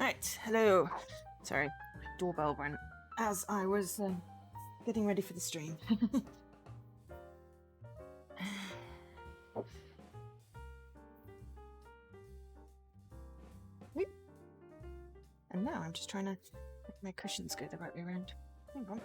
Right, hello. Sorry, doorbell went as I was getting ready for the stream. And now I'm just trying to make my cushions go the right way around. Hang on.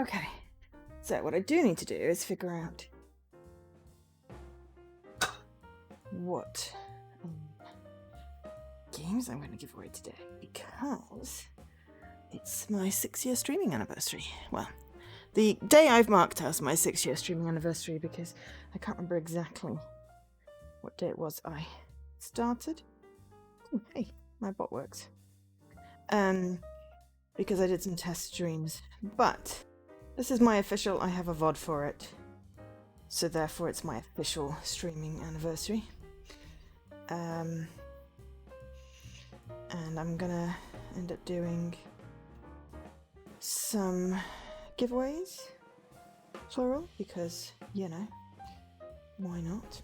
Okay, so what I do need to do is figure out what games I'm going to give away today, because it's my 6-year streaming anniversary. Well, the day I've marked as my 6-year streaming anniversary, because I can't remember exactly what day it was I started. Oh, hey, my bot works. Because I did some test streams, but this is my official, I have a VOD for it, so therefore it's my official streaming anniversary. And I'm gonna end up doing some giveaways, plural, because, you know, why not?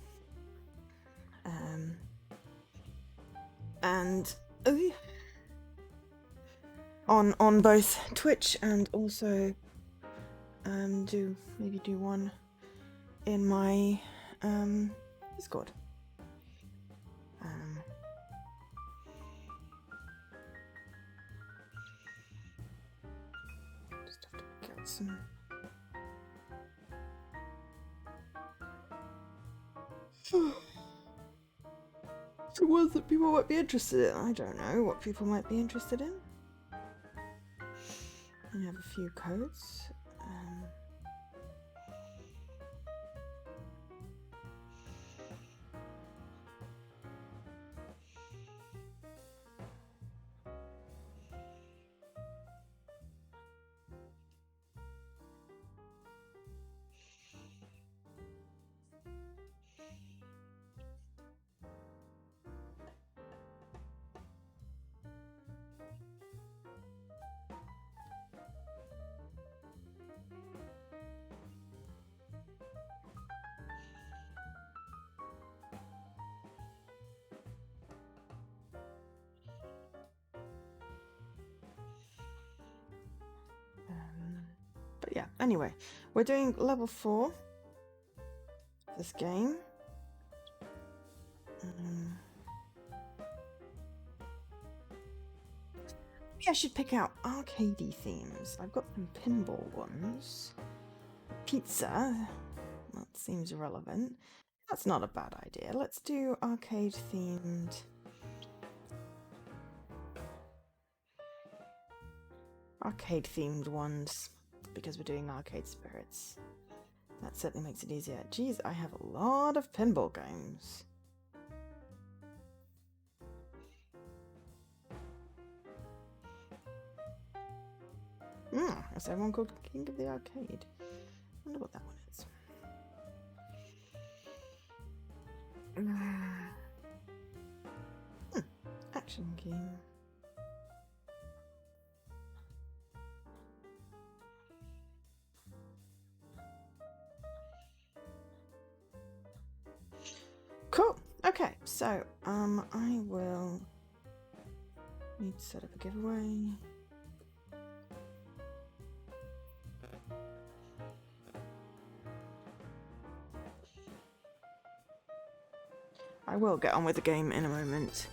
And on both Twitch and also do one in my Discord. Just have to get some. So ones that people might be interested in. I don't know what people might be interested in. I have a few codes. But yeah, anyway, we're doing level 4 this game. Maybe I should pick out arcadey themes. I've got some pinball ones. Pizza. That seems relevant. That's not a bad idea. Let's do arcade themed. Arcade themed ones, because we're doing arcade spirits. That certainly makes it easier. Geez, I have a lot of pinball games. Is there one called King of the Arcade? I wonder what that one is. Action game. Cool. Okay, so I will need to set up a giveaway. I will get on with the game in a moment.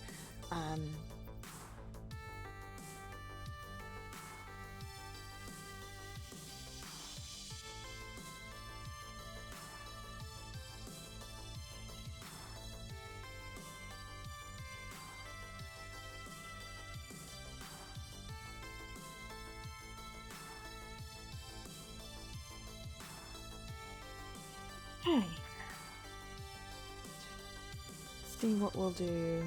Okay. Let's see what we'll do.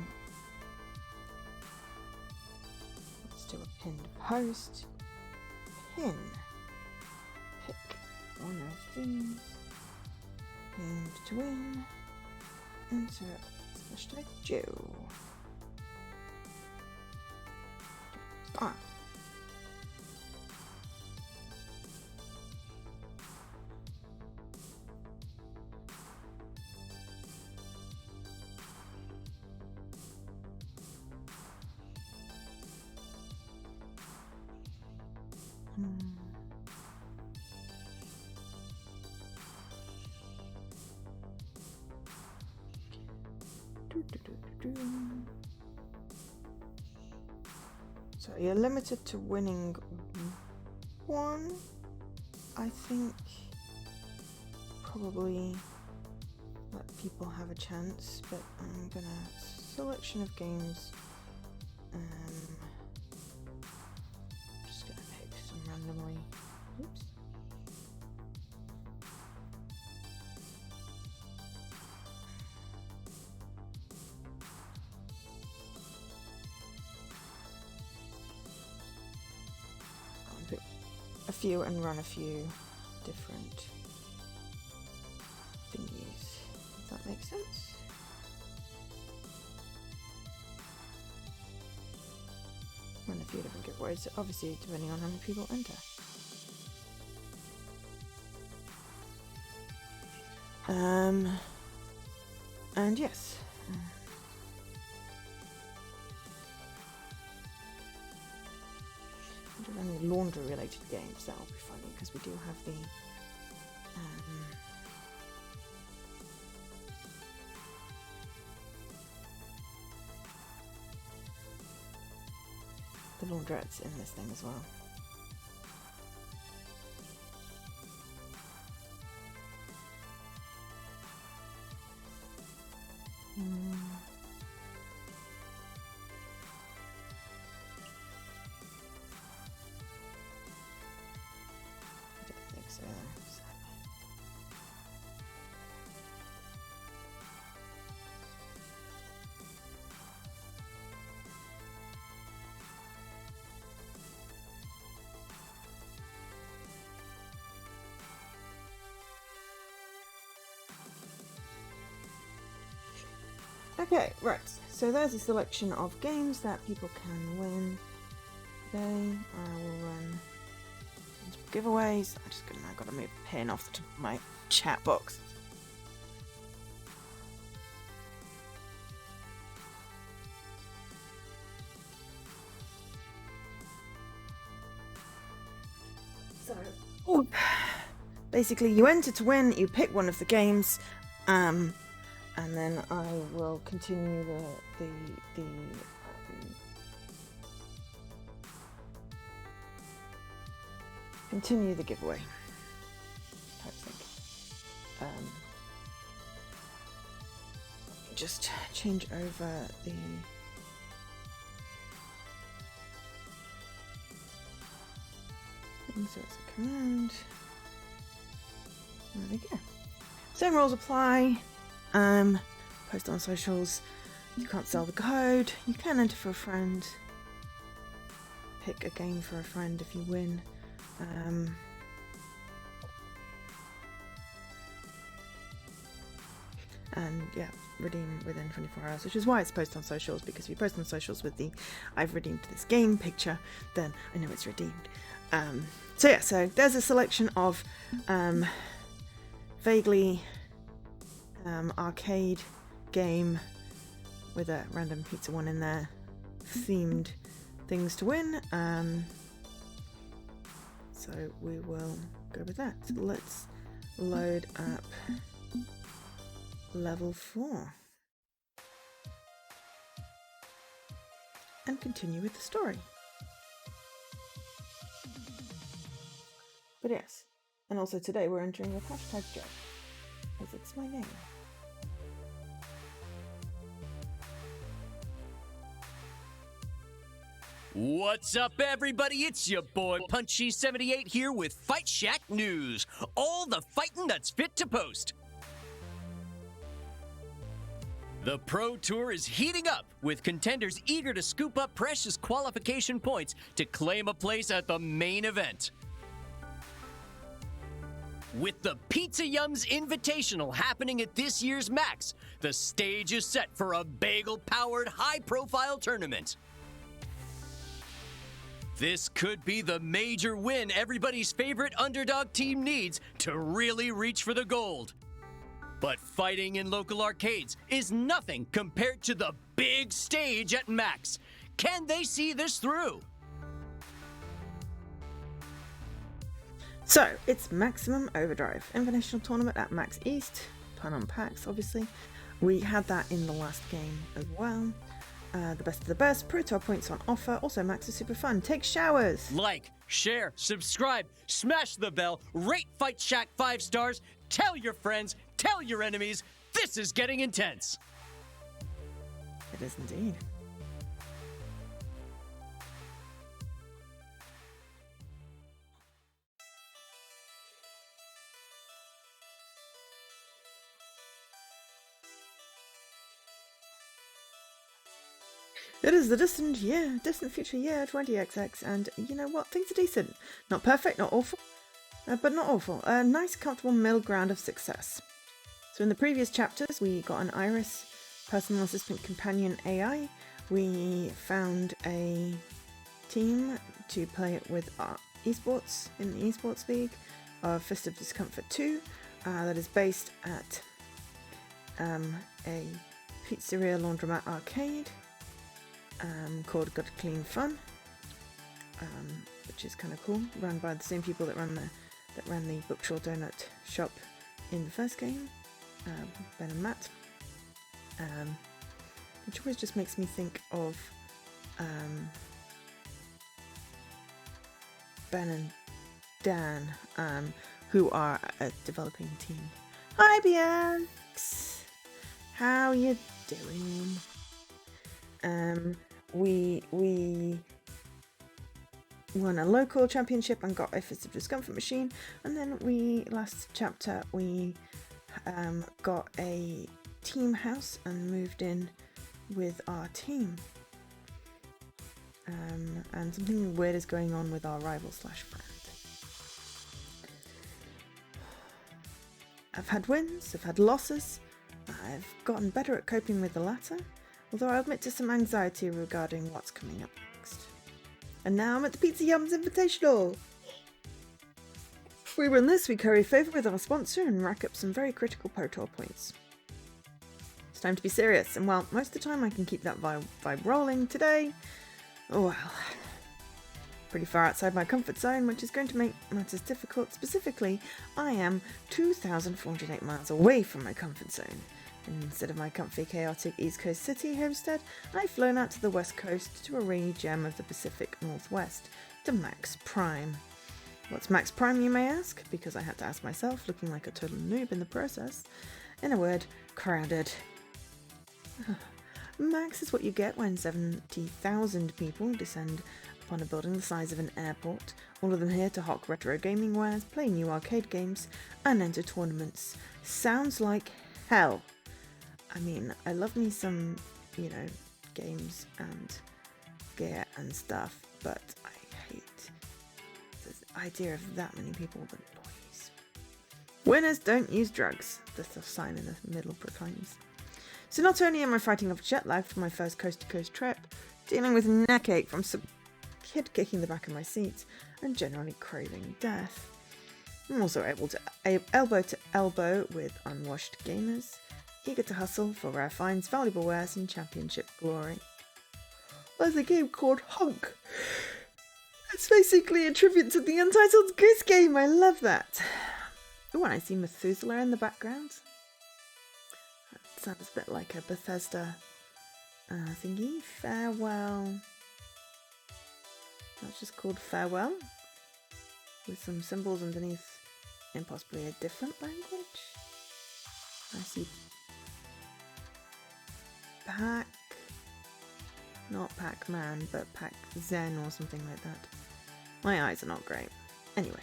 Let's do Pinned post. Pin. Pick one of these. Aimed to win. Enter hashtag Joe. Ah. So you're limited to winning one. I think probably let people have a chance, but I'm gonna selection of games. Just gonna pick some randomly. Oops. I'll pick a few and run a few different thingies. Does that make sense? Run a few different giveaways, obviously depending on how many people enter. And yes. I don't have any laundry related games, that'll be funny because we do have the laundrettes in this thing as well. I don't think so. Okay, right, so there's a selection of games that people can win today. I will run giveaways. I've got to move the pin off the top of my chat box. So, basically you enter to win, you pick one of the games, and then I will continue continue the giveaway type thing. Just change over the thing so it's a command. There we go. Same rules apply. Post on socials. You can't sell the code. You can enter for a friend. Pick a game for a friend if you win. And yeah, redeem within 24 hours, which is why it's post on socials, because if you post on socials with the I've redeemed this game picture, then I know it's redeemed. So yeah, so there's a selection of vaguely arcade game with a random pizza one in there, themed things to win. So we will go with that. So let's load up level 4 and continue with the story. But yes, and also today we're entering with hashtag Joe, as it's my name. What's up, everybody? It's your boy Punchy78 here with Fight Shack News. All the fighting that's fit to post. The Pro Tour is heating up, with contenders eager to scoop up precious qualification points to claim a place at the main event. With the Pizza Yums Invitational happening at this year's Max, the stage is set for a bagel-powered high-profile tournament. This could be the major win everybody's favorite underdog team needs to really reach for the gold. But fighting in local arcades is nothing compared to the big stage at Max. Can they see this through? So, it's Maximum Overdrive, Invitational Tournament at Max East, pun on PAX obviously. We had that in the last game as well. The best of the best, Pro Tour points on offer, also Max is super fun, take showers! Like, share, subscribe, smash the bell, rate Fight Shack 5 stars, tell your friends, tell your enemies, this is getting intense! It is indeed. It is the distant future year 20XX, and you know what? Things are decent. Not perfect, not awful, but not awful. A nice, comfortable middle ground of success. So in the previous chapters, we got an Iris personal assistant companion AI. We found a team to play with our esports in the esports league of Fist of Discomfort 2 that is based at a pizzeria laundromat arcade called Got Clean Fun, which is kind of cool, run by the same people that ran the Bookshaw Donut shop in the first game, Ben and Matt, which always just makes me think of Ben and Dan, who are a developing team. Hi BX! How you doing? We won a local championship and got a Fist of Discomfort machine, and then last chapter we got a team house and moved in with our team. And something weird is going on with our rival slash friend. I've had wins, I've had losses, I've gotten better at coping with the latter, although I admit to some anxiety regarding what's coming up next. And now I'm at the Pizza Yums Invitational! If we win this, we curry favour with our sponsor and rack up some very critical Pro Tour points. It's time to be serious, and while most of the time I can keep that vibe rolling, today, well, pretty far outside my comfort zone, which is going to make matters difficult. Specifically, I am 2,408 miles away from my comfort zone. And instead of my comfy, chaotic East Coast city homestead, I've flown out to the West Coast to a rainy gem of the Pacific Northwest, to Max Prime. What's Max Prime, you may ask? Because I had to ask myself, looking like a total noob in the process. In a word, crowded. Max is what you get when 70,000 people descend upon a building the size of an airport, all of them here to hawk retro gaming wares, play new arcade games, and enter tournaments. Sounds like hell. I mean, I love me some, games and gear and stuff, but I hate the idea of that many people with employees. Winners don't use drugs, the sign in the middle proclaims. So not only am I fighting off jet lag for my first coast-to-coast trip, dealing with neck ache from some kid kicking the back of my seat, and generally craving death. I'm also able to elbow to elbow with unwashed gamers, eager to hustle for rare finds, valuable wares, and championship glory. There's a game called Hunk. It's basically a tribute to the Untitled Goose Game. I love that. Oh, and I see Methuselah in the background. That sounds a bit like a Bethesda thingy. Farewell. That's just called Farewell, with some symbols underneath in possibly a different language. I see Pac, not Pac-Man, but Pac-Zen or something like that. My eyes are not great. Anyway,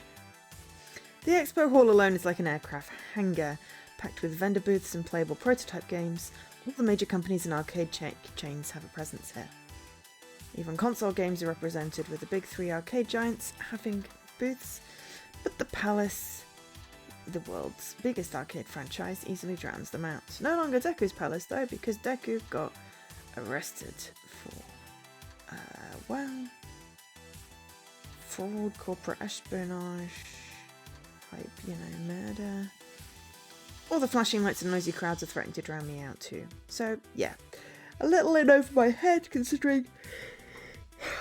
the expo hall alone is like an aircraft hangar, packed with vendor booths and playable prototype games, All the major companies and arcade chains have a presence here. Even console games are represented, with the big three arcade giants having booths, but the Palace, the world's biggest arcade franchise, easily drowns them out. No longer Deku's Palace though, because Deku got arrested for, fraud, corporate espionage, murder. All the flashing lights and noisy crowds are threatening to drown me out too. So yeah, a little in over my head considering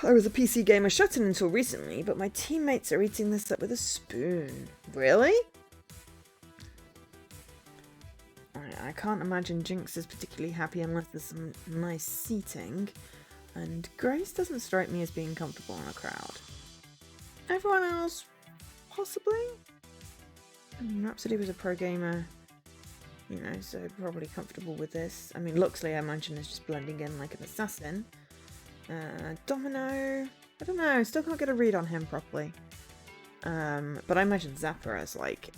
I was a PC gamer shut in until recently, but my teammates are eating this up with a spoon. Really? I can't imagine Jinx is particularly happy unless there's some nice seating, and Grace doesn't strike me as being comfortable in a crowd. Everyone else, possibly? I mean, Rhapsody was a pro gamer, so probably comfortable with this. I mean, Luxley, I imagine, is just blending in like an assassin. Domino, I don't know, still can't get a read on him properly. But I imagine Zapper is like,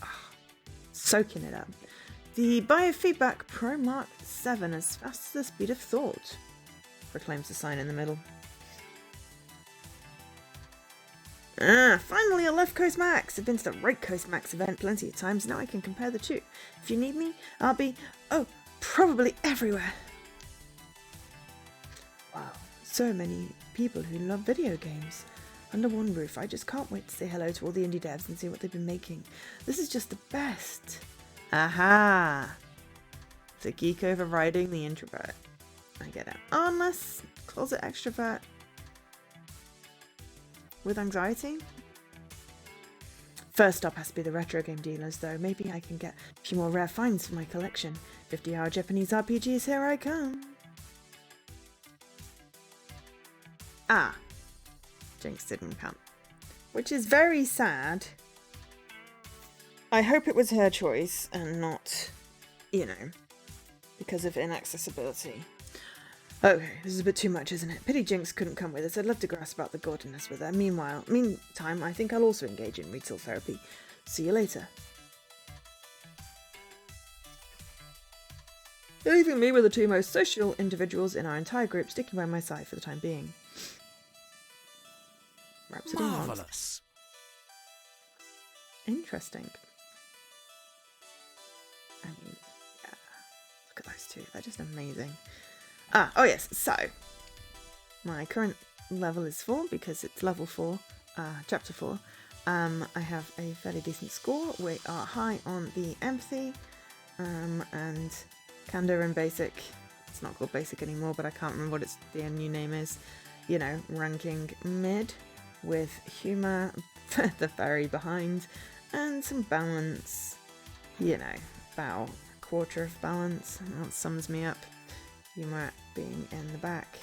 soaking it up. The biofeedback Pro Mark 7 as fast as the speed of thought, proclaims the sign in the middle. Finally a Left Coast Max! I've been to the Right Coast Max event plenty of times, now I can compare the two. If you need me, I'll be, probably everywhere. Wow, so many people who love video games. Under one roof, I just can't wait to say hello to all the indie devs and see what they've been making. This is just the best. Aha! The geek overriding the introvert. I get it. Unless closet extrovert with anxiety? First stop has to be the retro game dealers, though. Maybe I can get a few more rare finds for my collection. 50-hour Japanese RPGs, here I come. Jinx didn't come. Which is very sad. I hope it was her choice and not, because of inaccessibility. Okay, this is a bit too much, isn't it? Pity Jinx couldn't come with us. I'd love to grasp about the goddess with her. Meantime, I think I'll also engage in retail therapy. See you later. Leaving me with the two most social individuals in our entire group sticking by my side for the time being. Rhapsody Marvelous. Interesting. I mean, yeah. Look at those two. They're just amazing. Oh yes. So, my current level is 4 because it's level 4, chapter 4. I have a fairly decent score. We are high on the empathy, and candor and basic. It's not called basic anymore, but I can't remember what the new name is. Ranking mid with humor, the very behind, and some balance. About a quarter of balance. That sums me up. Humor being in the back.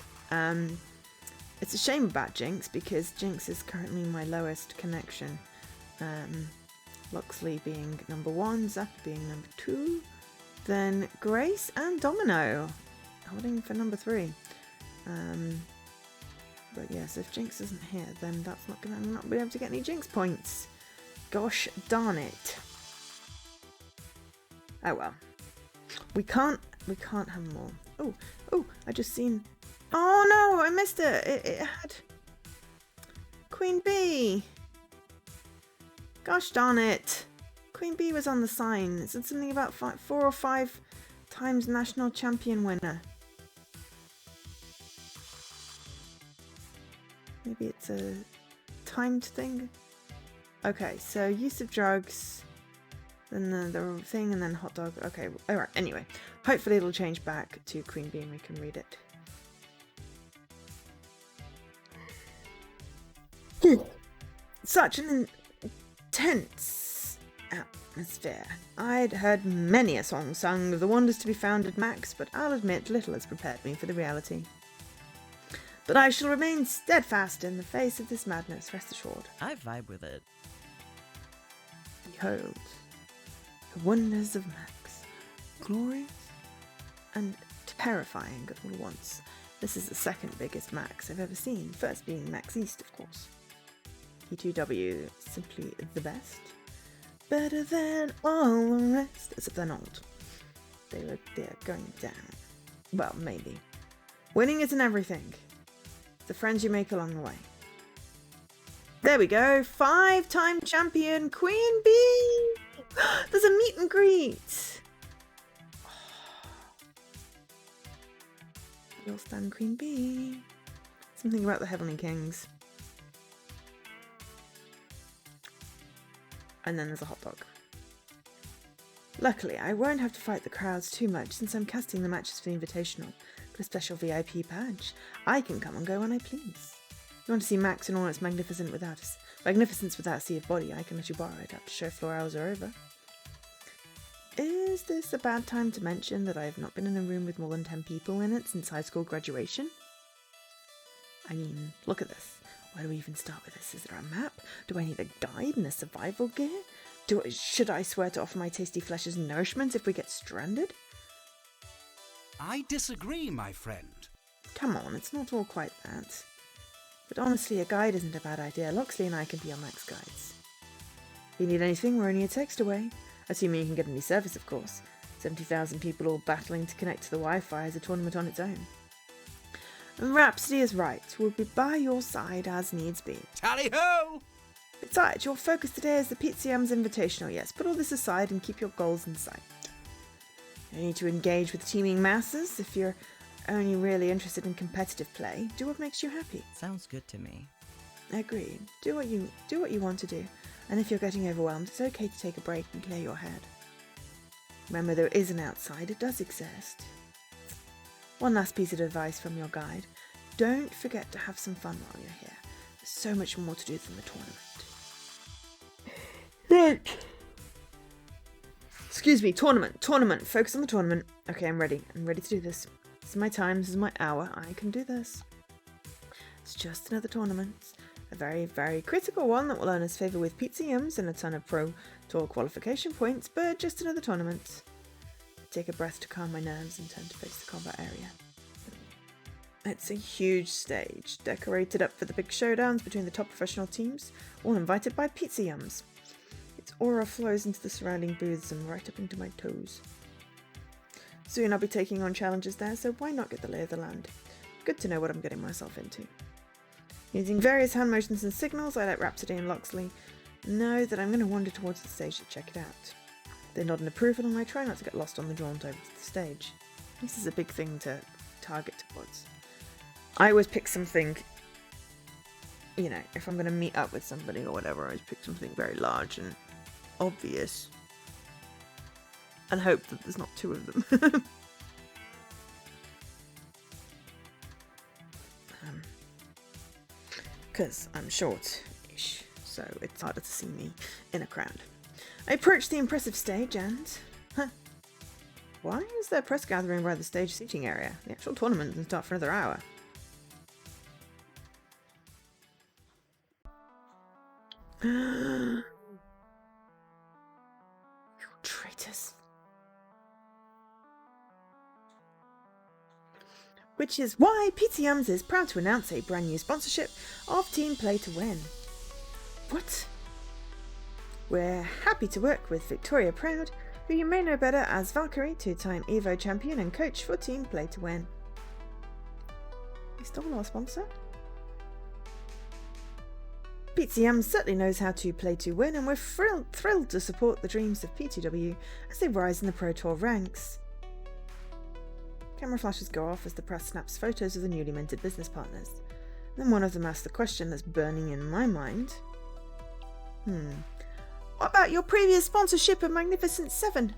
It's a shame about Jinx because Jinx is currently my lowest connection. Luxley being number 1, Zap being number 2, then Grace and Domino holding for number 3. But yes, if Jinx isn't here, then I'm not be able to get any Jinx points. Gosh darn it. Oh well. We can't have more. Oh, I just seen. Oh no, I missed it. It had Queen Bee. Gosh darn it. Queen Bee was on the sign. It said something about 4 or 5 times national champion winner. Maybe it's a timed thing. Okay, so use of drugs. Then the thing, and then hot dog. Okay, alright, anyway. Hopefully it'll change back to Queen Bee and we can read it. Such an intense atmosphere. I'd heard many a song sung of the wonders to be found at Max, but I'll admit little has prepared me for the reality. But I shall remain steadfast in the face of this madness, rest assured. I vibe with it. Behold. The wonders of Max, glorious and terrifying at all once. This is the second biggest Max I've ever seen, first being Max East, of course. P2W, simply the best. Better than all the rest. As if they're not. They're going down. Well, maybe. Winning isn't everything. It's the friends you make along the way. There we go. 5-time champion Queen Bee. There's a meet and greet. You'll stand Queen Bee. Something about the Heavenly Kings. And then there's a hot dog. Luckily, I won't have to fight the crowds too much since I'm casting the matches for the Invitational. Got a special VIP badge. I can come and go when I please. You want to see Max in all its magnificence without a sea of body, I can let you borrow it after show floor hours are over. Is this a bad time to mention that I have not been in a room with more than 10 people in it since high school graduation? I mean, look at this. Where do we even start with this? Is there a map? Do I need a guide and a survival gear? Should I swear to offer my tasty flesh as nourishment if we get stranded? I disagree, my friend. Come on, it's not all quite that. But honestly, a guide isn't a bad idea. Loxley and I can be your Max guides. If you need anything, we're only a text away. Assuming you can get any service, of course. 70,000 people all battling to connect to the Wi-Fi is a tournament on its own. And Rhapsody is right. We'll be by your side as needs be. Tally-ho! Besides, your focus today is the PCM's Invitational. Yes, put all this aside and keep your goals in sight. You need to engage with teaming masses. If you're only really interested in competitive play, do what makes you happy. Sounds good to me. Agreed. Do what you want to do. And if you're getting overwhelmed, it's okay to take a break and clear your head. Remember, there is an outside. It does exist. One last piece of advice from your guide. Don't forget to have some fun while you're here. There's so much more to do than the tournament. Right. Excuse me, tournament. Focus on the tournament. Okay, I'm ready. I'm ready to do this. This is my time. This is my hour. I can do this. It's just another tournament. A very, very critical one that will earn us favour with pizza yums and a ton of Pro Tour qualification points, but just another tournament. Take a breath to calm my nerves and turn to face the combat area. It's a huge stage, decorated up for the big showdowns between the top professional teams, all invited by pizza yums. Its aura flows into the surrounding booths and right up into my toes. Soon I'll be taking on challenges there, so why not get the lay of the land? Good to know what I'm getting myself into. Using various hand motions and signals, I let Rhapsody and Loxley know that I'm going to wander towards the stage to check it out. They nod in approval and I try not to get lost on the jaunt over to the stage. This is a big thing to target towards. I always pick something, you know, if I'm going to meet up with somebody or whatever, I always pick something very large and obvious. And hope that there's not two of them. Because I'm short-ish, so it's harder to see me in a crowd. I approach the impressive stage and... Why is there press gathering by the stage seating area? The actual tournament doesn't start for another hour. You traitors. Which is why PTMs is proud to announce a brand new sponsorship of Team Play to Win. What? We're happy to work with Victoria Proud, who you may know better as Valkyrie, 2-time EVO champion and coach for Team Play to Win. We stole our sponsor? PTM certainly knows how to play to win, and we're thrilled to support the dreams of P2W as they rise in the Pro Tour ranks. Camera flashes go off as the press snaps photos of the newly minted business partners. Then one of them asks the question that's burning in my mind. What about your previous sponsorship of Magnificent 7?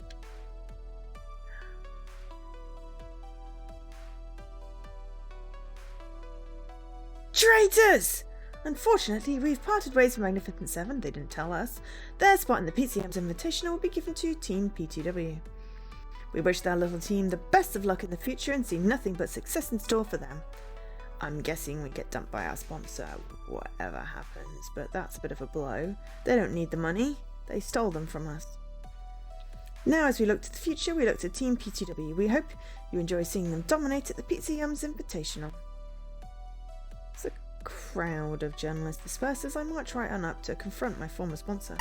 Traitors! Unfortunately, we've parted ways with Magnificent 7, they didn't tell us. Their spot in the PCM's Invitational will be given to Team P2W. We wish their little team the best of luck in the future and see nothing but success in store for them. I'm guessing we get dumped by our sponsor, whatever happens, but that's a bit of a blow. They don't need the money, they stole them from us. Now as we look to the future, we look to Team P2W. We hope you enjoy seeing them dominate at the PCM's Invitational. As a crowd of journalists disperses, I march right on up to confront my former sponsor.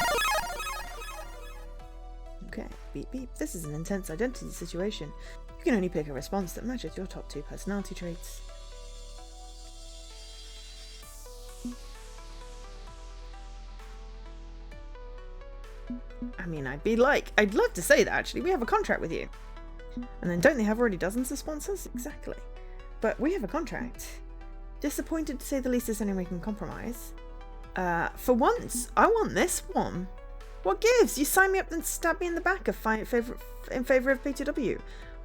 Okay, beep beep. This is an intense identity situation. You can only pick a response that matches your top 2 personality traits. I mean, I'd love to say that actually. We have a contract with you. And then don't they have already dozens of sponsors? Exactly. But we have a contract. Disappointed to say the least is any way we can compromise. For once, I want this one. What gives? You sign me up and stab me in the back in favour of PTW.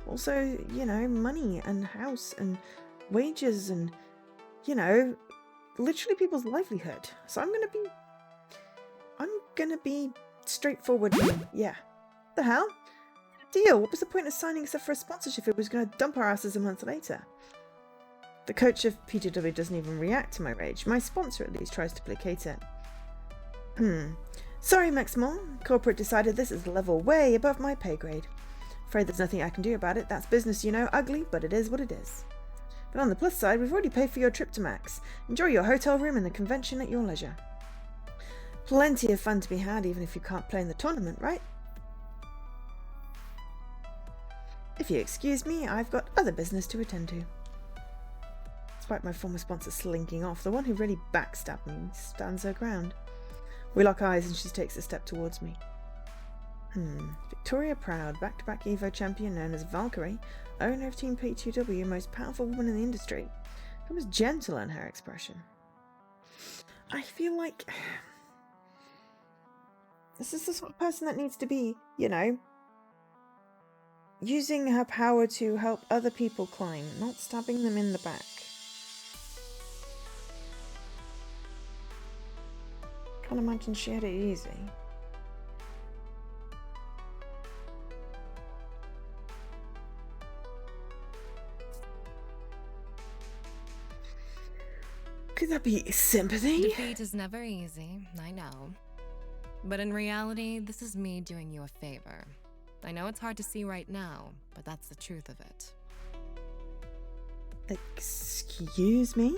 Also, you know, money and house and wages and, you know, literally people's livelihood. So I'm gonna be straightforward. Yeah. The hell? Deal. What was the point of signing us up for a sponsorship if it was gonna dump our asses a month later? The coach of PTW doesn't even react to my rage. My sponsor at least tries to placate it. Sorry, Maximum. Corporate decided this is a level way above my pay grade. Afraid there's nothing I can do about it. That's business, you know. Ugly, but it is what it is. But on the plus side, we've already paid for your trip to Max. Enjoy your hotel room and the convention at your leisure. Plenty of fun to be had, even if you can't play in the tournament, right? If you excuse me, I've got other business to attend to. Despite my former sponsor slinking off, the one who really backstabbed me stands her ground. We lock eyes and she takes a step towards me. Victoria Proud, back-to-back EVO champion known as Valkyrie, owner of Team P2W, most powerful woman in the industry. She was gentle in her expression. I feel like this is the sort of person that needs to be, you know, using her power to help other people climb, not stabbing them in the back. Can't imagine she had it easy. Could that be sympathy? Defeat is never easy, I know. But in reality, this is me doing you a favor. I know it's hard to see right now, but that's the truth of it. Excuse me?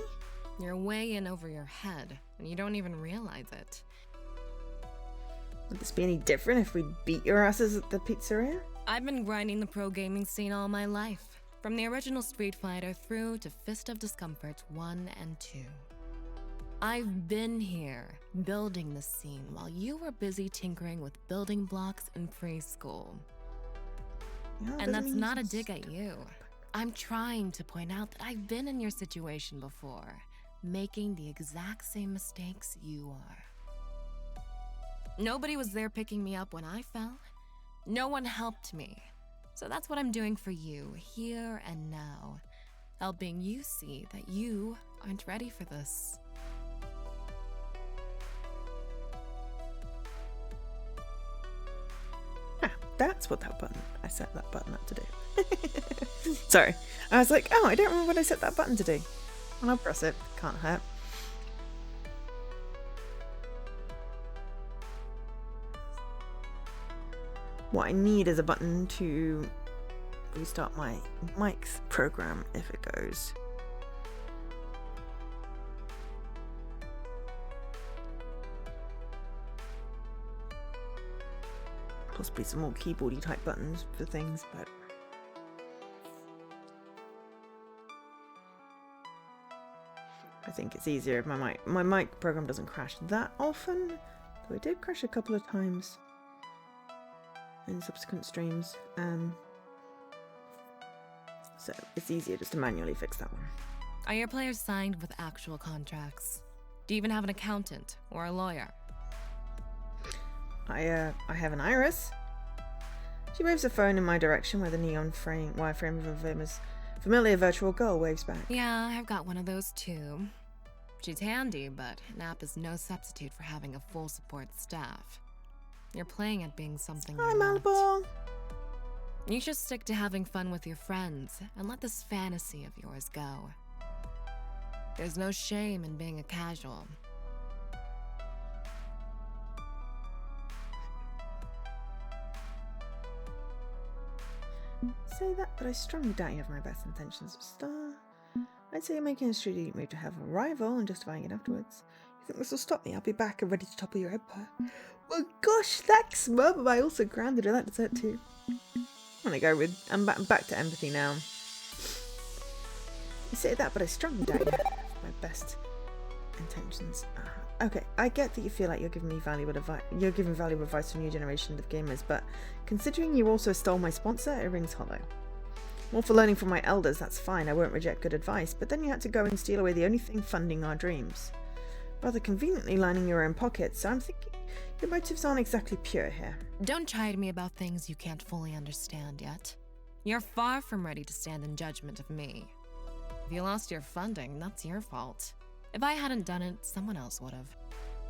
You're way in over your head, and you don't even realize it. Would this be any different if we beat your asses at the pizzeria? I've been grinding the pro gaming scene all my life, from the original Street Fighter through to Fist of Discomfort 1 and 2. I've been here, building the scene while you were busy tinkering with building blocks in preschool. Yeah, And that's not a dig at you. I'm trying to point out that I've been in your situation before, making the exact same mistakes you are. Nobody was there picking me up when I fell. No one helped me. So that's what I'm doing for you, here and now. Helping you see that you aren't ready for this. That's what I set that button up to do. Sorry. I was like, oh, I don't remember what I set that button to do. And I'll press it. Can't hurt. What I need is a button to restart my mic's program if it goes. Possibly some more keyboardy type buttons for things, but I think it's easier if my mic program doesn't crash that often. Though it did crash a couple of times in subsequent streams. So it's easier just to manually fix that one. Are your players signed with actual contracts? Do you even have an accountant or a lawyer? I have an Iris. She waves her phone in my direction where the neon wireframe of a familiar virtual girl waves back. Yeah, I've got one of those too. She's handy, but an app is no substitute for having a full support staff. You're playing at being something Hi, you're not. Malibor. You should stick to having fun with your friends and let this fantasy of yours go. There's no shame in being a casual. Say that, but I strongly doubt you have my best intentions, Star. I'd say you're making a strategic move to have a rival and justifying it afterwards. You think this will stop me? I'll be back and ready to topple your empire. Well, gosh, thanks, Mum. I also grounded her that dessert too. gonna go with, I'm back to empathy now. You say that, but I strung down my best intentions. Okay, I get that you feel like you're giving me valuable advice. You're giving valuable advice to a new generation of gamers, but considering you also stole my sponsor, it rings hollow. More for learning from my elders, that's fine. I won't reject good advice, but then you had to go and steal away the only thing funding our dreams. Rather conveniently lining your own pockets, so I'm thinking your motives aren't exactly pure here. Don't chide me about things you can't fully understand yet. You're far from ready to stand in judgment of me. If you lost your funding, that's your fault. If I hadn't done it, someone else would have.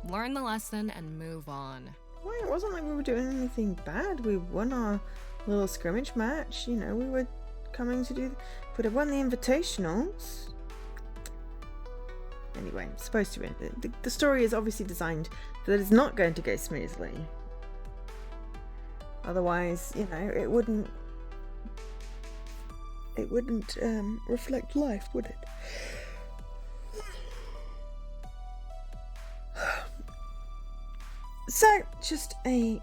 Learn the lesson and move on. Well, it wasn't like we were doing anything bad. We won our little scrimmage match. You know, we were coming to do... But it won the invitationals. Anyway, supposed to win. The story is obviously designed that it's not going to go smoothly. Otherwise, you know, it wouldn't reflect life, would it? So, just a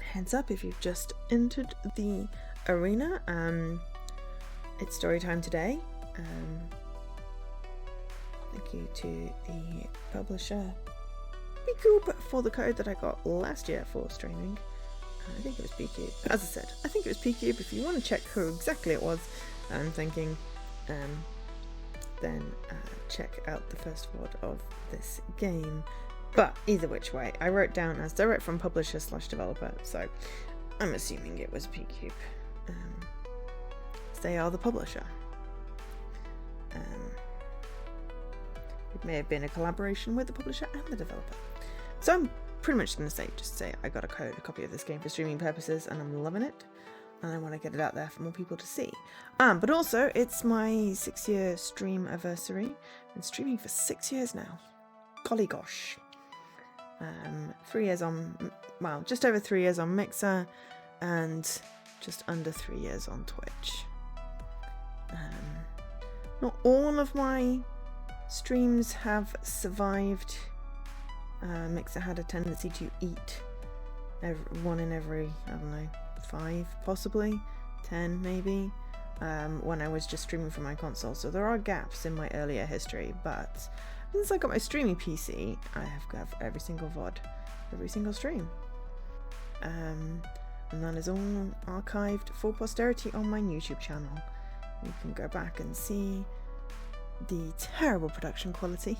heads up if you've just entered the arena. It's story time today. Thank you to the publisher BCube for the code that I got last year for streaming. I think it was BCube. As I said, I think it was BCube. If you want to check who exactly it was, I'm thinking, then check out the first VOD of this game. But either which way, I wrote down as direct from publisher / developer, so I'm assuming it was BCube. They are the publisher. It may have been a collaboration with the publisher and the developer. So I'm pretty much going to just say I got a copy of this game for streaming purposes, and I'm loving it. And I want to get it out there for more people to see. But also, it's my 6-year stream anniversary. I've been streaming for 6 years now. Golly gosh. 3 years on, well, just over 3 years on Mixer, and just under 3 years on Twitch. Not all of my streams have survived. Mixer had a tendency to eat one in every, I don't know, 5 possibly, 10 maybe, when I was just streaming from my console. So there are gaps in my earlier history, but since I got my streaming PC, I have got every single VOD, every single stream. And that is all archived for posterity on my YouTube channel. You can go back and see the terrible production quality.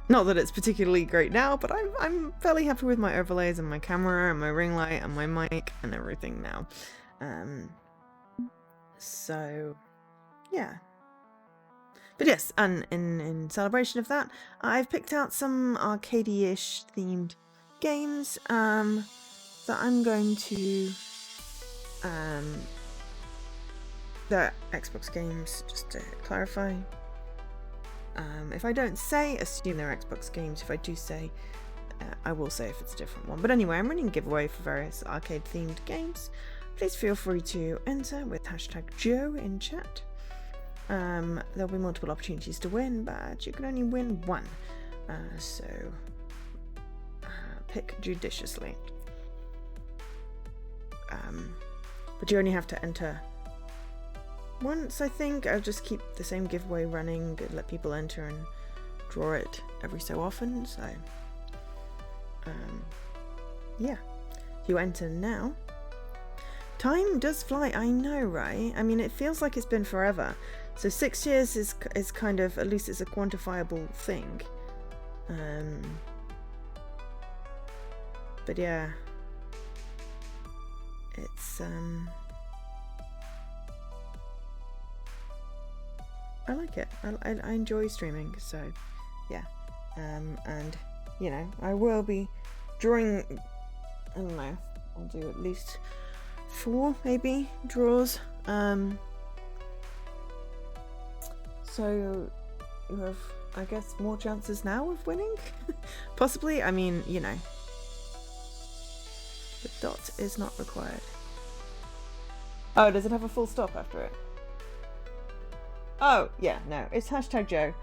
Not that it's particularly great now, but I'm fairly happy with my overlays and my camera and my ring light and my mic and everything now. So yeah. But yes, and in celebration of that, I've picked out some arcadey-ish themed games that I'm going to they're Xbox games, just to clarify. If I don't say, assume they're Xbox games. If I do say, I will say if it's a different one. But anyway, I'm running a giveaway for various arcade-themed games. Please feel free to enter with #Joe in chat. There'll be multiple opportunities to win, but you can only win one. So pick judiciously. But you only have to enter once, I think. I'll just keep the same giveaway running, let people enter and draw it every so often. So yeah, if you enter now. Time does fly, I know, right? I mean, it feels like it's been forever. So 6 years is kind of, at least it's a quantifiable thing. But yeah, it's I like it. I enjoy streaming, so yeah. And you know, I will be drawing, I don't know, I'll do at least 4 maybe draws. So you have, I guess, more chances now of winning. Possibly. I mean, you know, the dot is not required. Oh, does it have a full stop after it? Oh, yeah, no, it's #Joe.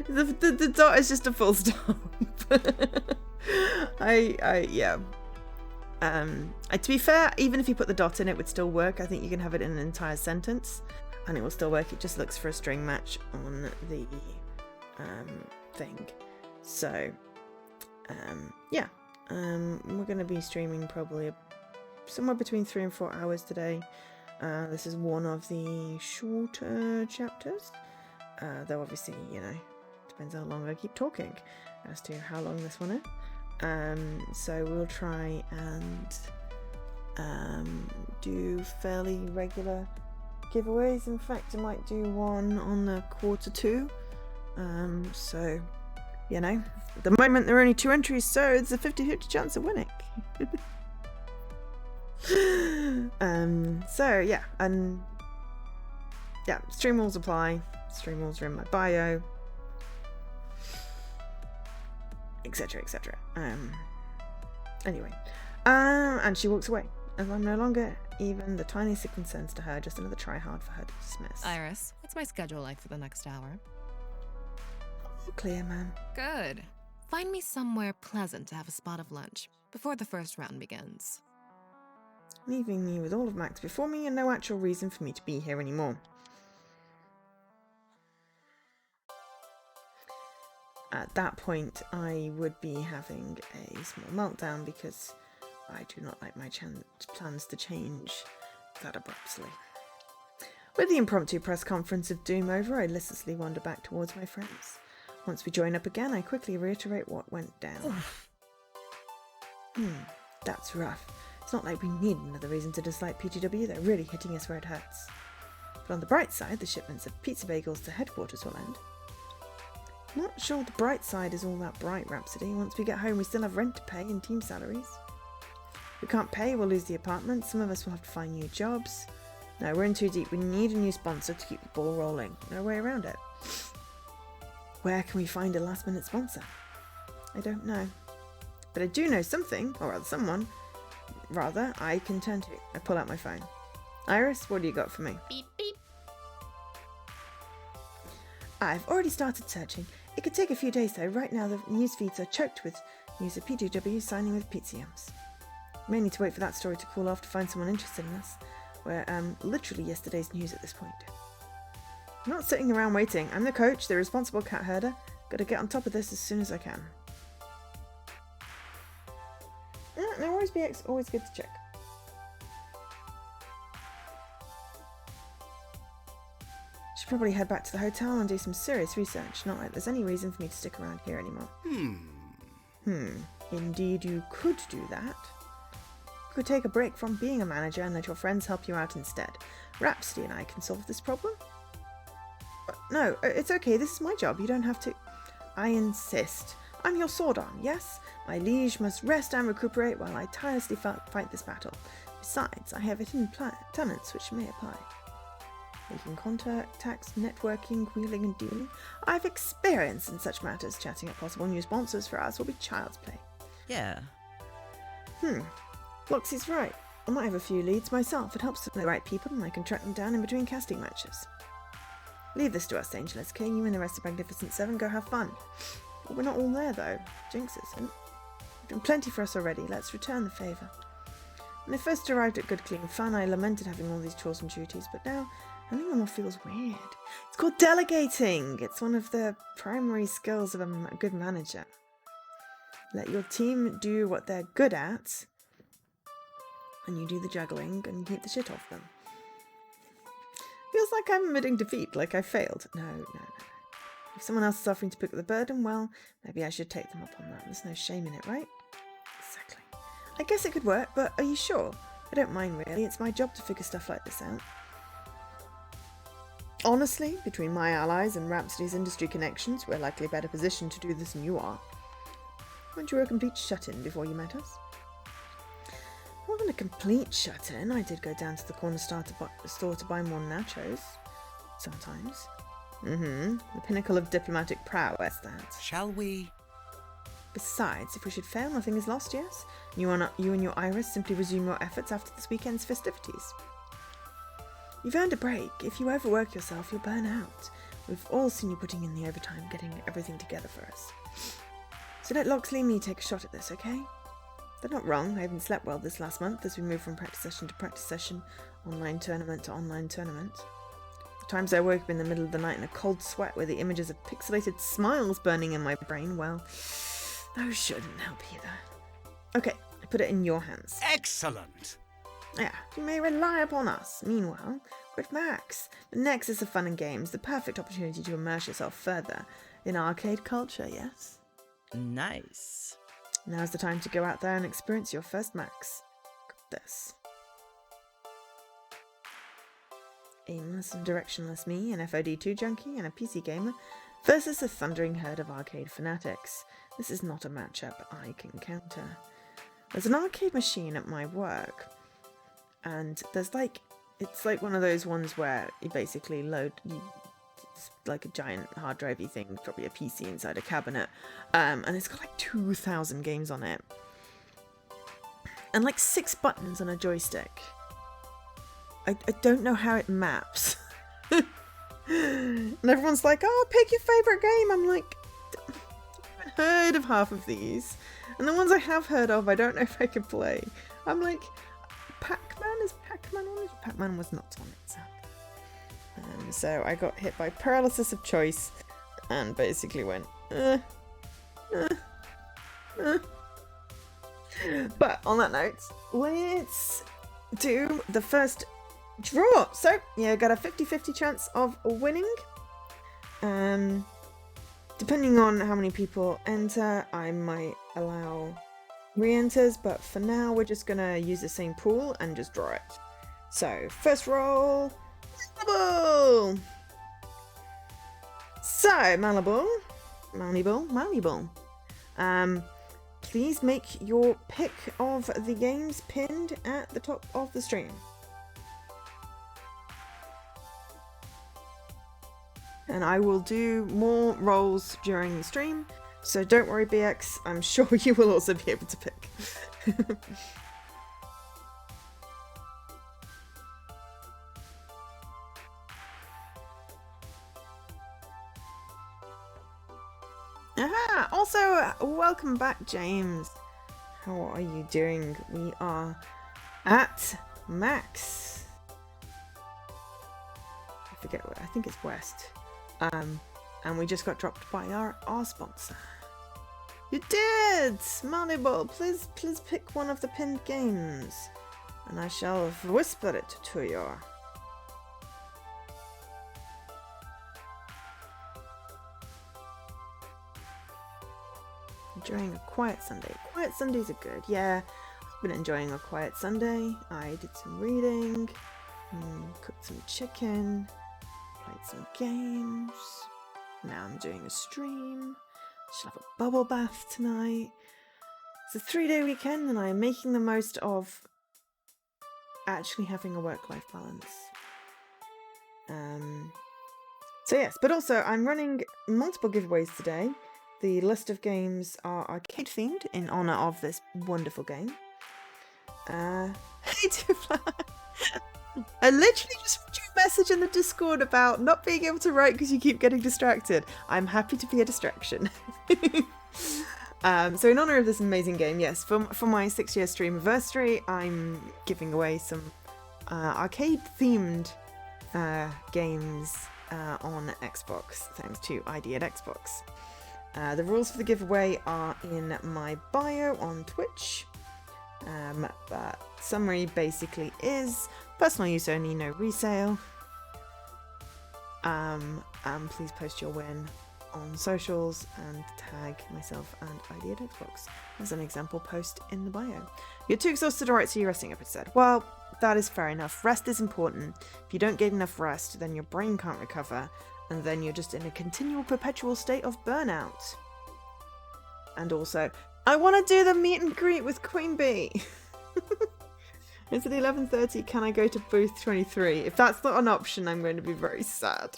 the dot is just a full stop. Yeah. To be fair, even if you put the dot in, it would still work. I think you can have it in an entire sentence and it will still work. It just looks for a string match on the thing. So, yeah. We're going to be streaming probably somewhere between 3 and 4 hours today. This is one of the shorter chapters. Though obviously, depends how long I keep talking as to how long this one is. So we'll try and do fairly regular giveaways. In fact, I might do one on the quarter 2. So, at the moment there are only 2 entries, so it's a 50-50 chance of winning. So yeah, and yeah, stream rules apply. Stream rules are in my bio, etc, etc. Anyway, and she walks away as I'm no longer even the tiniest of concerns to her, just another try hard for her to dismiss. Iris, what's my schedule like for the next hour? Clear, ma'am. Good. Find me somewhere pleasant to have a spot of lunch before the first round begins. Leaving me with all of Max before me and no actual reason for me to be here anymore. At that point, I would be having a small meltdown because I do not like my plans to change that abruptly. With the impromptu press conference of doom over, I listlessly wander back towards my friends. Once we join up again, I quickly reiterate what went down. That's rough. It's not like we need another reason to dislike PTW, they're really hitting us where it hurts. But on the bright side, the shipments of pizza bagels to headquarters will end. Not sure the bright side is all that bright, Rhapsody. Once we get home, we still have rent to pay and team salaries. If we can't pay, we'll lose the apartment. Some of us will have to find new jobs. No, we're in too deep. We need a new sponsor to keep the ball rolling. No way around it. Where can we find a last-minute sponsor? I don't know. But I do know something, or rather someone, I can turn to. I pull out my phone. Iris, what do you got for me? Beep, beep. I've already started searching. It could take a few days though. Right now the news feeds are choked with news of PTW signing with Pizza Yums. May need to wait for that story to cool off to find someone interested in us. We're literally yesterday's news at this point. I'm not sitting around waiting. I'm the coach, the responsible cat herder. Gotta get on top of this as soon as I can. No worries, BX. Always good to check. Should probably head back to the hotel and do some serious research. Not like there's any reason for me to stick around here anymore. Indeed you could do that. You could take a break from being a manager and let your friends help you out instead. Rhapsody and I can solve this problem. No, it's okay. This is my job. You don't have to... I insist. I'm your sword arm, yes? My liege must rest and recuperate while I tirelessly fight this battle. Besides, I have hidden talents which may apply. Making contacts, networking, wheeling and dealing. I have experience in such matters. Chatting up possible new sponsors for us will be child's play. Yeah. Loxy's right. I might have a few leads myself. It helps to know the right people and I can track them down in between casting matches. Leave this to us, Angelus King. You and the rest of Magnificent Seven go have fun. Well, we're not all there, though. Jinx isn't. You've done plenty for us already. Let's return the favour. When I first arrived at Good Clean Fun, I lamented having all these chores and duties, but now having them all feels weird. It's called delegating. It's one of the primary skills of a good manager. Let your team do what they're good at, and you do the juggling and keep the shit off them. Feels like I'm admitting defeat, like I failed. No. If someone else is offering to pick up the burden, well, maybe I should take them up on that. There's no shame in it, right? Exactly. I guess it could work, but are you sure? I don't mind, really. It's my job to figure stuff like this out. Honestly, between my allies and Rhapsody's industry connections, we're likely better positioned to do this than you are. Weren't you a complete shut-in before you met us? More than a complete shut-in, I did go down to the corner store to buy more nachos. Sometimes. The pinnacle of diplomatic prowess, that. Shall we? Besides, if we should fail, nothing is lost, yes? You and your Iris simply resume your efforts after this weekend's festivities. You've earned a break. If you overwork yourself, you'll burn out. We've all seen you putting in the overtime, getting everything together for us. So let Loxley and me take a shot at this, okay? they're not wrong. I haven't slept well this last month as we move from practice session to practice session, online tournament to online tournament. The times I woke up in the middle of the night in a cold sweat with the images of pixelated smiles burning in my brain, well, those shouldn't help either. Okay, I put it in your hands. Excellent! Yeah, you may rely upon us. Meanwhile, with Max, the nexus of fun and games, the perfect opportunity to immerse yourself further in arcade culture, yes? Nice. Now's the time to go out there and experience your first Max. Got this. Aimless and directionless me, an FOD2 junkie and a PC gamer, versus a thundering herd of arcade fanatics. This is not a matchup I can counter. There's an arcade machine at my work, and there's it's like one of those ones where you basically it's like a giant hard drivey thing, probably a PC inside a cabinet, and it's got like 2,000 games on it, and like 6 buttons on a joystick. I don't know how it maps. And everyone's like, oh, pick your favourite game. I'm like, I haven't heard of half of these. And the ones I have heard of, I don't know if I can play. I'm like, Pac-Man? Is Pac-Man on it? Pac-Man was not on it, sadly. So I got hit by paralysis of choice and basically went, But on that note, let's do the first draw. So yeah, got a 50-50 chance of winning. Depending on how many people enter, I might allow re-enters, but for now we're just gonna use the same pool and just draw it. So first roll, Malibul. So Malibul. Please make your pick of the games pinned at the top of the stream. And I will do more rolls during the stream, so don't worry, BX, I'm sure you will also be able to pick. Aha! Also, welcome back, James. How are you doing? We are at Max. I forget what, I think it's West. And we just got dropped by our sponsor. You did! Malibul, please pick one of the pinned games, and I shall whisper it to you. Enjoying a quiet Sunday. Quiet Sundays are good, yeah. I've been enjoying a quiet Sunday. I did some reading, cooked some chicken, played some games. Now I'm doing a stream. Shall have a bubble bath tonight. It's a 3-day weekend and I'm making the most of actually having a work-life balance. So yes, but also I'm running multiple giveaways today. The list of games are arcade themed in honour of this wonderful game. Hey Dufla! I literally just put you a message in the Discord about not being able to write because you keep getting distracted. I'm happy to be a distraction. So in honour of this amazing game, yes, for my 6-year stream anniversary, I'm giving away some arcade-themed games on Xbox, thanks to ID at Xbox. The rules for the giveaway are in my bio on Twitch. But summary basically is personal use only, no resale. And please post your win on socials and tag myself and ID at Xbox as an example post in the bio. You're too exhausted to write, so you're resting up instead. Well, that is fair enough. Rest is important. If you don't get enough rest, then your brain can't recover, and then you're just in a continual perpetual state of burnout. And also, I want to do the meet and greet with Queen Bee. It's at 11:30. Can I go to booth 23? If that's not an option, I'm going to be very sad.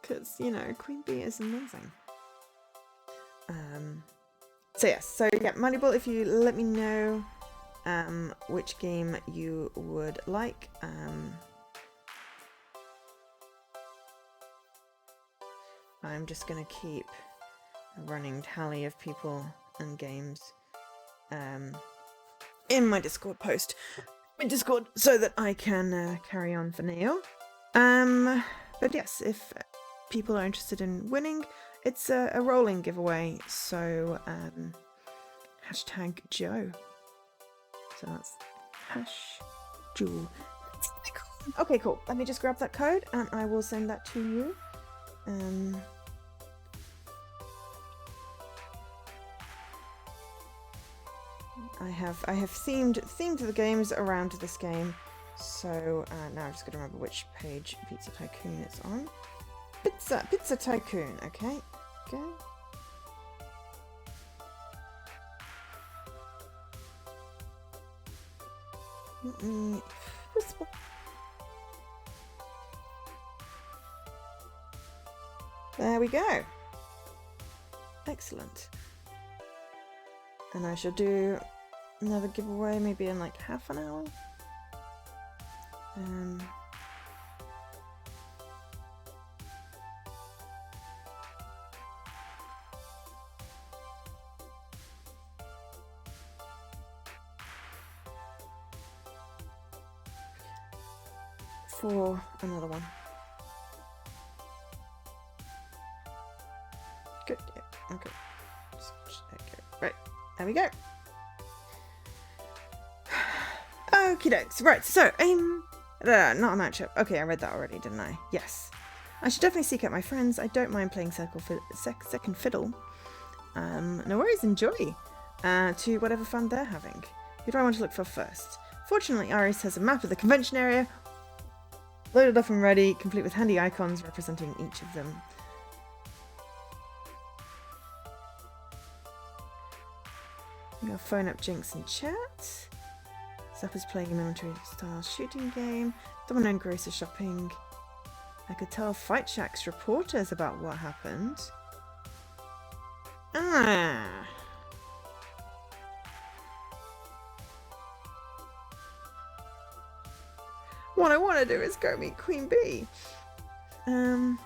Because, you know, Queen Bee is amazing. So yes, so yeah, Moneyball, if you let me know which game you would like. I'm just going to keep a running tally of people and games in my Discord post, my Discord, so that I can carry on for now. But yes, if people are interested in winning, it's a rolling giveaway, so hashtag Joe. So that's hash Jewel. Okay, cool. Let me just grab that code and I will send that to you. I have themed the games around this game, so now I'm just gonna remember which page Pizza Tycoon it's on. Pizza Tycoon. Okay, go. Let me whisper. There we go. Excellent. And I shall do another giveaway maybe in like half an hour. For another one. Good. Yeah. Okay. Right. There we go. Okie dokes. Right. So, not a matchup. Okay, I read that already, didn't I? Yes. I should definitely seek out my friends. I don't mind playing second fiddle. No worries. Enjoy. To whatever fun they're having. Who do I want to look for first? Fortunately, Iris has a map of the convention area loaded up and ready, complete with handy icons representing each of them. I'm gonna phone up Jinx and chat. Zappa's playing a military style shooting game. Domino and Grace are shopping. I could tell Fight Shack's reporters about what happened. What I want to do is go meet Queen Bee. I'm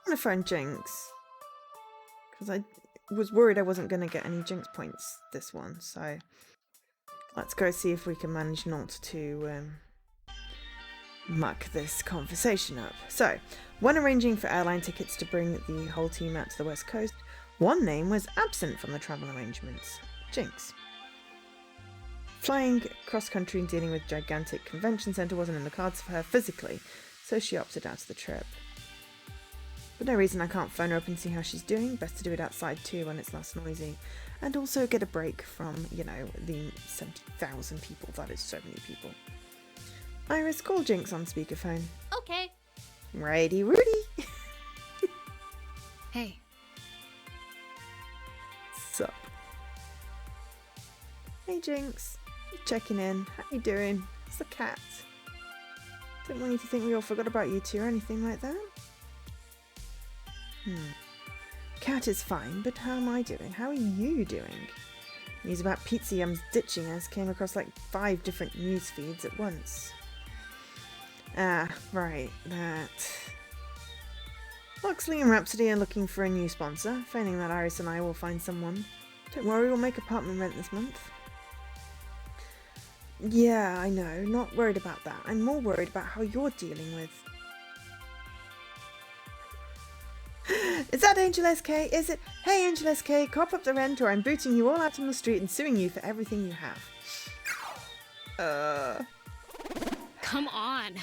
gonna phone Jinx because I was worried I wasn't going to get any Jinx points this one. So let's go see if we can manage not to muck this conversation up. So, when arranging for airline tickets to bring the whole team out to the West Coast, one name was absent from the travel arrangements: Jinx. Flying cross-country and dealing with gigantic convention centre wasn't in the cards for her physically, so she opted out of the trip. For no reason I can't phone her up and see how she's doing. Best to do it outside too when it's less noisy. And also get a break from, you know, the 70,000 people. That is so many people. Iris, call Jinx on speakerphone. Okay. Righty Rudy. Hey. Sup? Hey Jinx. Checking in. How you doing? It's the cat. Didn't want you to think we all forgot about you two or anything like that. Cat is fine, but how am I doing? How are you doing? News about Pizza Yum's ditching us came across like 5 different news feeds at once. Ah, right, that. Loxley and Rhapsody are looking for a new sponsor. Failing that, Iris and I will find someone. Don't worry, we'll make apartment rent this month. Yeah, I know. Not worried about that. I'm more worried about how you're dealing with... Is that Angel SK? Is it? Hey Angel SK, cop up the rent or I'm booting you all out on the street and suing you for everything you have. Come on.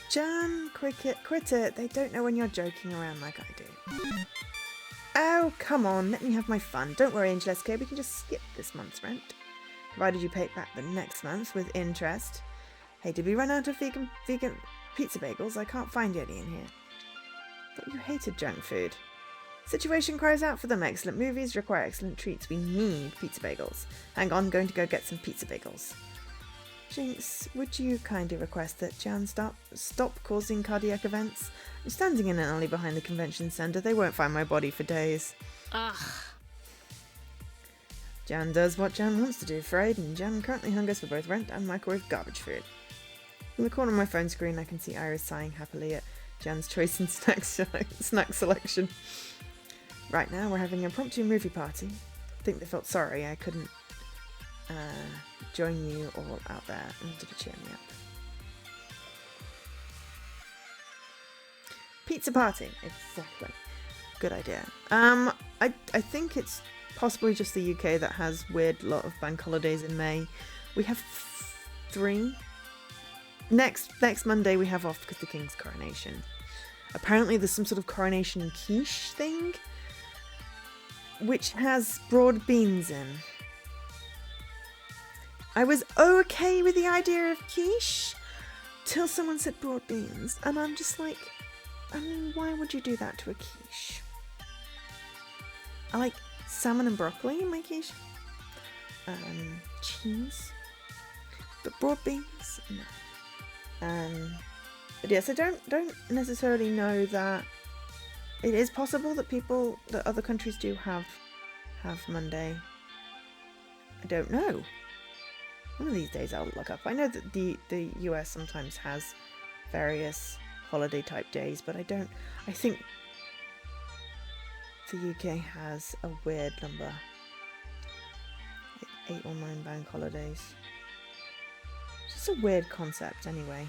Jan, quit it. They don't know when you're joking around like I do. Oh, come on. Let me have my fun. Don't worry, Angel SK. We can just skip this month's rent. Provided you pay it back the next month with interest. Hey, did we run out of vegan pizza bagels? I can't find any in here. Thought you hated junk food. Situation cries out for them. Excellent movies require excellent treats. We need pizza bagels. Hang on, going to go get some pizza bagels. Jinx, would you kindly request that Jan stop causing cardiac events? I'm standing in an alley behind the convention centre. They won't find my body for days. Ugh. Jan does what Jan wants to do, Fred, and Jan currently hungers for both rent and microwave garbage food. In the corner of my phone screen, I can see Iris sighing happily at Jan's choice in snack selection. Right now we're having an impromptu movie party. I think they felt sorry I couldn't join you all out there and wanted to cheer me up. Pizza party, exactly. Good idea. I think it's possibly just the UK that has weird lot of bank holidays in May. We have 3. Next Monday we have off because the King's coronation. Apparently there's some sort of coronation quiche thing, which has broad beans in. I was okay with the idea of quiche till someone said broad beans, and I'm just like, I mean, why would you do that to a quiche? I like salmon and broccoli in my quiche. Cheese. But broad beans? No. But yes, I don't necessarily know that it is possible that other countries do have Monday. I don't know. One of these days I'll look up. I know that the US sometimes has various holiday type days, but I think the UK has a weird number. Like 8 or 9 bank holidays. It's just a weird concept anyway.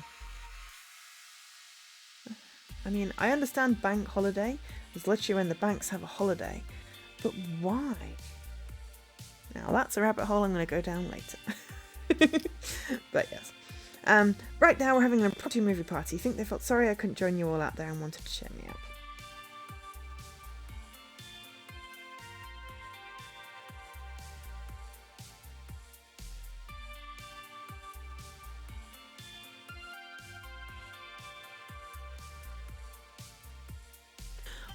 I mean, I understand bank holiday is literally when the banks have a holiday, but why? Now that's a rabbit hole I'm going to go down later. But yes. Right now we're having an impromptu movie party. I think they felt sorry I couldn't join you all out there and wanted to cheer me up.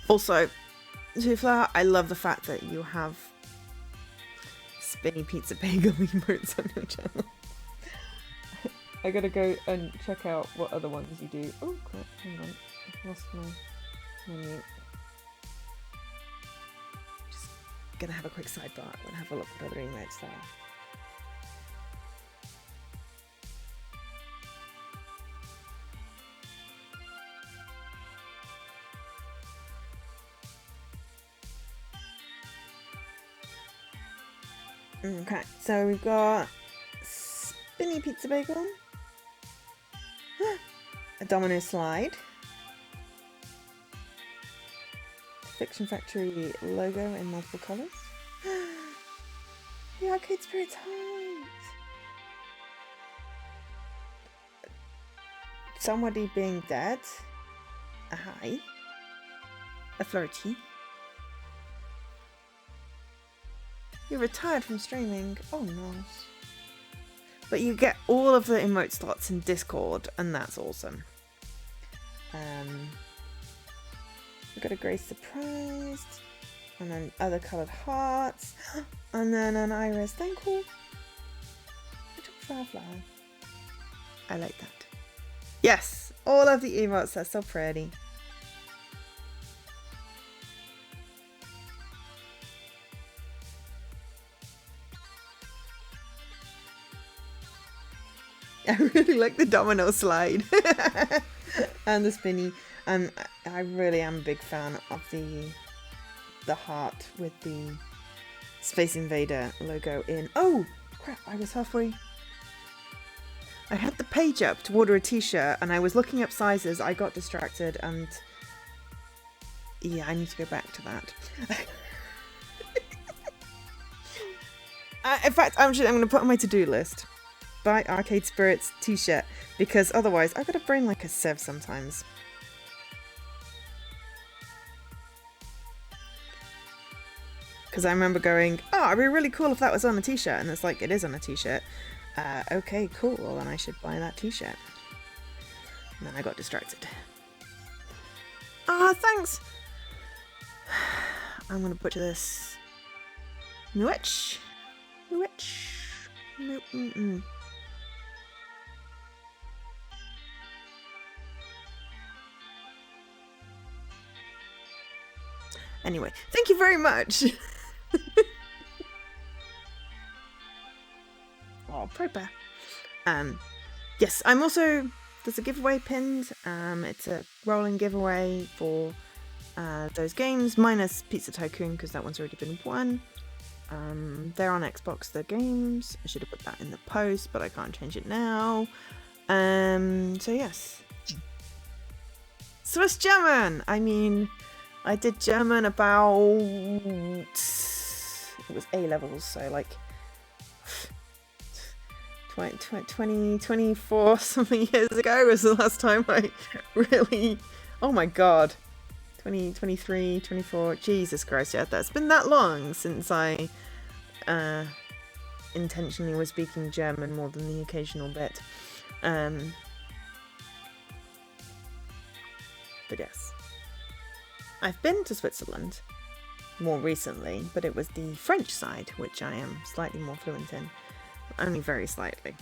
Also, to be fair, I love the fact that you have spinny pizza bagel emotes on your channel. I gotta go and check out what other ones you do. Oh crap, hang on. I've lost my mute. Just gonna have a quick sidebar and have a look at other emotes there. Okay, so we've got spinny pizza bagel, a domino slide, Fiction Factory logo in multiple colours, the Arcade Spirits heart, somebody being dead, a hi, a flirty. You're retired from streaming. Oh no. But you get all of the emote slots in Discord, and that's awesome. We've got a Grace surprised, and then other coloured hearts, and then an iris. Thank you. Little flower. I like that. Yes, all of the emotes are so pretty. I really like the domino slide and the spinny, and I really am a big fan of the heart with the Space Invader logo in. Oh crap, I was halfway. I had the page up to order a t-shirt and I was looking up sizes. I got distracted and yeah, I need to go back to that. In fact, I'm going to put on my to-do list. Buy Arcade Spirits t-shirt, because otherwise I've got a brain like a sieve sometimes. Because I remember going, oh, it'd be really cool if that was on a t-shirt, and it's like, it is on a t-shirt. Okay, cool, well then I should buy that t-shirt. And then I got distracted. Ah, thanks! I'm gonna butcher this. Nwitch. Anyway, thank you very much. Oh, proper. Yes, I'm also, there's a giveaway pinned. It's a rolling giveaway for those games, minus Pizza Tycoon, because that one's already been won. They're on Xbox, the games. I should have put that in the post, but I can't change it now. So yes. Swiss German! I mean, I did German about... It was A-levels, so like... 24 something years ago was the last time I really... Oh my god. 23, 24... Jesus Christ, yeah, that's been that long since I intentionally was speaking German more than the occasional bit. But yes. I've been to Switzerland more recently, but it was the French side, which I am slightly more fluent in. Only very slightly.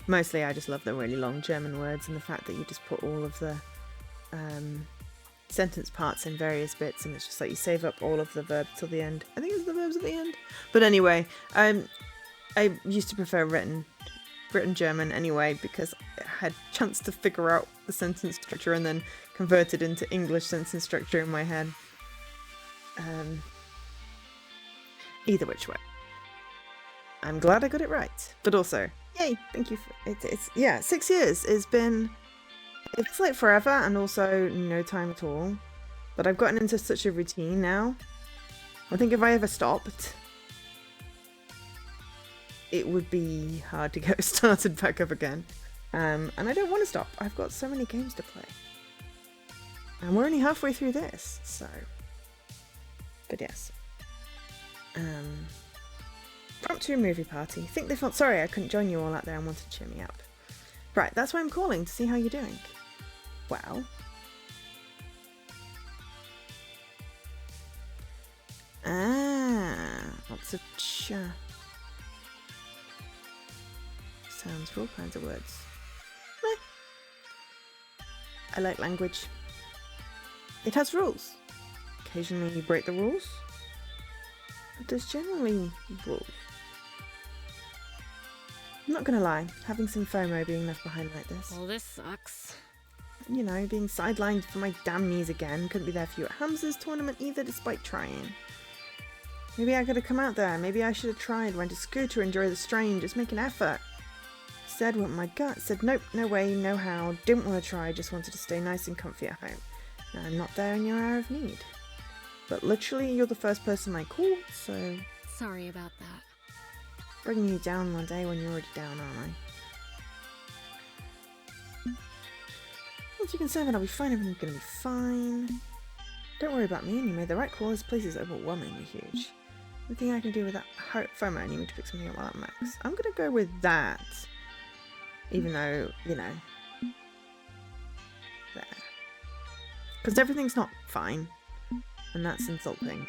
Mostly I just love the really long German words and the fact that you just put all of the sentence parts in various bits, and it's just like you save up all of the verbs till the end. I think it's the verbs at the end. But anyway, I used to prefer written German anyway, because I had a chance to figure out the sentence structure and then convert it into English sentence structure in my head. Either which way. I'm glad I got it right. But also, yay, thank you for it's yeah, 6 years has been, it feels like forever and also no time at all. But I've gotten into such a routine now. I think if I ever stopped, it would be hard to get started back up again. And I don't want to stop. I've got so many games to play. And we're only halfway through this, so. But yes. Prompt to a movie party. Think they felt sorry I couldn't join you all out there and wanted to cheer me up. Right, that's why I'm calling, to see how you're doing. Well. Lots of sounds for all kinds of words. Meh. I like language. It has rules. Occasionally you break the rules. But there's generally rules. I'm not gonna lie, having some FOMO being left behind like this. Well, this sucks. You know, being sidelined for my damn knees again. Couldn't be there for you at Hamza's tournament either, despite trying. Maybe I could have come out there. Maybe I should have tried, rent a scooter, enjoy the strain, just make an effort. Said what my gut said, nope, no way, no how, didn't want to try, just wanted to stay nice and comfy at home. Now I'm not there in your hour of need. But literally, you're the first person I called, so... Sorry about that. Bringing you down one day when you're already down, aren't I? Once you're concerned, I'll be fine, everything's gonna be fine. Don't worry about me, and you made the right call, this place is overwhelmingly huge. Anything I can do with that FOMO, I need me to pick something up while I'm max. I'm gonna go with that. Even though, you know... There. Because everything's not fine. And that's insulting.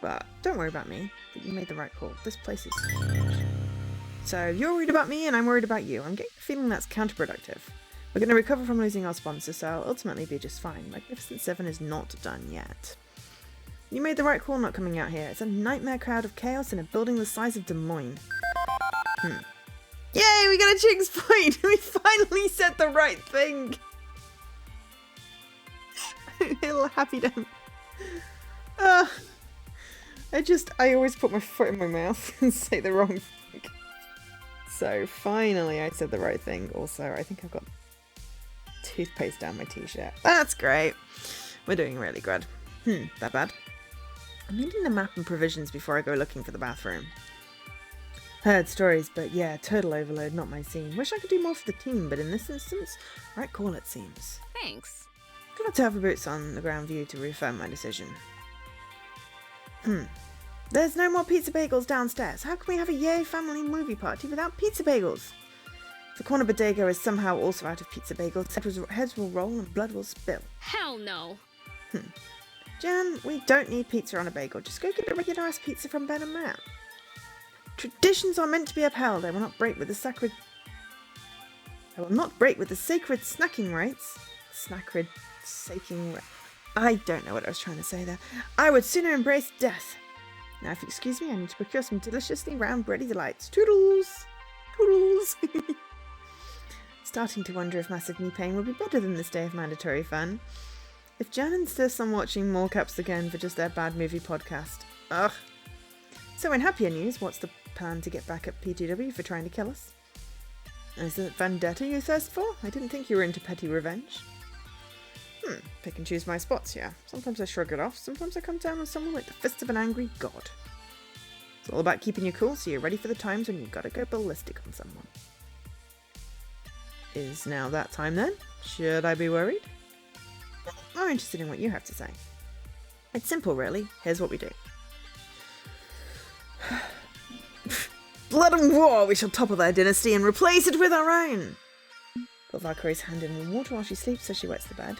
But don't worry about me. You made the right call. This place is huge. So you're worried about me and I'm worried about you. I'm getting the feeling that's counterproductive. We're going to recover from losing our sponsor, so I'll ultimately be just fine. Magnificent 7 is not done yet. You made the right call not coming out here. It's a nightmare crowd of chaos in a building the size of Des Moines. Yay, we got a Jinx point! We finally said the right thing! Little happy dance. I always put my foot in my mouth and say the wrong thing. So finally I said the right thing. Also, I think I've got toothpaste down my t-shirt. That's great. We're doing really good. That bad. I'm needing a map and provisions before I go looking for the bathroom. Heard stories, but yeah, total overload, not my scene. Wish I could do more for the team, but in this instance, right call it seems. Thanks. Gonna have boots on the ground view to reaffirm my decision. There's no more pizza bagels downstairs. How can we have a yay family movie party without pizza bagels? The corner bodega is somehow also out of pizza bagels. Heads will roll and blood will spill. Hell no. Jan, we don't need pizza on a bagel. Just go get a regular ass pizza from Ben and Matt. Traditions are meant to be upheld. I will not break with the sacred snacking rights. I don't know what I was trying to say there. I would sooner embrace death. Now, if you excuse me, I need to procure some deliciously round bready delights. Toodles! Toodles! starting to wonder if massive knee pain would be better than this day of mandatory fun. If Jan insists on watching More Caps again for just their bad movie podcast. Ugh. So in happier news, what's the plan to get back at PTW for trying to kill us? Is it vendetta you thirst for? I didn't think you were into petty revenge. Pick and choose my spots here. Sometimes I shrug it off, sometimes I come down on someone like the fist of an angry god. It's all about keeping you cool so you're ready for the times when you've got to go ballistic on someone. Is now that time then? Should I be worried? I'm interested in what you have to say. It's simple really. Here's what we do. Blood and war! We shall topple their dynasty and replace it with our own! Put Valkyrie's hand in warm water while she sleeps so she wets the bed.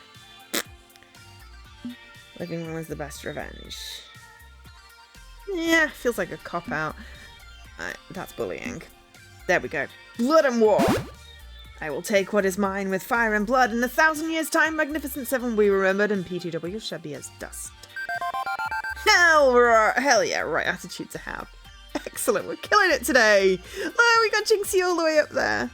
Living room is the best revenge. Yeah, feels like a cop-out. That's bullying. There we go. Blood and war! I will take what is mine with fire and blood. In 1,000 years' time, Magnificent Seven we remembered and PTW shall be as dust. Hell yeah, right attitude to have. Excellent, we're killing it today! Oh, we got Jinxie all the way up there.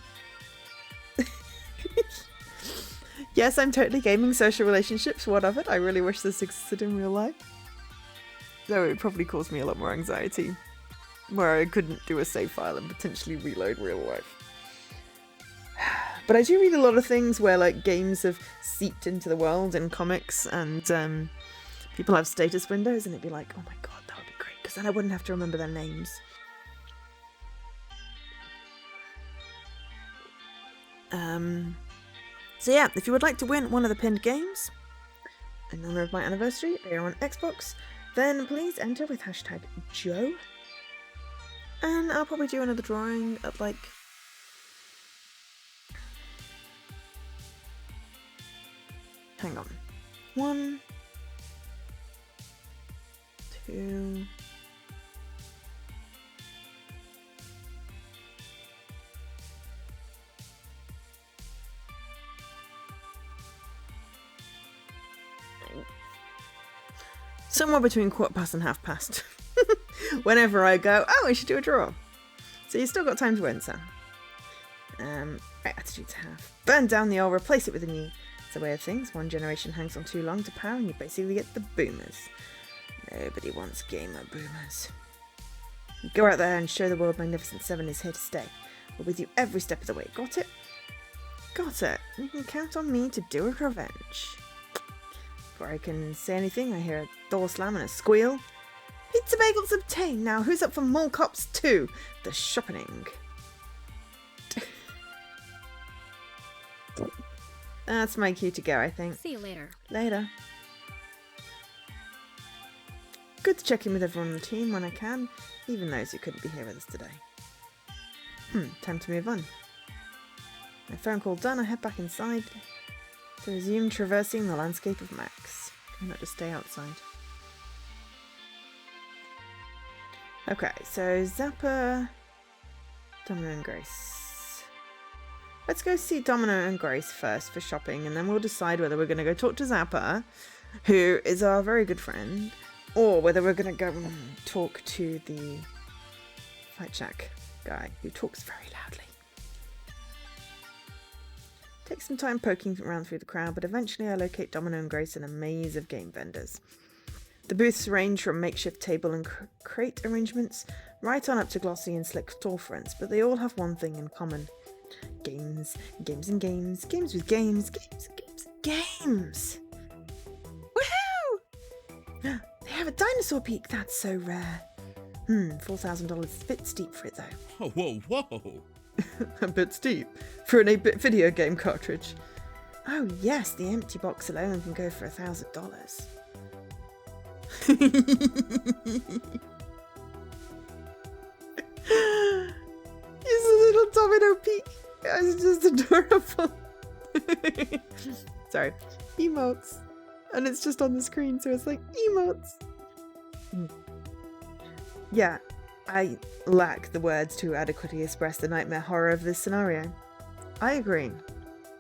Yes, I'm totally gaming social relationships. What of it? I really wish this existed in real life. Though it would probably cause me a lot more anxiety. Where I couldn't do a save file and potentially reload real life. But I do read a lot of things where like games have seeped into the world in comics and people have status windows and it'd be like, oh my god, that would be great. Because then I wouldn't have to remember their names. So yeah, if you would like to win one of the pinned games in honor of my anniversary, they are on Xbox, then please enter with hashtag Joe. And I'll probably do another drawing at like... Hang on. 1, 2... Somewhere between 1/4 and 1/2. Whenever I go, oh, I should do a draw. So you've still got time to win, Sam. Right, attitude to have. Burn down the old, replace it with a new. It's a way of things. One generation hangs on too long to power and you basically get the boomers. Nobody wants gamer boomers. Go out there and show the world Magnificent Seven is here to stay. We're with you every step of the way. Got it? Got it. You can count on me to do a revenge. Before I can say anything, I hear a door slam and a squeal. Pizza bagels obtained. Now, who's up for Mall Cops 2? The shopping. That's my cue to go, I think. See you later. Later. Good to check in with everyone on the team when I can, even those who couldn't be here with us today. Time to move on. My phone call done, I head back inside to resume traversing the landscape of Max. Try not to stay outside. Okay, so Zappa, Domino and Grace. Let's go see Domino and Grace first for shopping, and then we'll decide whether we're going to go talk to Zappa, who is our very good friend, or whether we're going to go talk to the Fight Shack guy, who talks very loudly. Take some time poking around through the crowd, but eventually I locate Domino and Grace in a maze of game vendors. The booths range from makeshift table and crate arrangements right on up to glossy and slick storefronts, but they all have one thing in common. Games, games and games, games with games, games and games and games! Woohoo! They have a dinosaur peak, that's so rare. $4,000 is a bit steep for it though. Whoa, whoa, whoa. A bit steep for an 8-bit video game cartridge. Oh yes, the empty box alone can go for $1,000. He's a little domino peak. It's just adorable. Sorry, emotes, and it's just on the screen, so it's like emotes. Yeah. I lack the words to adequately express the nightmare horror of this scenario. I agree.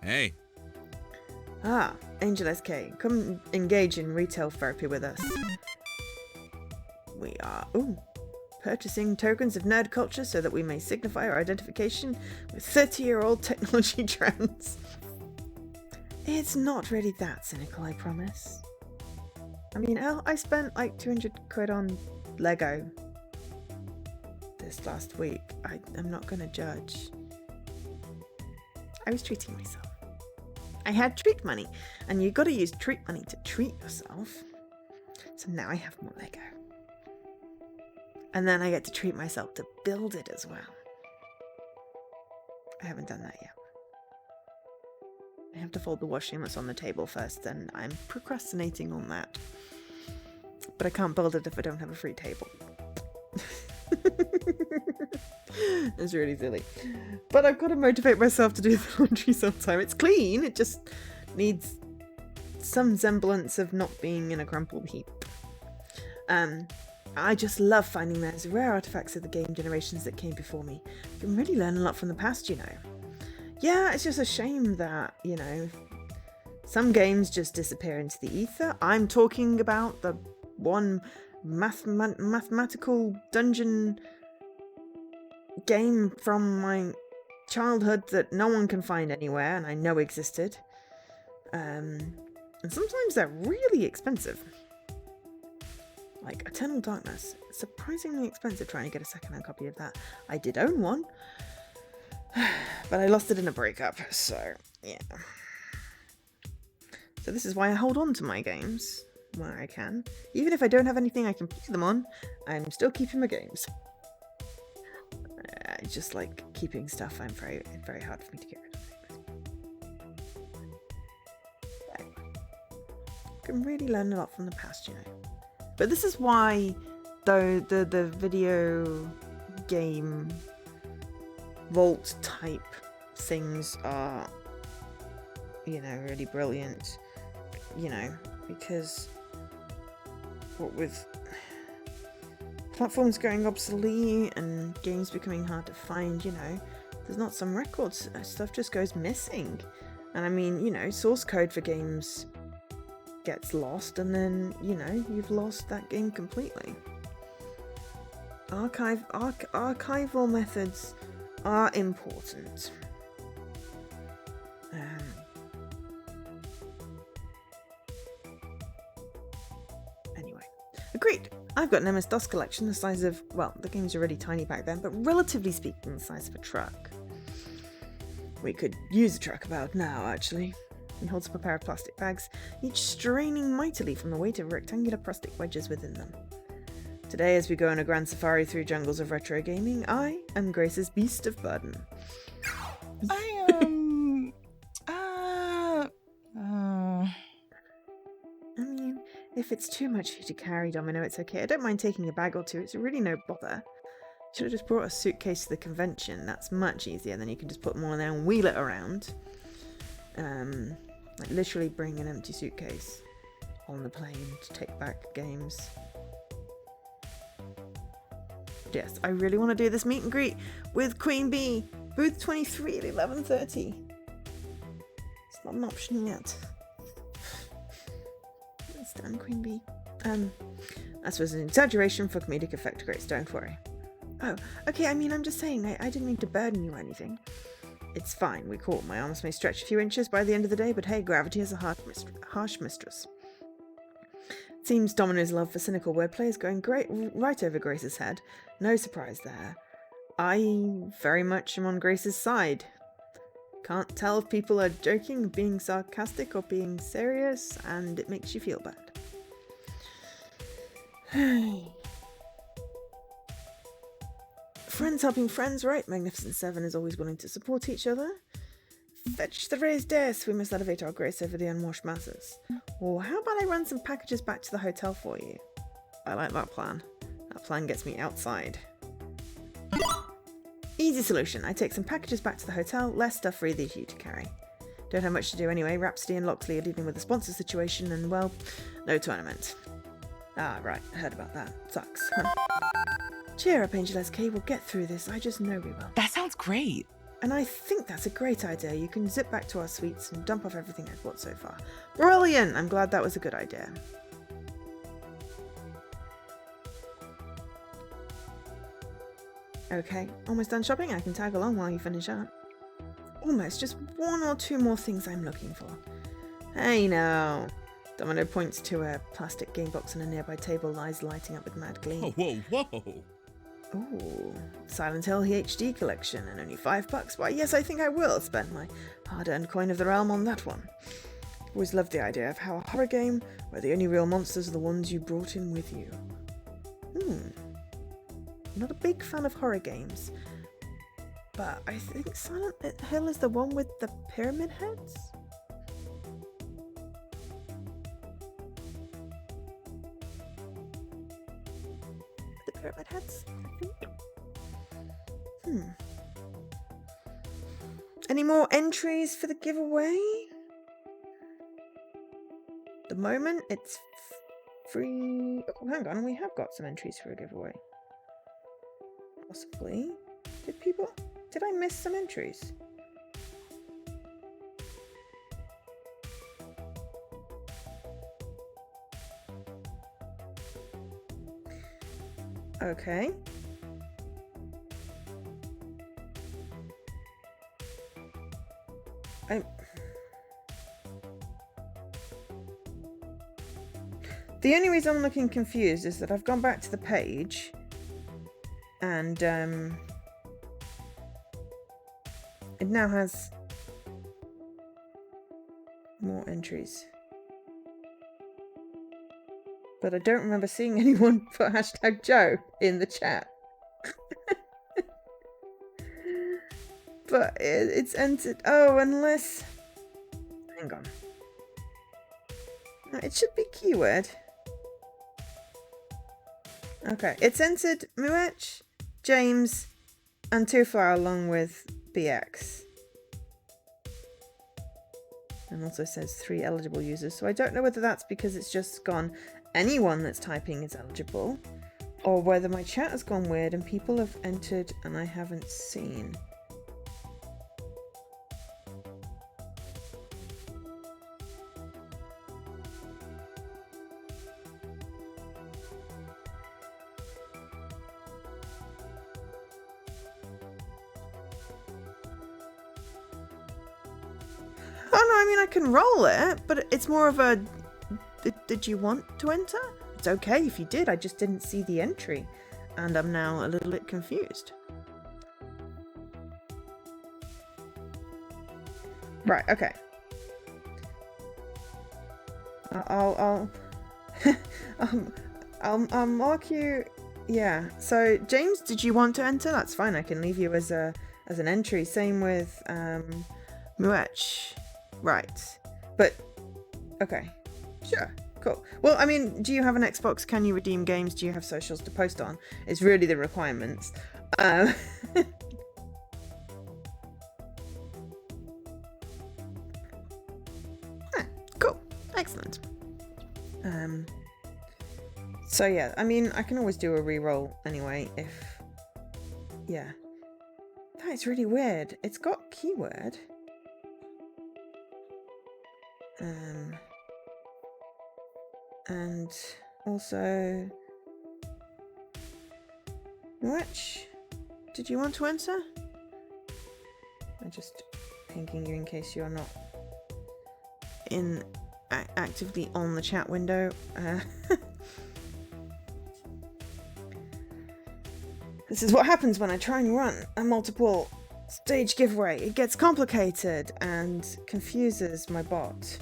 Hey. Ah, Angel SK, come engage in retail therapy with us. We are... Ooh. purchasing tokens of nerd culture so that we may signify our identification with 30-year-old technology trends. It's not really that cynical, I promise. I mean, I spent like 200 quid on Lego this last week. I'm not gonna judge. I was treating myself. I had treat money, and you gotta use treat money to treat yourself. So now I have more Lego. And then I get to treat myself to build it as well. I haven't done that yet. I have to fold the washing that's on the table first, and I'm procrastinating on that. But I can't build it if I don't have a free table. It's really silly. But I've got to motivate myself to do the laundry sometime. It's clean, it just needs some semblance of not being in a crumpled heap. I just love finding those rare artifacts of the game generations that came before me. You can really learn a lot from the past, you know. Yeah, it's just a shame that, you know, some games just disappear into the ether. I'm talking about the one mathematical dungeon game from my childhood that no one can find anywhere and I know existed. And sometimes they're really expensive. Like Eternal Darkness. Surprisingly expensive trying to get a second-hand copy of that. I did own one, but I lost it in a breakup, so yeah. So this is why I hold on to my games where I can. Even if I don't have anything I can play them on, I'm still keeping my games. I just like keeping stuff. It's very hard for me to get rid of things. You can really learn a lot from the past, you know. But this is why, though, the video game vault type things are, you know, really brilliant, you know, because what with platforms going obsolete and games becoming hard to find, you know, there's not some records, stuff just goes missing. And I mean, you know, source code for games gets lost and then, you know, you've lost that game completely. Archival methods are important. Anyway, agreed. I've got an MS-DOS collection the size of, well, the game's already tiny back then, but relatively speaking, the size of a truck. We could use a truck about now, actually. He holds up a pair of plastic bags, each straining mightily from the weight of rectangular plastic wedges within them. Today, as we go on a grand safari through jungles of retro gaming, I am Grace's beast of burden. I mean, if it's too much for you to carry, Domino, it's okay. I don't mind taking a bag or two. It's really no bother. Should have just brought a suitcase to the convention. That's much easier. Then you can just put them all in there and wheel it around. Like literally bring an empty suitcase on the plane to take back games. Yes, I really want to do this meet and greet with Queen Bee, booth 23 at 11:30. It's not an option yet. Stand Queen Bee. That was an exaggeration for comedic effect, Grace, don't worry. Oh, okay, I mean, I'm just saying, I didn't mean to burden you or anything. It's fine, we caught. My arms may stretch a few inches by the end of the day, but hey, gravity is a harsh mistress. It seems Domino's love for cynical wordplay is going right over Grace's head. No surprise there. I very much am on Grace's side. Can't tell if people are joking, being sarcastic, or being serious, and it makes you feel bad. Friends helping friends, right? Magnificent Seven is always willing to support each other. Fetch the raised desk. We must elevate our grace over the unwashed masses. Or how about I run some packages back to the hotel for you? I like that plan. That plan gets me outside. Easy solution. I take some packages back to the hotel, less stuff for either of you to carry. Don't have much to do anyway. Rhapsody and Loxley are dealing with the sponsor situation and, well, no tournament. Ah, right. Heard about that. Sucks, huh? Cheer up, Angel SK. We'll get through this. I just know we will. That sounds great. And I think that's a great idea. You can zip back to our suites and dump off everything I've bought so far. Brilliant! I'm glad that was a good idea. Okay, almost done shopping. I can tag along while you finish up. Almost, just one or two more things I'm looking for. Hey now. Domino points to a plastic game box on a nearby table, eyes lighting up with mad glee. Whoa, whoa. Ooh, Silent Hill HD collection and only $5. Why, yes, I think I will spend my hard-earned coin of the realm on that one. Always loved the idea of how a horror game where the only real monsters are the ones you brought in with you. Not a big fan of horror games, but I think Silent Hill is the one with the pyramid heads? The pyramid heads, I think. Any more entries for the giveaway? At the moment, it's free. Oh, hang on, we have got some entries for a giveaway. Possibly. Did I miss some entries? Okay. The only reason I'm looking confused is that I've gone back to the page and it now has more entries. But I don't remember seeing anyone put hashtag Joe in the chat. But it's entered. Oh, unless. Hang on. No, it should be keyword. Okay, it's entered Muech, James, and Tufar along with BX. And also says 3 eligible users. So I don't know whether that's because it's just gone anyone that's typing is eligible, or whether my chat has gone weird and people have entered and I haven't seen. Oh no, I mean I can roll it, but it's more of a did you want to enter? It's okay if you did, I just didn't see the entry and I'm now a little bit confused. Right, okay. I'll mark you. Yeah. So James, did you want to enter? That's fine. I can leave you as an entry. Same with Muech. Right. But okay. Sure. Cool. Well, I mean, do you have an Xbox? Can you redeem games? Do you have socials to post on? It's really the requirements. Cool. Excellent. So yeah, I mean, I can always do a reroll anyway if... Yeah. That is really weird. It's got keyword. And also... Which? Did you want to enter? I'm just pinging you in case you're not actively on the chat window. This is what happens when I try and run a multiple stage giveaway. It gets complicated and confuses my bot.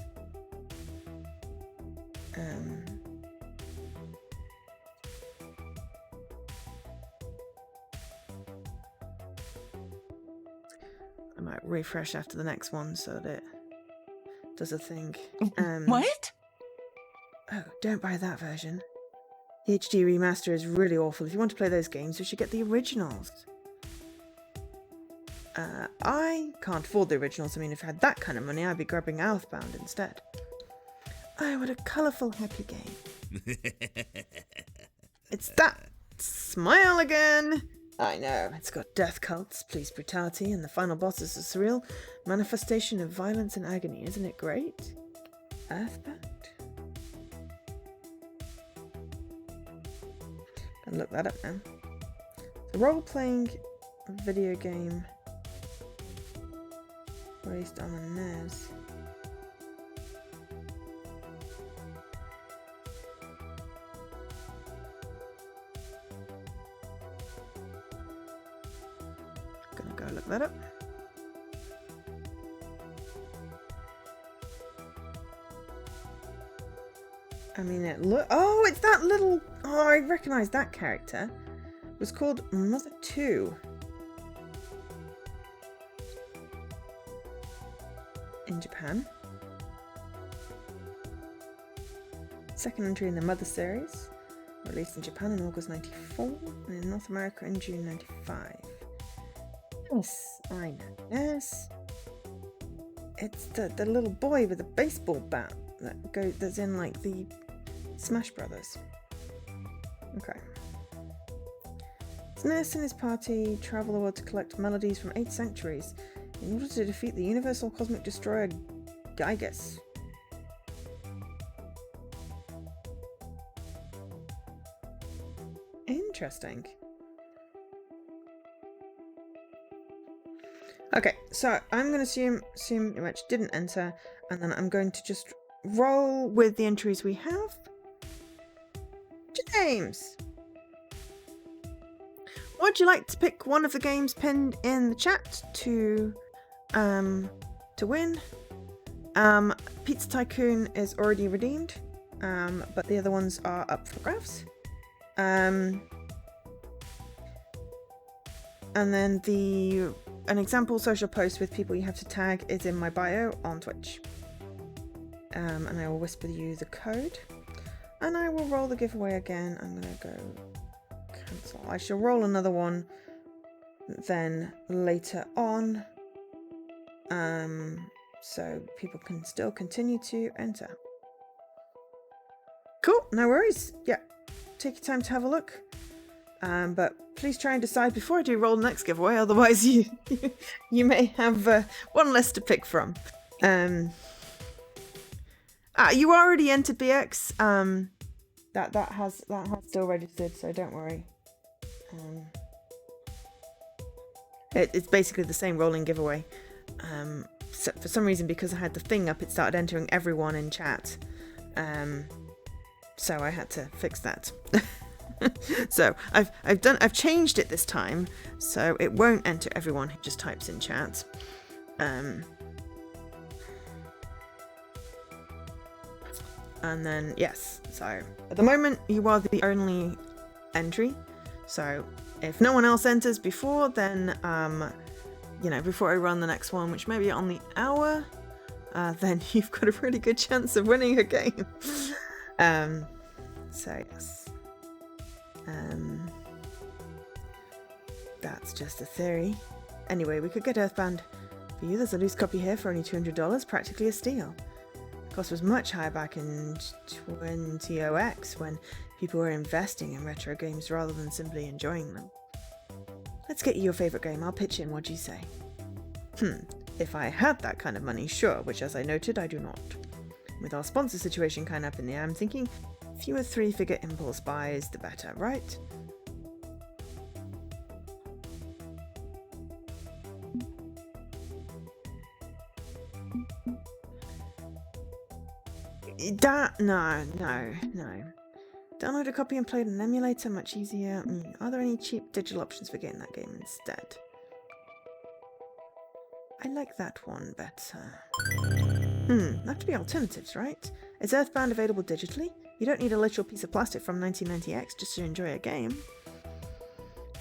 I might refresh after the next one so that it does a thing. What? Oh, don't buy that version. The HD remaster is really awful. If you want to play those games, you should get the originals. I can't afford the originals. I mean, if I had that kind of money, I'd be grabbing Earthbound instead. Oh, what a colourful, happy game. It's that smile again. I know, it's got death cults, police brutality, and the final boss is a surreal manifestation of violence and agony. Isn't it great? Earthbound? Can look that up now. A role-playing video game based on a NES. Gonna go look that up. I mean, oh, it's that little... Oh, I recognise that character. It was called Mother 2. In Japan. Second entry in the Mother series. Released in Japan in August 94 and in North America in June 95. Yes, I know. Yes. It's the little boy with a baseball bat that's in like the Smash Brothers. Okay. His nurse and his party travel the world to collect melodies from 8 sanctuaries in order to defeat the universal cosmic destroyer Gygas. Interesting. Okay, so I'm going to assume which didn't enter, and then I'm going to just roll with the entries we have. James! Would you like to pick one of the games pinned in the chat to win? Pizza Tycoon is already redeemed, but the other ones are up for grabs. And then an example social post with people you have to tag is in my bio on Twitch. And I will whisper you the code. And I will roll the giveaway again. I'm going to go cancel. I shall roll another one then later on. So people can still continue to enter. Cool, no worries. Yeah, take your time to have a look. But please try and decide before I do roll the next giveaway, otherwise you may have one less to pick from. You already entered BX. That has still registered, so don't worry. It's basically the same rolling giveaway. So for some reason, because I had the thing up, it started entering everyone in chat. So I had to fix that. So I've changed it this time, so it won't enter everyone who just types in chat. And then yes, so at the moment you are the only entry. So if no one else enters before, then before I run the next one, which may be on the hour, then you've got a really good chance of winning a game. So yes. That's just a theory. Anyway, we could get Earthbound for you. There's a loose copy here for only $200, practically a steal. The cost was much higher back in 20OX when people were investing in retro games rather than simply enjoying them. Let's get you your favourite game. I'll pitch in. What do you say? If I had that kind of money, sure, which as I noted, I do not. With our sponsor situation kind of up in the air, I'm thinking fewer 3-figure impulse buys, the better, right? No. Download a copy and play it on an emulator, much easier. Are there any cheap digital options for getting that game instead? I like that one better. Have to be alternatives, right? Is Earthbound available digitally? You don't need a literal piece of plastic from 1990X just to enjoy a game.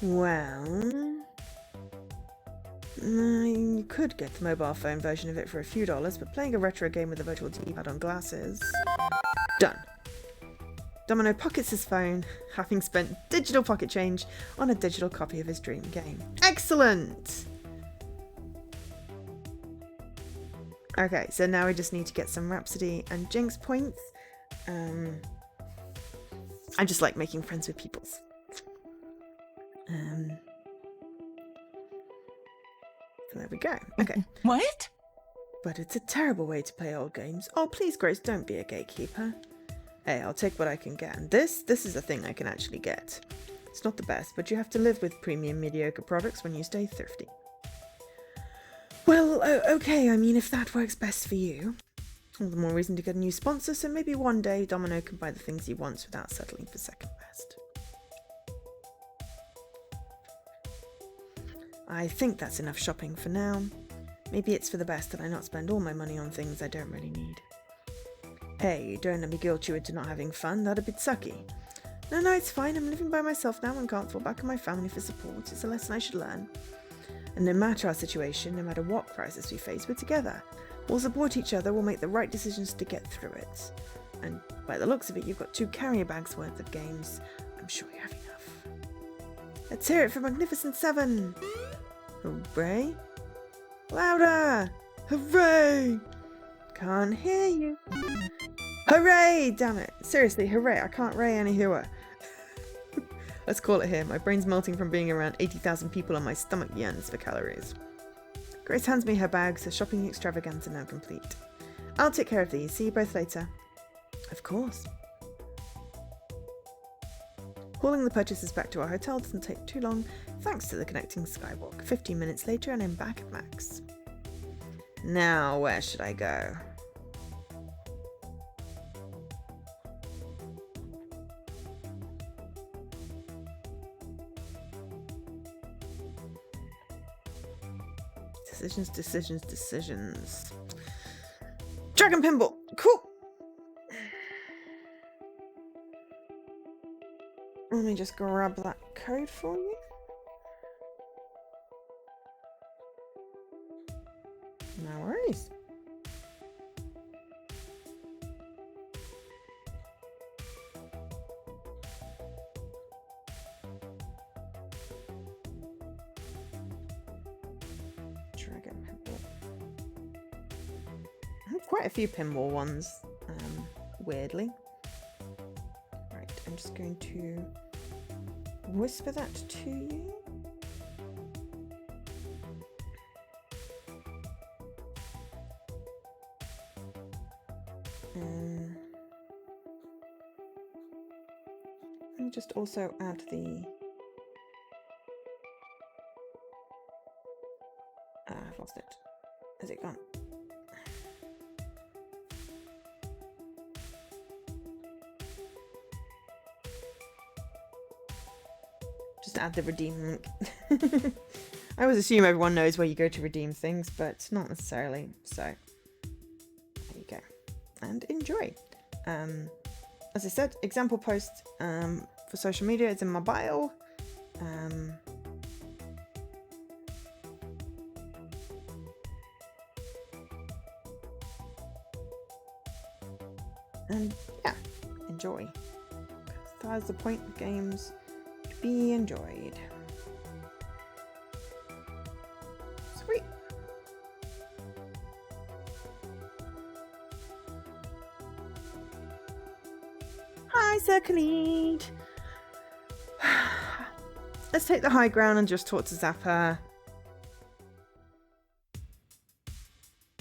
Well, you could get the mobile phone version of it for a few dollars, but playing a retro game with a virtual D-pad on glasses... Done. Domino pockets his phone, having spent digital pocket change on a digital copy of his dream game. Excellent! Okay, so now we just need to get some Rhapsody and Jinx points. I just like making friends with peoples. So there we go. Okay. What? But it's a terrible way to play old games. Oh, please, Grace, don't be a gatekeeper. Hey, I'll take what I can get. And this is a thing I can actually get. It's not the best, but you have to live with premium mediocre products when you stay thrifty. Well, okay, I mean, if that works best for you. All the more reason to get a new sponsor, so maybe one day Domino can buy the things he wants without settling for second best. I think that's enough shopping for now. Maybe it's for the best that I not spend all my money on things I don't really need. Hey, don't let me guilt you into not having fun, that'd be sucky. No, it's fine, I'm living by myself now and can't fall back on my family for support. It's a lesson I should learn. And no matter our situation, no matter what crisis we face, we're together. We'll support each other, we'll make the right decisions to get through it. And by the looks of it, you've got 2 carrier bags worth of games. I'm sure you have enough. Let's hear it for Magnificent 7! Hooray! Louder! Hooray! Can't hear you. Hooray! Damn it. Seriously, hooray. I can't ray any hooer. Let's call it here. My brain's melting from being around 80,000 people and my stomach yearns for calories. Grace hands me her bags, her shopping extravaganza now complete. I'll take care of these. See you both later. Of course. Hauling the purchases back to our hotel doesn't take too long, thanks to the connecting skywalk. 15 minutes later and I'm back at Max. Now, where should I go? Decisions. Dragon Pinball! Cool! Let me just grab that code for you. No worries. Dragon Pinball. I have quite a few pinball ones, weirdly. Right, I'm just going to whisper that to you. And just also add the I've lost it. Has it gone? Just add the redeem link. I always assume everyone knows where you go to redeem things, but not necessarily. So there you go. And enjoy. As I said, example post for social media is in my bio. And yeah, enjoy. That's the point of games, to be enjoyed. Sweet. Hi, Sir Khalid. Let's take the high ground and just talk to Zappa.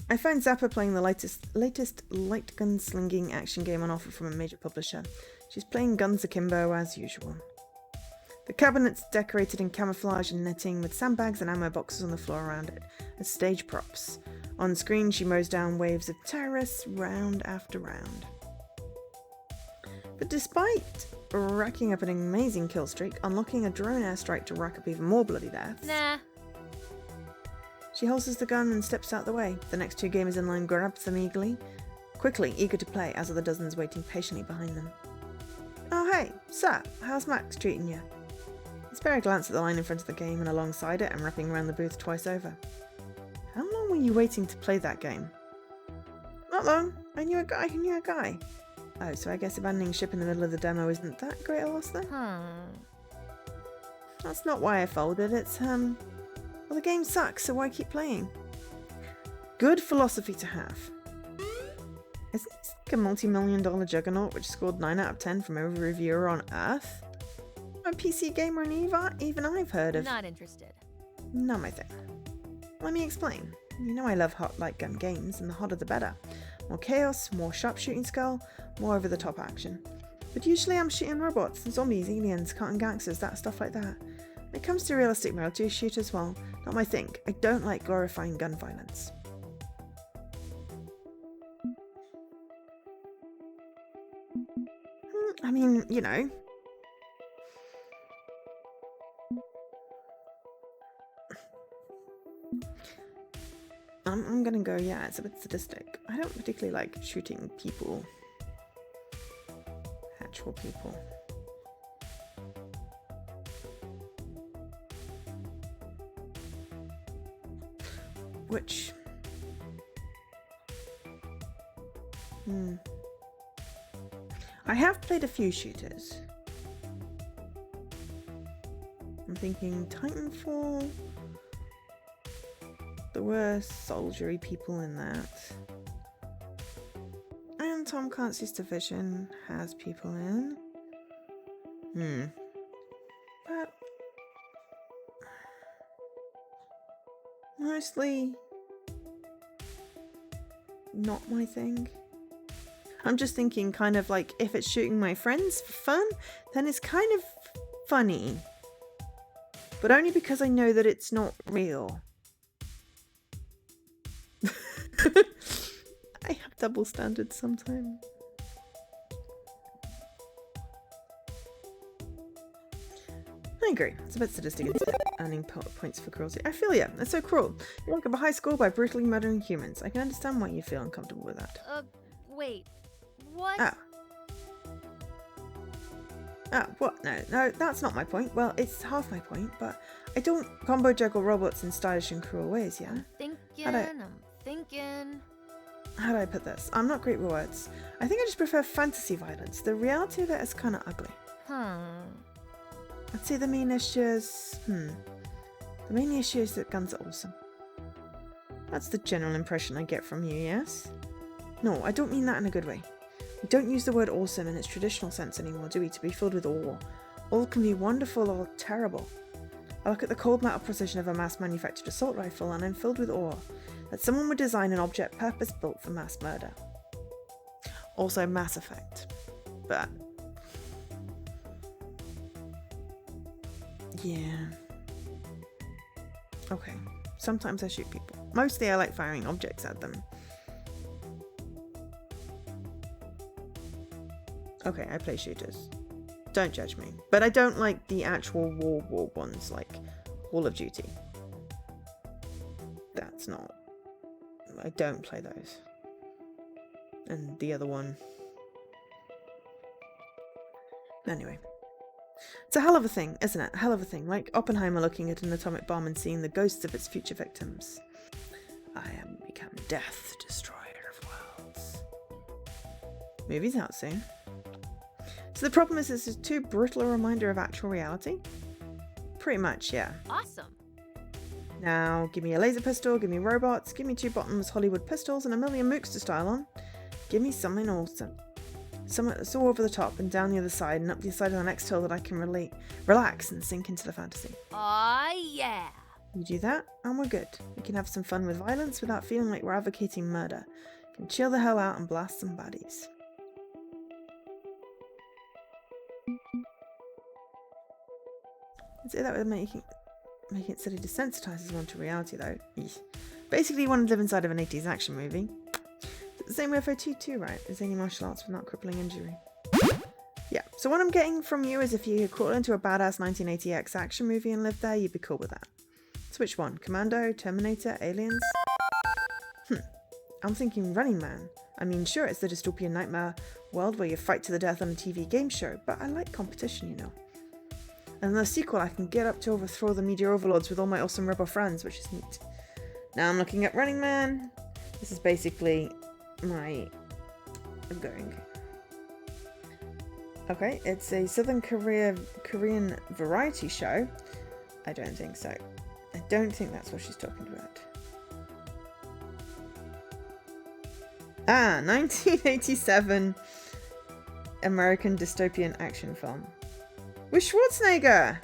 I found Zappa playing the latest light gun slinging action game on offer from a major publisher. She's playing guns akimbo as usual. The cabinet's decorated in camouflage and netting with sandbags and ammo boxes on the floor around it as stage props. On screen, she mows down waves of terrorists round after round. But despite racking up an amazing kill streak, unlocking a drone airstrike to rack up even more bloody deaths, Nah. she holsters the gun and steps out the way. The next 2 gamers in line grab them quickly, eager to play, as are the dozens waiting patiently behind them. Oh hey, sir, how's Max treating you? I spare a glance at the line in front of the game and alongside it and wrapping around the booth twice over. How long were you waiting to play that game? Not long. I knew a guy who knew a guy. Oh, so I guess abandoning ship in the middle of the demo isn't that great a loss then? That's not why I folded, it's, well, the game sucks, so why keep playing? Good philosophy to have. Isn't this like a multi-million-dollar juggernaut which scored 9 out of 10 from every reviewer on Earth? A PC gamer and even I've heard of. Not interested. Not my thing. Let me explain. You know I love hot light gun games, and the hotter the better. More chaos, more sharpshooting skill, more over-the-top action. But usually I'm shooting robots and zombies, aliens, cartoon gangsters, that stuff like that. When it comes to realistic military shooters, well, not my thing. I don't like glorifying gun violence. I mean, you know. I'm gonna go, yeah, it's a bit sadistic. I don't particularly like shooting people. Actual people. Which... I have played a few shooters. I'm thinking Titanfall. There were soldiery people in that. And Tom Clancy's Division has people in. But mostly not my thing. I'm just thinking kind of like if it's shooting my friends for fun, then it's kind of funny. But only because I know that it's not real. I have double standards sometimes. I agree. It's a bit sadistic instead, earning points for cruelty. I feel ya. That's so cruel. You rank up a high score by brutally murdering humans. I can understand why you feel uncomfortable with that. Wait. What? What? No, that's not my point. Well, it's half my point, but I don't combo juggle robots in stylish and cruel ways, yeah? I'm thinking. How do I put this? I'm not great with words. I think I just prefer fantasy violence. The reality of it is kind of ugly. I'd say the main issue is... The main issue is that guns are awesome. That's the general impression I get from you, yes? No, I don't mean that in a good way. We don't use the word awesome in its traditional sense anymore, do we? To be filled with awe. All can be wonderful or terrible. I look at the cold metal precision of a mass-manufactured assault rifle and I'm filled with awe that someone would design an object purpose-built for mass murder. Also Mass Effect. But... yeah. Okay. Sometimes I shoot people. Mostly I like firing objects at them. Okay, I play shooters. Don't judge me. But I don't like the actual war ones, like Call of Duty. That's not... I don't play those. And the other one... Anyway. It's a hell of a thing, isn't it? A hell of a thing. Like Oppenheimer looking at an atomic bomb and seeing the ghosts of its future victims. I am become death, destroyer of worlds. Movie's out soon. So the problem is this is too brutal a reminder of actual reality? Pretty much, yeah. Awesome. Now, give me a laser pistol, give me robots, give me 2 bottomless Hollywood pistols and a million mooks to style on. Give me something awesome. Something that's all over the top and down the other side and up the side of the next hill that I can relax and sink into the fantasy. Aw, yeah. You do that, and we're good. We can have some fun with violence without feeling like we're advocating murder. We can chill the hell out and blast some baddies. I'd say that would making it silly desensitizes one to reality though. Eesh. Basically you want to live inside of an 80s action movie. It's the same with FOT too, right? Is any martial arts without crippling injury. Yeah, so what I'm getting from you is if you could crawl into a badass 1980X action movie and live there, you'd be cool with that. So which one? Commando, Terminator, Aliens? I'm thinking Running Man. I mean, sure, it's the dystopian nightmare world where you fight to the death on a TV game show, but I like competition, you know. And in the sequel, I can get up to overthrow the media overlords with all my awesome rebel friends, which is neat. Now I'm looking at Running Man. This is basically my... I'm going... Okay, it's a Southern Korean variety show. I don't think so. I don't think that's what she's talking about. Ah, 1987 American dystopian action film. With Schwarzenegger!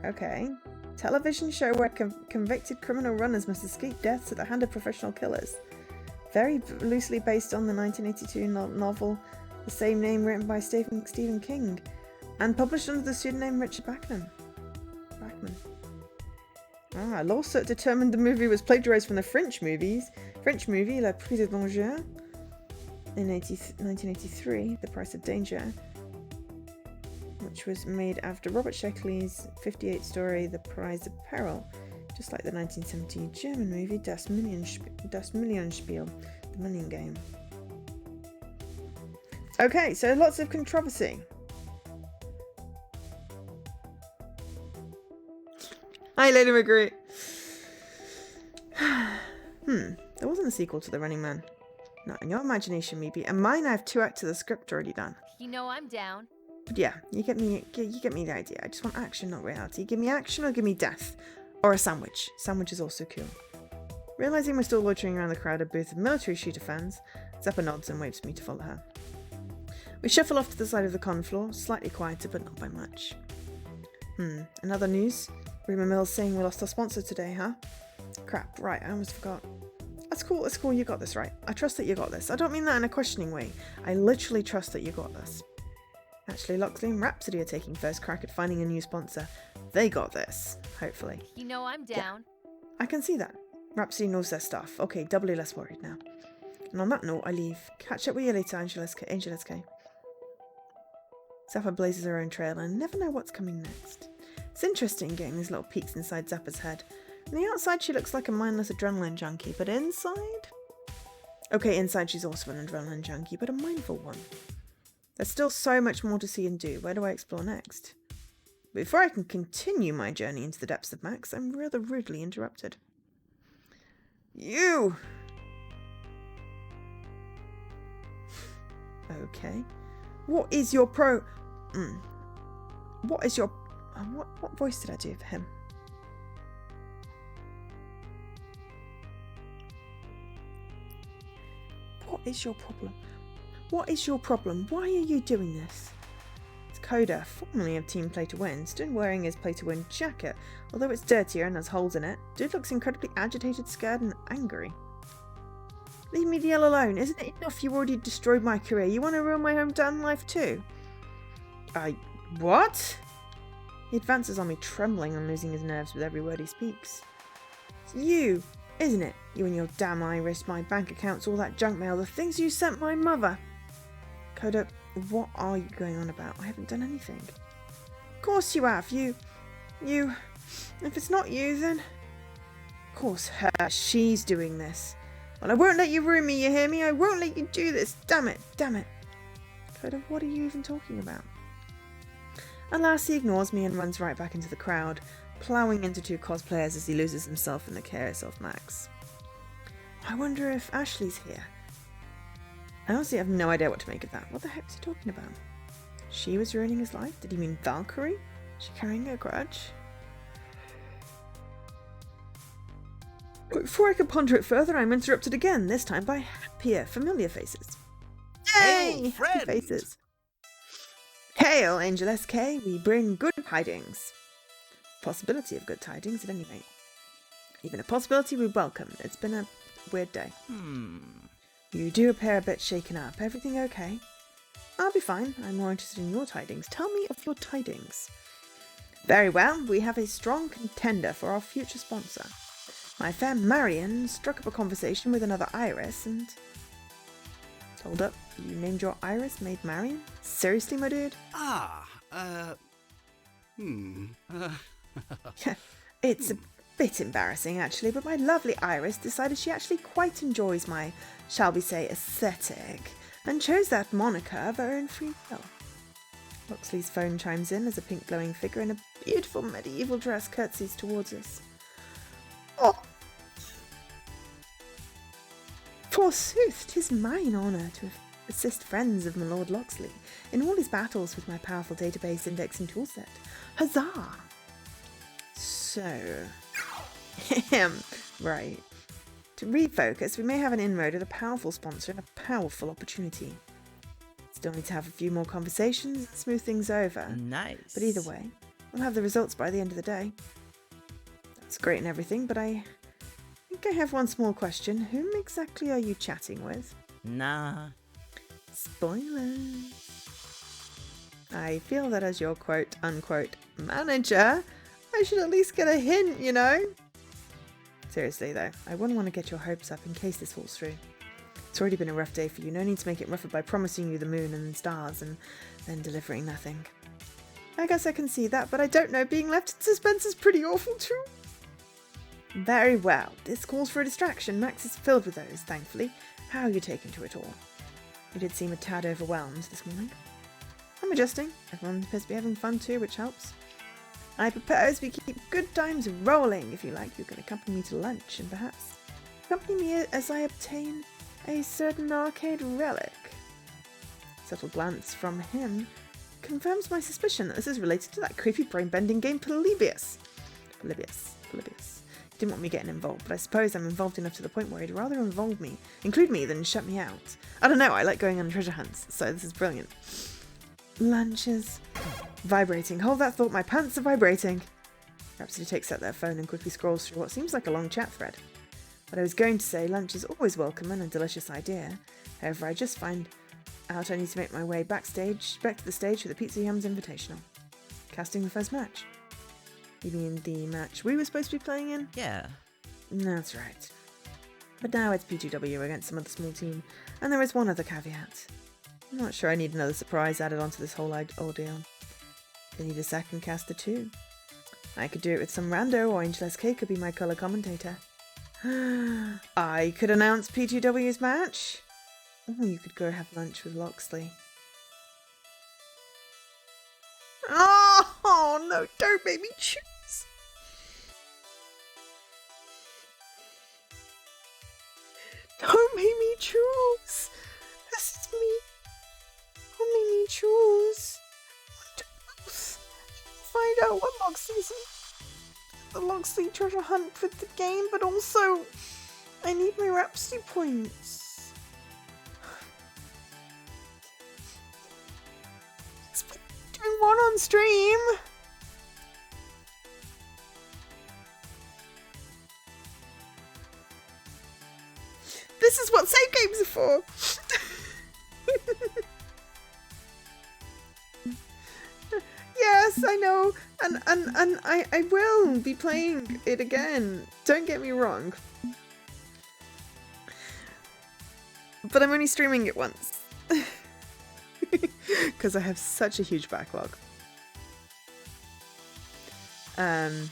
Okay. Television show where convicted criminal runners must escape death at the hand of professional killers. Very loosely based on the 1982 novel the same name written by Stephen King, and published under the pseudonym Richard Bachman. A lawsuit determined the movie was plagiarized from the French movie La Prise de Danger in 1983, The Price of Danger, which was made after Robert Sheckley's 58 story The Prize of Peril, just like the 1970 German movie Das Millionenspiel, The Million Game. Okay, so lots of controversy. Hi, Lady McGree. There wasn't a sequel to The Running Man. Not in your imagination, maybe. And mine, I have 2 acts of the script already done. You know I'm down. But yeah, you get me the idea. I just want action, not reality. Give me action or give me death. Or a sandwich. Sandwich is also cool. Realising we're still loitering around the crowded booth of military shooter fans, Zappa nods and waves for me to follow her. We shuffle off to the side of the con floor, slightly quieter but not by much. In other news, Rumour Mill's saying we lost our sponsor today, huh? Crap, right, I almost forgot. That's cool, you got this, right? I trust that you got this. I don't mean that in a questioning way. I literally trust that you got this. Actually, Loxley and Rhapsody are taking first crack at finding a new sponsor. They got this, hopefully. You know I'm down. Yeah, I can see that. Rhapsody knows their stuff. Okay, doubly less worried now. And on that note, I leave. Catch up with you later, Angel SK. Zappa blazes her own trail and never know what's coming next. It's interesting getting these little peeks inside Zappa's head. On the outside she looks like a mindless adrenaline junkie, but inside? Okay, inside she's also an adrenaline junkie, but a mindful one. There's still so much more to see and do. Where do I explore next? Before I can continue my journey into the depths of Max, I'm rather rudely interrupted. You! Okay. What is your What is your... What voice did I do for him? What is your problem? What is your problem? Why are you doing this? It's Coda, formerly of Team Play to Win, stood wearing his Play to Win jacket. Although it's dirtier and has holes in it, dude looks incredibly agitated, scared and angry. Leave me the hell alone. Isn't it enough you already destroyed my career? You want to ruin my hometown life too? What? He advances on me, trembling and losing his nerves with every word he speaks. It's you, isn't it? You and your damn iris, my bank accounts, all that junk mail, the things you sent my mother. Coda, what are you going on about? I haven't done anything. Of course you have. You... If it's not you, then... Of course her. She's doing this. Well, I won't let you ruin me, you hear me? I won't let you do this. Damn it. Coda, what are you even talking about? Alas, he ignores me and runs right back into the crowd, ploughing into 2 cosplayers as he loses himself in the chaos of Max. I wonder if Ashley's here. I honestly have no idea what to make of that. What the heck is he talking about? She was ruining his life? Did he mean Valkyrie? Is she carrying a grudge? But before I can ponder it further, I'm interrupted again, this time by happier, familiar faces. Yay! Happy faces. Hail, Angel SK, we bring good tidings. Possibility of good tidings, at any rate. Even a possibility we welcome. It's been a weird day. You do appear a bit shaken up. Everything okay? I'll be fine. I'm more interested in your tidings. Tell me of your tidings. Very well. We have a strong contender for our future sponsor. My fair Marion struck up a conversation with another Iris and... Hold up. You named your Iris Maid Marion? Seriously, my dude? It's a bit embarrassing, actually, but my lovely Iris decided she actually quite enjoys my, shall we say, aesthetic, and chose that moniker of her own free will. Loxley's phone chimes in as a pink glowing figure in a beautiful medieval dress curtsies towards us. Oh! Forsooth, 'tis mine honour to assist friends of my Lord Loxley in all his battles with my powerful database indexing toolset. Huzzah! So... right. To refocus, we may have an inroad with a powerful sponsor and a powerful opportunity. Still need to have a few more conversations and smooth things over. Nice. But either way, we'll have the results by the end of the day. That's great and everything, but I think I have one small question. Whom exactly are you chatting with? Nah. Spoilers. I feel that as your quote-unquote manager, I should at least get a hint, you know? Seriously though, I wouldn't want to get your hopes up in case this falls through. It's already been a rough day for you, no need to make it rougher by promising you the moon and stars and then delivering nothing. I guess I can see that, but I don't know, being left in suspense is pretty awful too. Very well, this calls for a distraction. Max is filled with those, thankfully. How are you taking to it all? You did seem a tad overwhelmed this morning. I'm adjusting. Everyone appears to be having fun too, which helps. I propose we keep good times rolling. If you like, you can accompany me to lunch and perhaps accompany me as I obtain a certain arcade relic. Subtle glance from him confirms my suspicion that this is related to that creepy brain-bending game Polybius. Didn't want me getting involved, but I suppose I'm involved enough to the point where he'd rather include me than shut me out. I don't know, I like going on treasure hunts, so this is brilliant. Lunches. Vibrating. Hold that thought, my pants are vibrating. Rhapsody takes out their phone and quickly scrolls through what seems like a long chat thread. What I was going to say, lunch is always welcome and a delicious idea. However, I just find out I need to make my way back to the stage for the Pizza Yums Invitational. Casting the first match. You mean the match we were supposed to be playing in? Yeah. That's right. But now it's P2W against some other small team, and there is one other caveat. I'm not sure I need another surprise added onto this whole ordeal. They need a second caster too. I could do it with some rando, or Angelus K could be my colour commentator. I could announce P2W's match? Or you could go have lunch with Loxley. Oh no, don't make me choose! Don't make me choose! This is me! Don't make me choose! Find out what Loxley's the Loxley treasure hunt for the game, but also I need my Rhapsody points. It's doing one on stream. This is what save games are for. Yes, I know, and I will be playing it again. Don't get me wrong. But I'm only streaming it once. Because I have such a huge backlog. And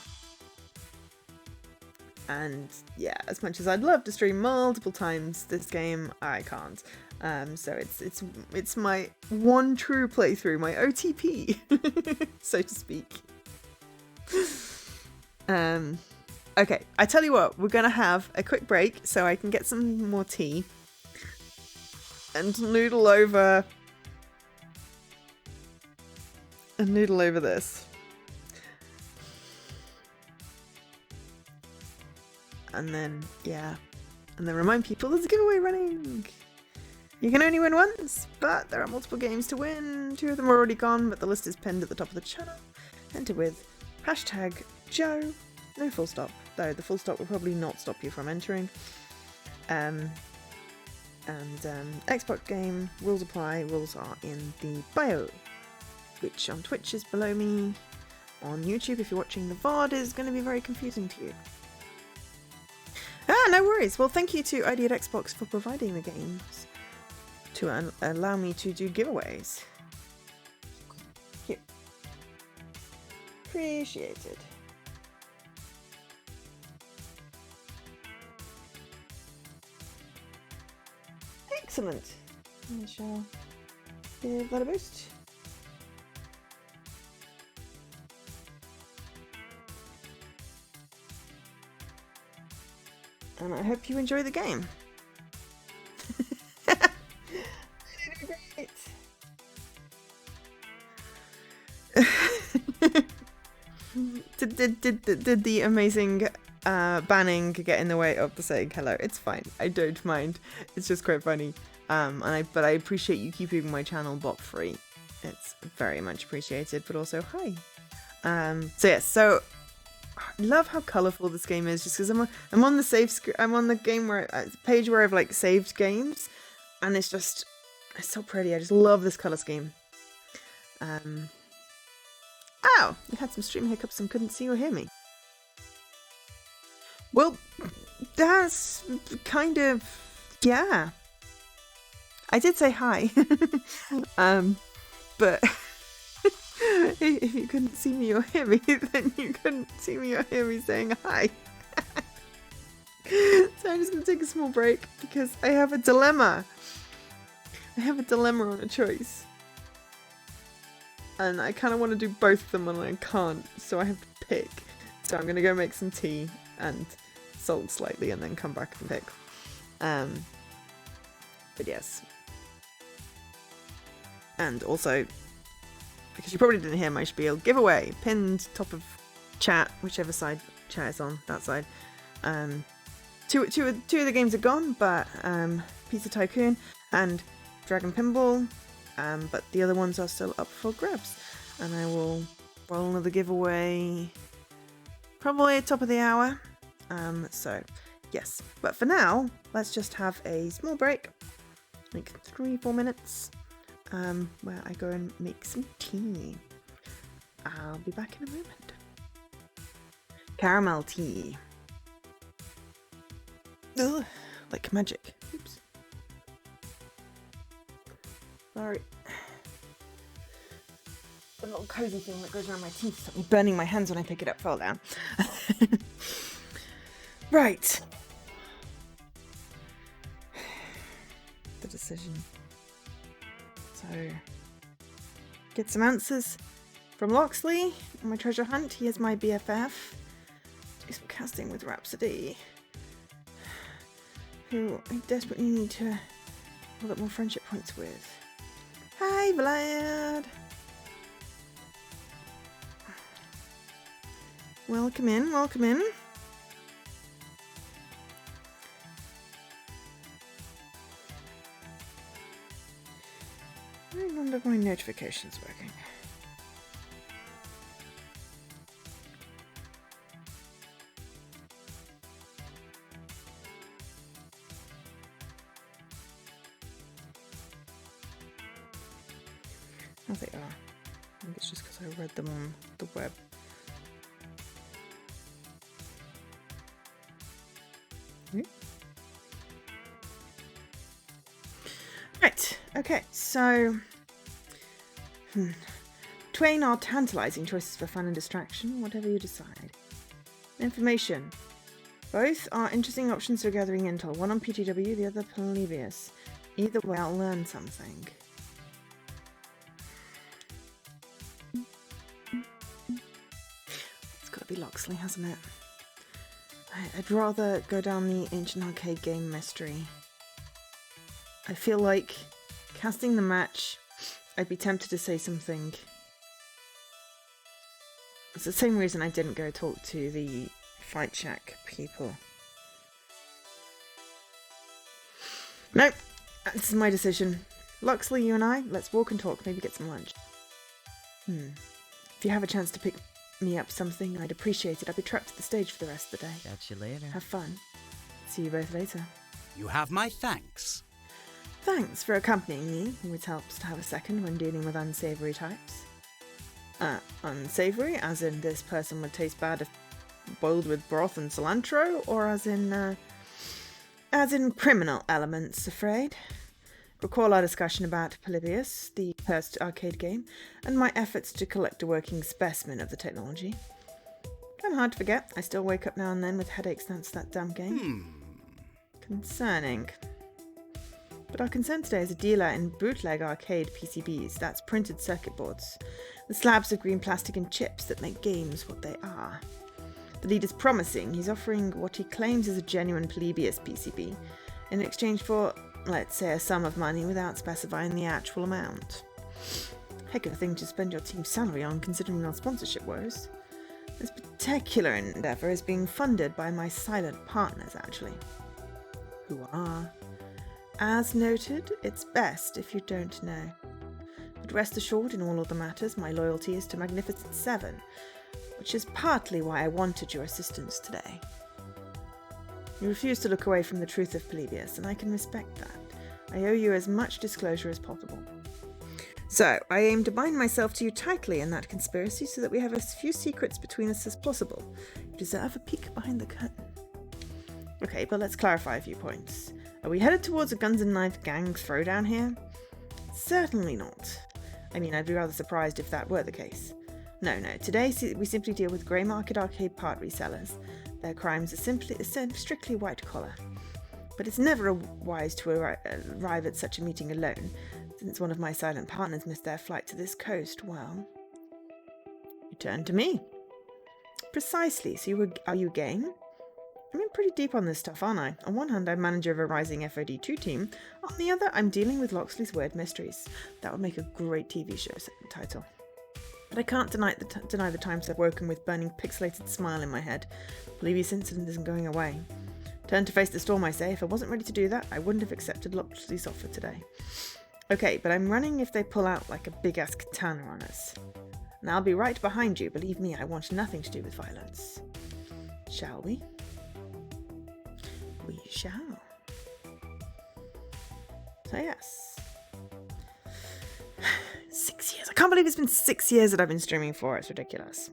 yeah, as much as I'd love to stream multiple times this game, I can't. So it's my one true playthrough, my OTP, so to speak. Okay, I tell you what, we're gonna have a quick break so I can get some more tea and noodle over this. And then, yeah, and then remind people there's a giveaway running. You can only win once, but there are multiple games to win. 2 of them are already gone, but the list is pinned at the top of the channel. Enter with hashtag Joe, no full stop, though the full stop will probably not stop you from entering. Xbox game, rules apply, rules are in the bio, which on Twitch is below me. On YouTube, if you're watching the VOD, is going to be very confusing to you. No worries. Well, thank you to ID at Xbox for providing the games to allow me to do giveaways. Here. Appreciated. Excellent. I shall give that a boost. And I hope you enjoy the game. Did the amazing banning get in the way of the saying hello? It's fine. I don't mind. It's just quite funny. But I appreciate you keeping my channel bot free. It's very much appreciated. But also hi. So yes. So I love how colourful this game is. Just because I'm on the save screen. I'm on the game where page where I've like saved games, and it's just It's so pretty. I just love this colour scheme. Oh, you had some stream hiccups and couldn't see or hear me. Well, that's kind of, yeah. I did say hi. But if you couldn't see me or hear me, then you couldn't see me or hear me saying hi. So I'm just going to take a small break because I have a dilemma. I have a dilemma on a choice. And I kind of want to do both of them and I can't, so I have to pick. So I'm going to go make some tea and salt slightly and then come back and pick. But yes. And also, because you probably didn't hear my spiel, giveaway, pinned top of chat, whichever side chat is on, that side. Two of the games are gone, but Pizza Tycoon and Dragon Pinball, but the other ones are still up for grabs. And I will roll another giveaway probably at top of the hour. So, yes. But for now, let's just have a small break, like 3-4 minutes, where I go and make some tea. I'll be back in a moment. Caramel tea. Ugh, like magic. Oops. Sorry. The little cozy thing that goes around my teeth to stop me burning my hands when I pick it up fell down. Right. The decision. So, get some answers from Loxley on my treasure hunt. He is my BFF. Do some casting with Rhapsody, who I desperately need to build up more friendship points with. Hi, Vlad! Welcome in, welcome in. I wonder if my notification's working. Oh, they are. I think it's just because I read them on the web. Right, okay, so twain are tantalizing choices for fun and distraction, whatever you decide. Information. Both are interesting options for gathering intel, one on PTW, the other Polybius. Either way, I'll learn something. It's got to be Loxley, hasn't it? I'd rather go down the ancient arcade game mystery. I feel like casting the match, I'd be tempted to say something. It's the same reason I didn't go talk to the Fight Shack people. Nope, this is my decision. Loxley, you and I, let's walk and talk, maybe get some lunch. If you have a chance to pick me up something, I'd appreciate it. I'll be trapped at the stage for the rest of the day. Catch you later. Have fun. See you both later. You have my thanks. Thanks for accompanying me. It helps to have a second when dealing with unsavory types. Unsavory, as in this person would taste bad if boiled with broth and cilantro, or as in criminal elements, afraid? Recall our discussion about Polybius, the cursed arcade game, and my efforts to collect a working specimen of the technology. Kind of hard to forget. I still wake up now and then with headaches thanks to that damn game. Concerning. But our concern today is a dealer in bootleg arcade PCBs, that's printed circuit boards, the slabs of green plastic and chips that make games what they are. The lead is promising. He's offering what he claims is a genuine Polybius PCB in exchange for, let's say, a sum of money without specifying the actual amount. Heck of a thing to spend your team's salary on, considering your sponsorship woes. This particular endeavour is being funded by my silent partners, actually. Who are... As noted, it's best if you don't know. But rest assured, in all other matters, my loyalty is to Magnificent Seven, which is partly why I wanted your assistance today. You refuse to look away from the truth of Polybius, and I can respect that. I owe you as much disclosure as possible. So, I aim to bind myself to you tightly in that conspiracy so that we have as few secrets between us as possible. You deserve a peek behind the curtain. Okay, but let's clarify a few points. Are we headed towards a guns and knife gang throwdown here? Certainly not. I mean, I'd be rather surprised if that were the case. No, today we simply deal with grey market arcade part resellers. Their crimes are strictly white collar. But it's never wise to arrive at such a meeting alone. Since one of my silent partners missed their flight to this coast, well, you turn to me. Precisely. So are you game? I'm in pretty deep on this stuff, aren't I? On one hand, I'm manager of a rising FOD2 team. On the other, I'm dealing with Loxley's weird mysteries. That would make a great TV show title. But I can't deny the times I've woken with burning pixelated smile in my head. Believe this incident isn't going away. Turn to face the storm, I say. If I wasn't ready to do that, I wouldn't have accepted Loxley's offer today. Okay, but I'm running if they pull out like a big-ass katana on us. And I'll be right behind you. Believe me, I want nothing to do with violence. Shall we? We shall. So yes. 6 years. I can't believe it's been 6 years that I've been streaming for. It's ridiculous.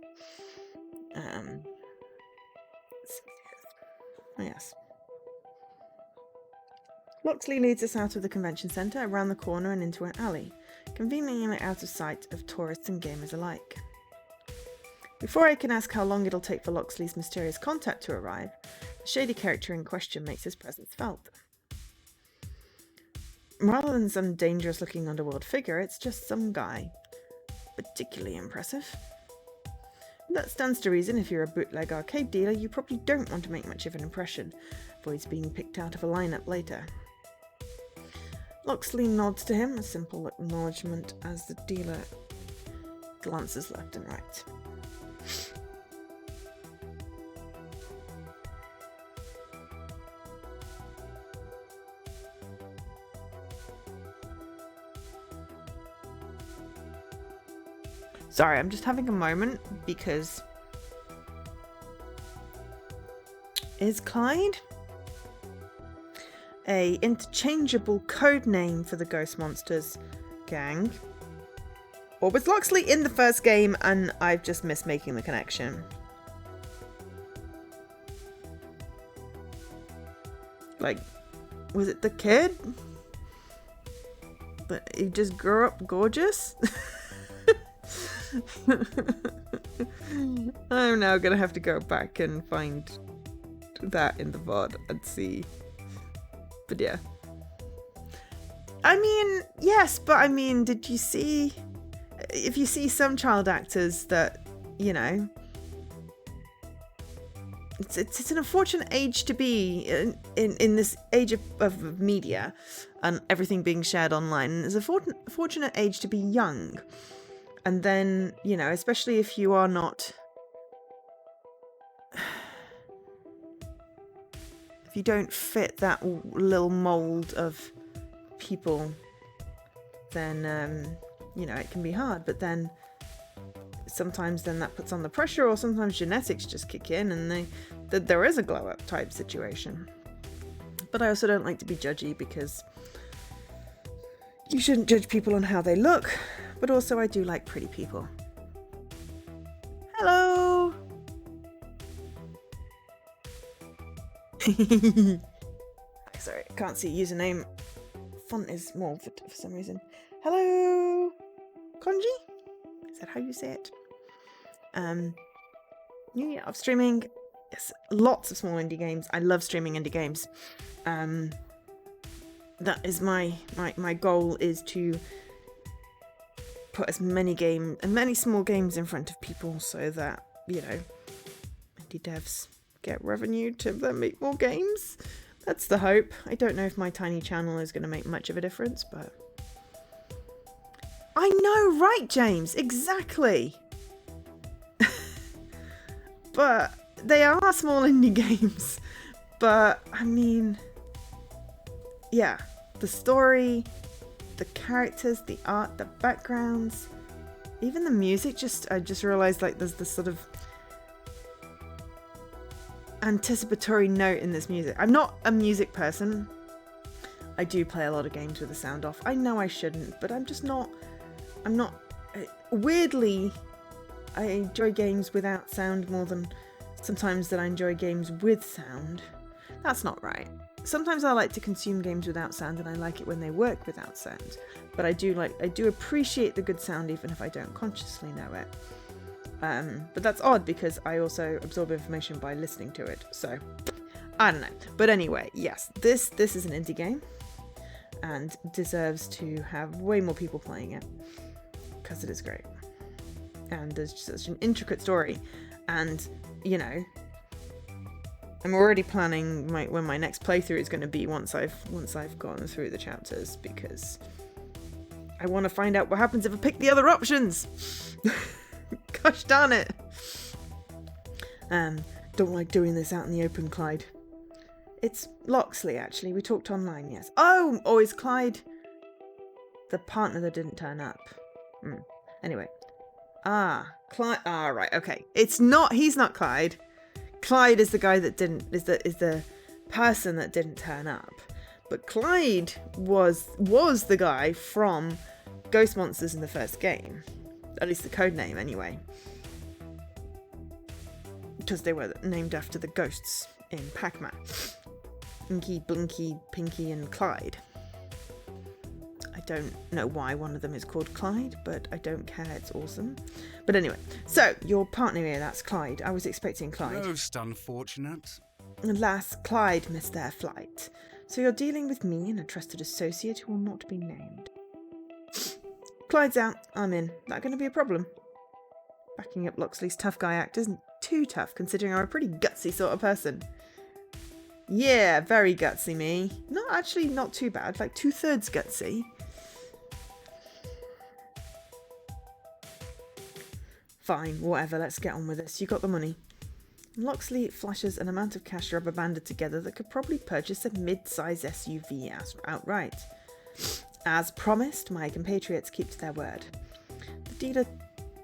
6 years. Oh yes. Loxley leads us out of the convention centre, around the corner and into an alley, conveniently out of sight of tourists and gamers alike. Before I can ask how long it'll take for Loxley's mysterious contact to arrive, the shady character in question makes his presence felt. Rather than some dangerous-looking underworld figure, it's just some guy. Particularly impressive. That stands to reason. If you're a bootleg arcade dealer, you probably don't want to make much of an impression. Avoids being picked out of a lineup later. Loxley nods to him, a simple acknowledgement as the dealer glances left and right. Sorry, I'm just having a moment because... Is Clyde a interchangeable code name for the Ghost Monsters gang? Or was Loxley in the first game and I've just missed making the connection? Like, was it the kid? But he just grew up gorgeous? I'm now gonna have to go back and find that in the VOD and see. But yeah. I mean, yes, but I mean, did you see... If you see some child actors that, you know... It's an unfortunate age to be in this age of media and everything being shared online. It's a fortunate age to be young. And then, you know, especially if you are not... If you don't fit that little mold of people, then, you know, it can be hard. But then sometimes then that puts on the pressure, or sometimes genetics just kick in and there is a glow-up type situation. But I also don't like to be judgy because you shouldn't judge people on how they look. But also I do like pretty people. Hello! Sorry, I can't see username. Font is small for some reason. Hello, Konji? Is that how you say it? New year of streaming. Yes, lots of small indie games. I love streaming indie games. That is my goal, is to put as many small games in front of people so that, you know, indie devs get revenue to then make more games. That's the hope. I don't know if my tiny channel is going to make much of a difference, but... I know, right, James? Exactly! But they are small indie games. But, I mean... Yeah. The story, the characters, the art, the backgrounds, even the music, I just realised, like, there's this sort of anticipatory note in this music. I'm not a music person. I do play a lot of games with the sound off. I know I shouldn't, but I'm not, weirdly, I enjoy games without sound more than sometimes that I enjoy games with sound. That's not right. Sometimes I like to consume games without sound, and I like it when they work without sound. But I do appreciate the good sound even if I don't consciously know it. But that's odd because I also absorb information by listening to it. So I don't know. But anyway, yes, this is an indie game and deserves to have way more people playing it because it is great. And there's just such an intricate story, and you know, I'm already planning when my next playthrough is going to be once I've gone through the chapters, because I want to find out what happens if I pick the other options. Gosh darn it. Don't like doing this out in the open, Clyde. It's Loxley, actually. We talked online, yes. Oh, is Clyde the partner that didn't turn up? Anyway. Clyde. Right, okay. He's not Clyde. Clyde is the guy that is the person that didn't turn up. But Clyde was the guy from Ghost Monsters in the first game. At least the code name, anyway. Because they were named after the ghosts in Pac-Man. Inky, Blinky, Pinky, and Clyde. I don't know why one of them is called Clyde, but I don't care, it's awesome. But anyway, so your partner here, that's Clyde. I was expecting Clyde. Most unfortunate. Alas, Clyde missed their flight. So you're dealing with me and a trusted associate who will not be named. Clyde's out, I'm in. That going to be a problem? Backing up Loxley's tough guy act isn't too tough, considering I'm a pretty gutsy sort of person. Yeah, very gutsy me. Not too bad, like 2/3 gutsy. Fine, whatever, let's get on with this. You got the money. Loxley flashes an amount of cash rubber banded together that could probably purchase a mid-size SUV outright. As promised, my compatriots keep to their word. The dealer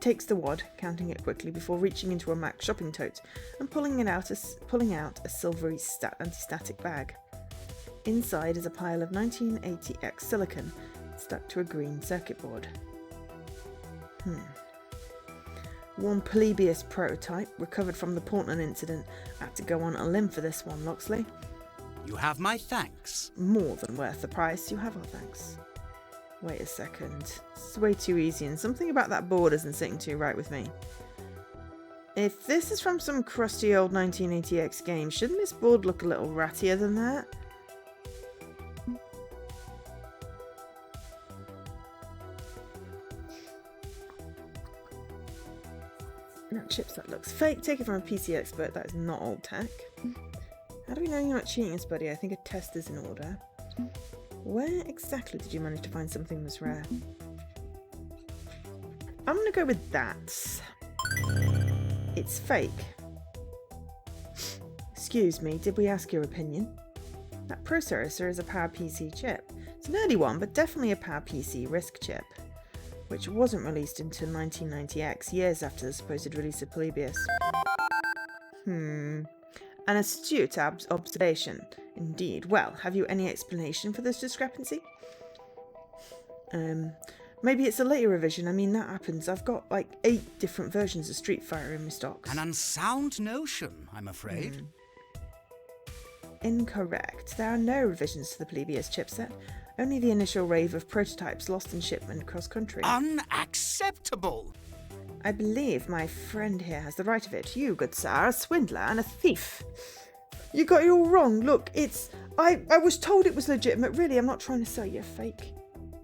takes the wad, counting it quickly before reaching into a Mac shopping tote and pulling out a silvery anti-static bag. Inside is a pile of 1980X silicon stuck to a green circuit board. One Polybius prototype, recovered from the Portland incident. I had to go on a limb for this one, Loxley. You have my thanks. More than worth the price. You have our thanks. Wait a second. It's way too easy, and something about that board isn't sitting too right with me. If this is from some crusty old 1980X game, shouldn't this board look a little rattier than that? That chipset looks fake. Take it from a PC expert. That is not old tech. How do we know you're not cheating us, buddy? I think a test is in order. Where exactly did you manage to find something this rare? I'm going to go with that. It's fake. Excuse me, did we ask your opinion? That processor is a PowerPC chip. It's an early one, but definitely a PowerPC RISC chip, which wasn't released until 1990X, years after the supposed release of Polybius. An astute observation, indeed. Well, have you any explanation for this discrepancy? Maybe it's a later revision. I mean, that happens. I've got like 8 different versions of Street Fighter in my stocks. An unsound notion, I'm afraid. Incorrect. There are no revisions to the Polybius chipset. Only the initial wave of prototypes lost in shipment cross-country. Unacceptable! I believe my friend here has the right of it. You, good sir, are a swindler and a thief. You got it all wrong. Look, I was told it was legitimate. Really, I'm not trying to sell you a fake.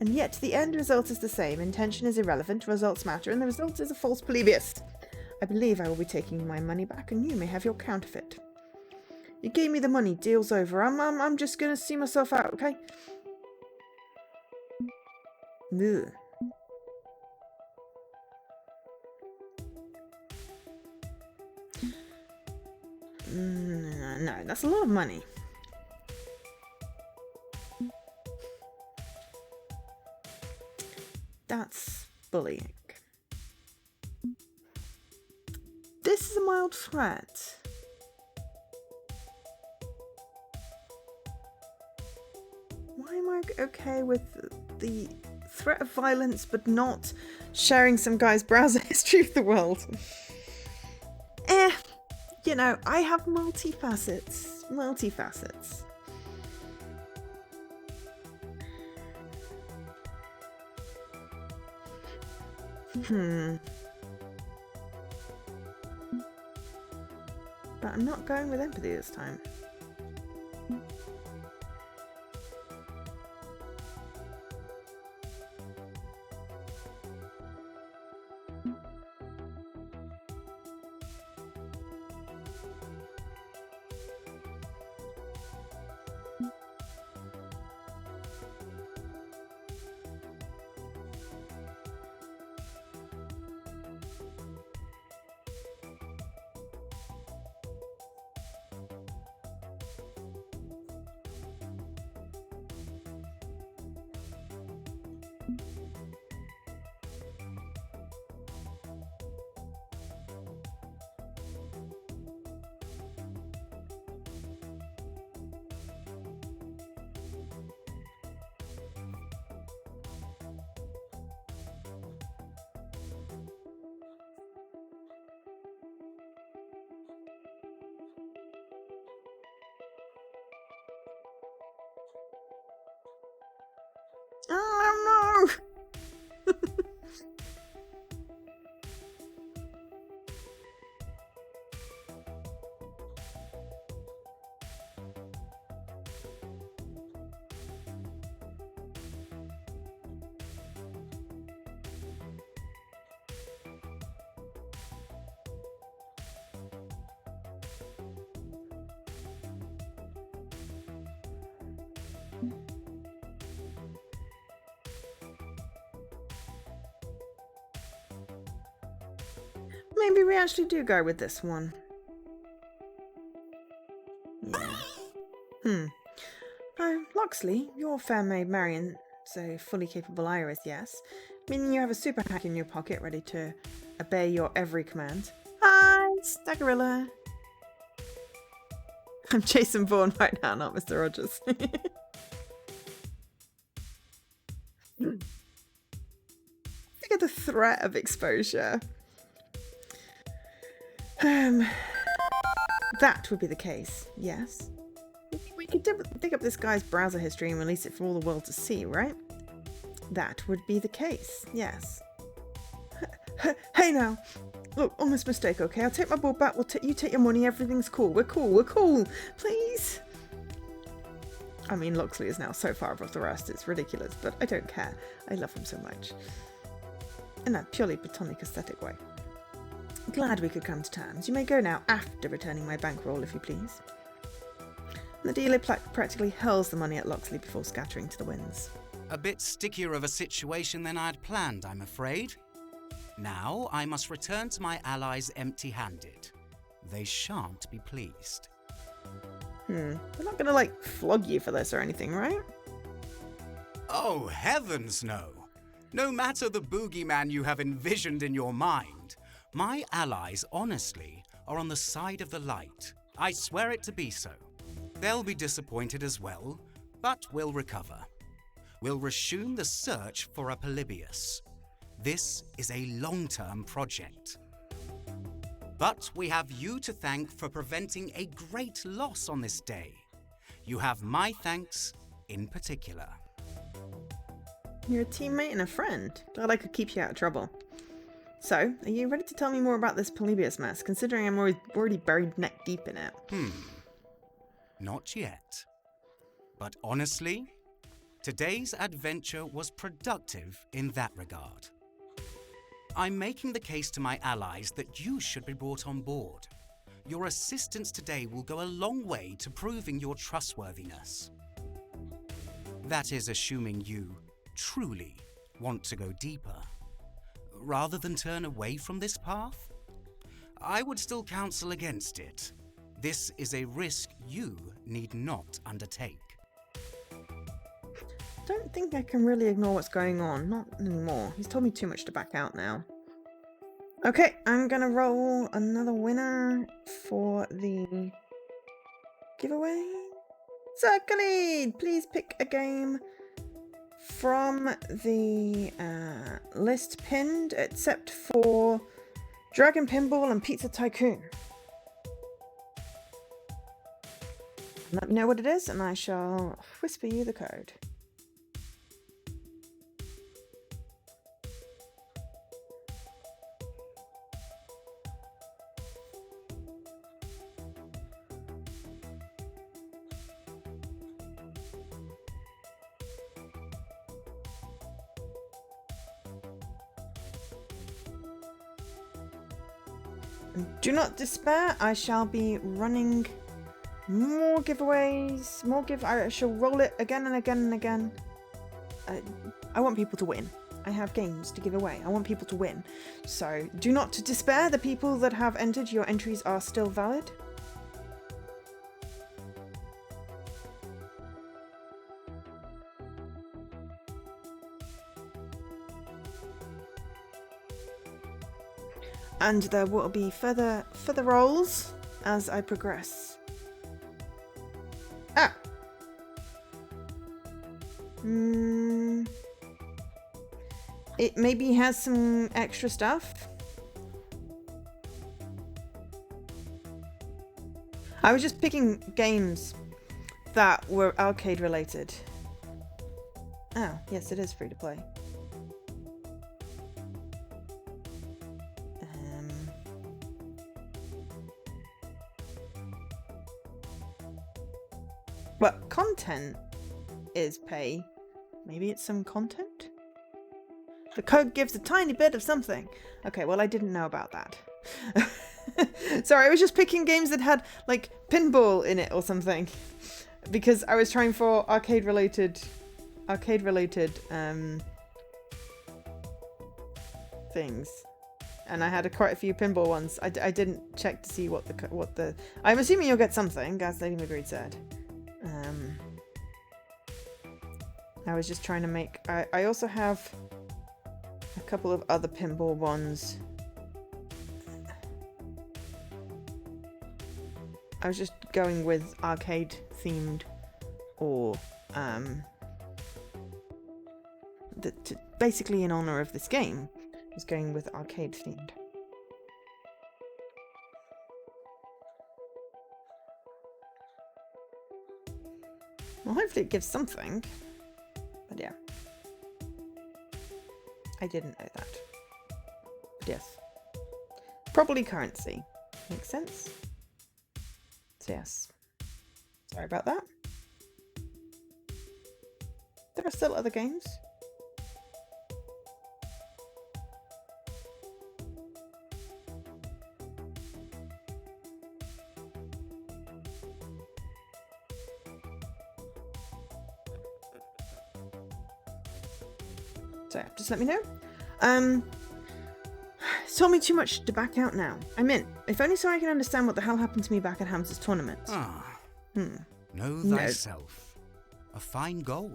And yet, the end result is the same. Intention is irrelevant, results matter, and the result is a false Polybius. I believe I will be taking my money back, and you may have your counterfeit. You gave me the money. Deal's over. I'm just gonna see myself out, okay? Ugh. No, that's a lot of money. That's bullying. This is a mild threat. Why am okay with the threat of violence, but not sharing some guy's browser history of the world? You know, I have multifacets. Multifacets. But I'm not going with empathy this time. Oh no! Maybe we actually do go with this one. Yeah. Loxley, you're fair maid Marion, so fully capable Iris, yes. Meaning you have a super hack in your pocket ready to obey your every command. Hi, Staggerilla. I'm Jason Bourne right now, not Mr. Rogers. Think of the threat of exposure. That would be the case, yes. We could dig up this guy's browser history and release it for all the world to see, right? That would be the case, yes. Hey now! Look, honest mistake, okay? I'll take my ball back, you take your money, everything's cool. We're cool, please! I mean, Loxley is now so far above the rest, it's ridiculous, but I don't care. I love him so much. In a purely platonic aesthetic way. Glad we could come to terms. You may go now after returning my bankroll, if you please. And the dealer practically hurls the money at Loxley before scattering to the winds. A bit stickier of a situation than I'd planned, I'm afraid. Now I must return to my allies empty-handed. They shan't be pleased. They're not gonna, like, flog you for this or anything, right? Oh, heavens no! No matter the boogeyman you have envisioned in your mind, my allies, honestly, are on the side of the light. I swear it to be so. They'll be disappointed as well, but we'll recover. We'll resume the search for a Polybius. This is a long-term project. But we have you to thank for preventing a great loss on this day. You have my thanks in particular. You're a teammate and a friend. Glad I could keep you out of trouble. So, are you ready to tell me more about this Polybius mess, considering I'm already buried neck deep in it? Not yet. But honestly, today's adventure was productive in that regard. I'm making the case to my allies that you should be brought on board. Your assistance today will go a long way to proving your trustworthiness. That is assuming you truly want to go deeper. Rather than turn away from this path, I would still counsel against it. This is a risk you need not undertake. Don't think I can really ignore what's going on. Not anymore. He's told me too much to back out now. Okay, I'm gonna roll another winner for the giveaway. Circlead! Please pick a game from the list pinned, except for Dragon Pinball and Pizza Tycoon. Let me know what it is, and I shall whisper you the code. Do not despair, I shall be running more giveaways, I shall roll it again and again and again. I want people to win. I have games to give away. I want people to win. So do not despair, the people that have entered, your entries are still valid. And there will be further rolls as I progress. Ah! It maybe has some extra stuff. I was just picking games that were arcade related. Oh, yes, it is free to play. Well, content is pay. Maybe it's some content? The code gives a tiny bit of something. Okay, well, I didn't know about that. Sorry, I was just picking games that had, like, pinball in it or something. Because I was trying for arcade-related things. And I had quite a few pinball ones. I didn't check to see what the... I'm assuming you'll get something, as Lady Magritte said. I was just trying to make... I also have a couple of other pinball ones. I was just going with arcade themed or basically in honor of this game, I was going with arcade themed. Well, hopefully it gives something. But yeah. I didn't know that. But yes. Probably currency. Makes sense? So yes. Sorry about that. There are still other games. So just let me know. It's told me too much to back out now. I'm in. If only so I can understand what the hell happened to me back at Hamster's tournament. Know thyself. A fine goal.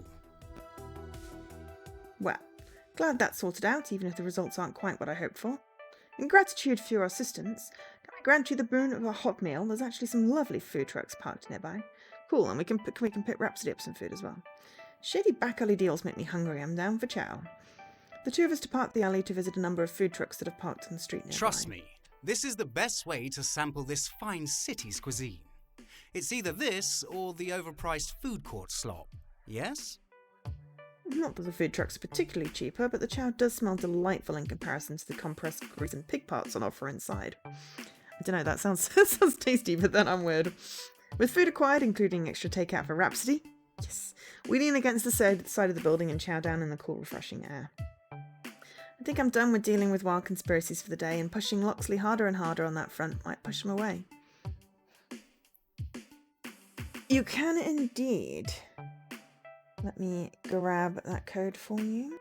Well, glad that's sorted out, even if the results aren't quite what I hoped for. In gratitude for your assistance, can I grant you the boon of a hot meal? There's actually some lovely food trucks parked nearby. Cool, and we can pick Rhapsody up some food as well. Shady back alley deals make me hungry. I'm down for chow. The two of us depart the alley to visit a number of food trucks that have parked on the street nearby. Trust me, this is the best way to sample this fine city's cuisine. It's either this or the overpriced food court slop. Yes? Not that the food trucks are particularly cheaper, but the chow does smell delightful in comparison to the compressed grease and pig parts on offer inside. I don't know, that sounds tasty, but then I'm weird. With food acquired, including extra takeout for Rhapsody, yes, we lean against the side of the building and chow down in the cool, refreshing air. I think I'm done with dealing with wild conspiracies for the day, and pushing Loxley harder and harder on that front might push him away. You can indeed. Let me grab that code for you.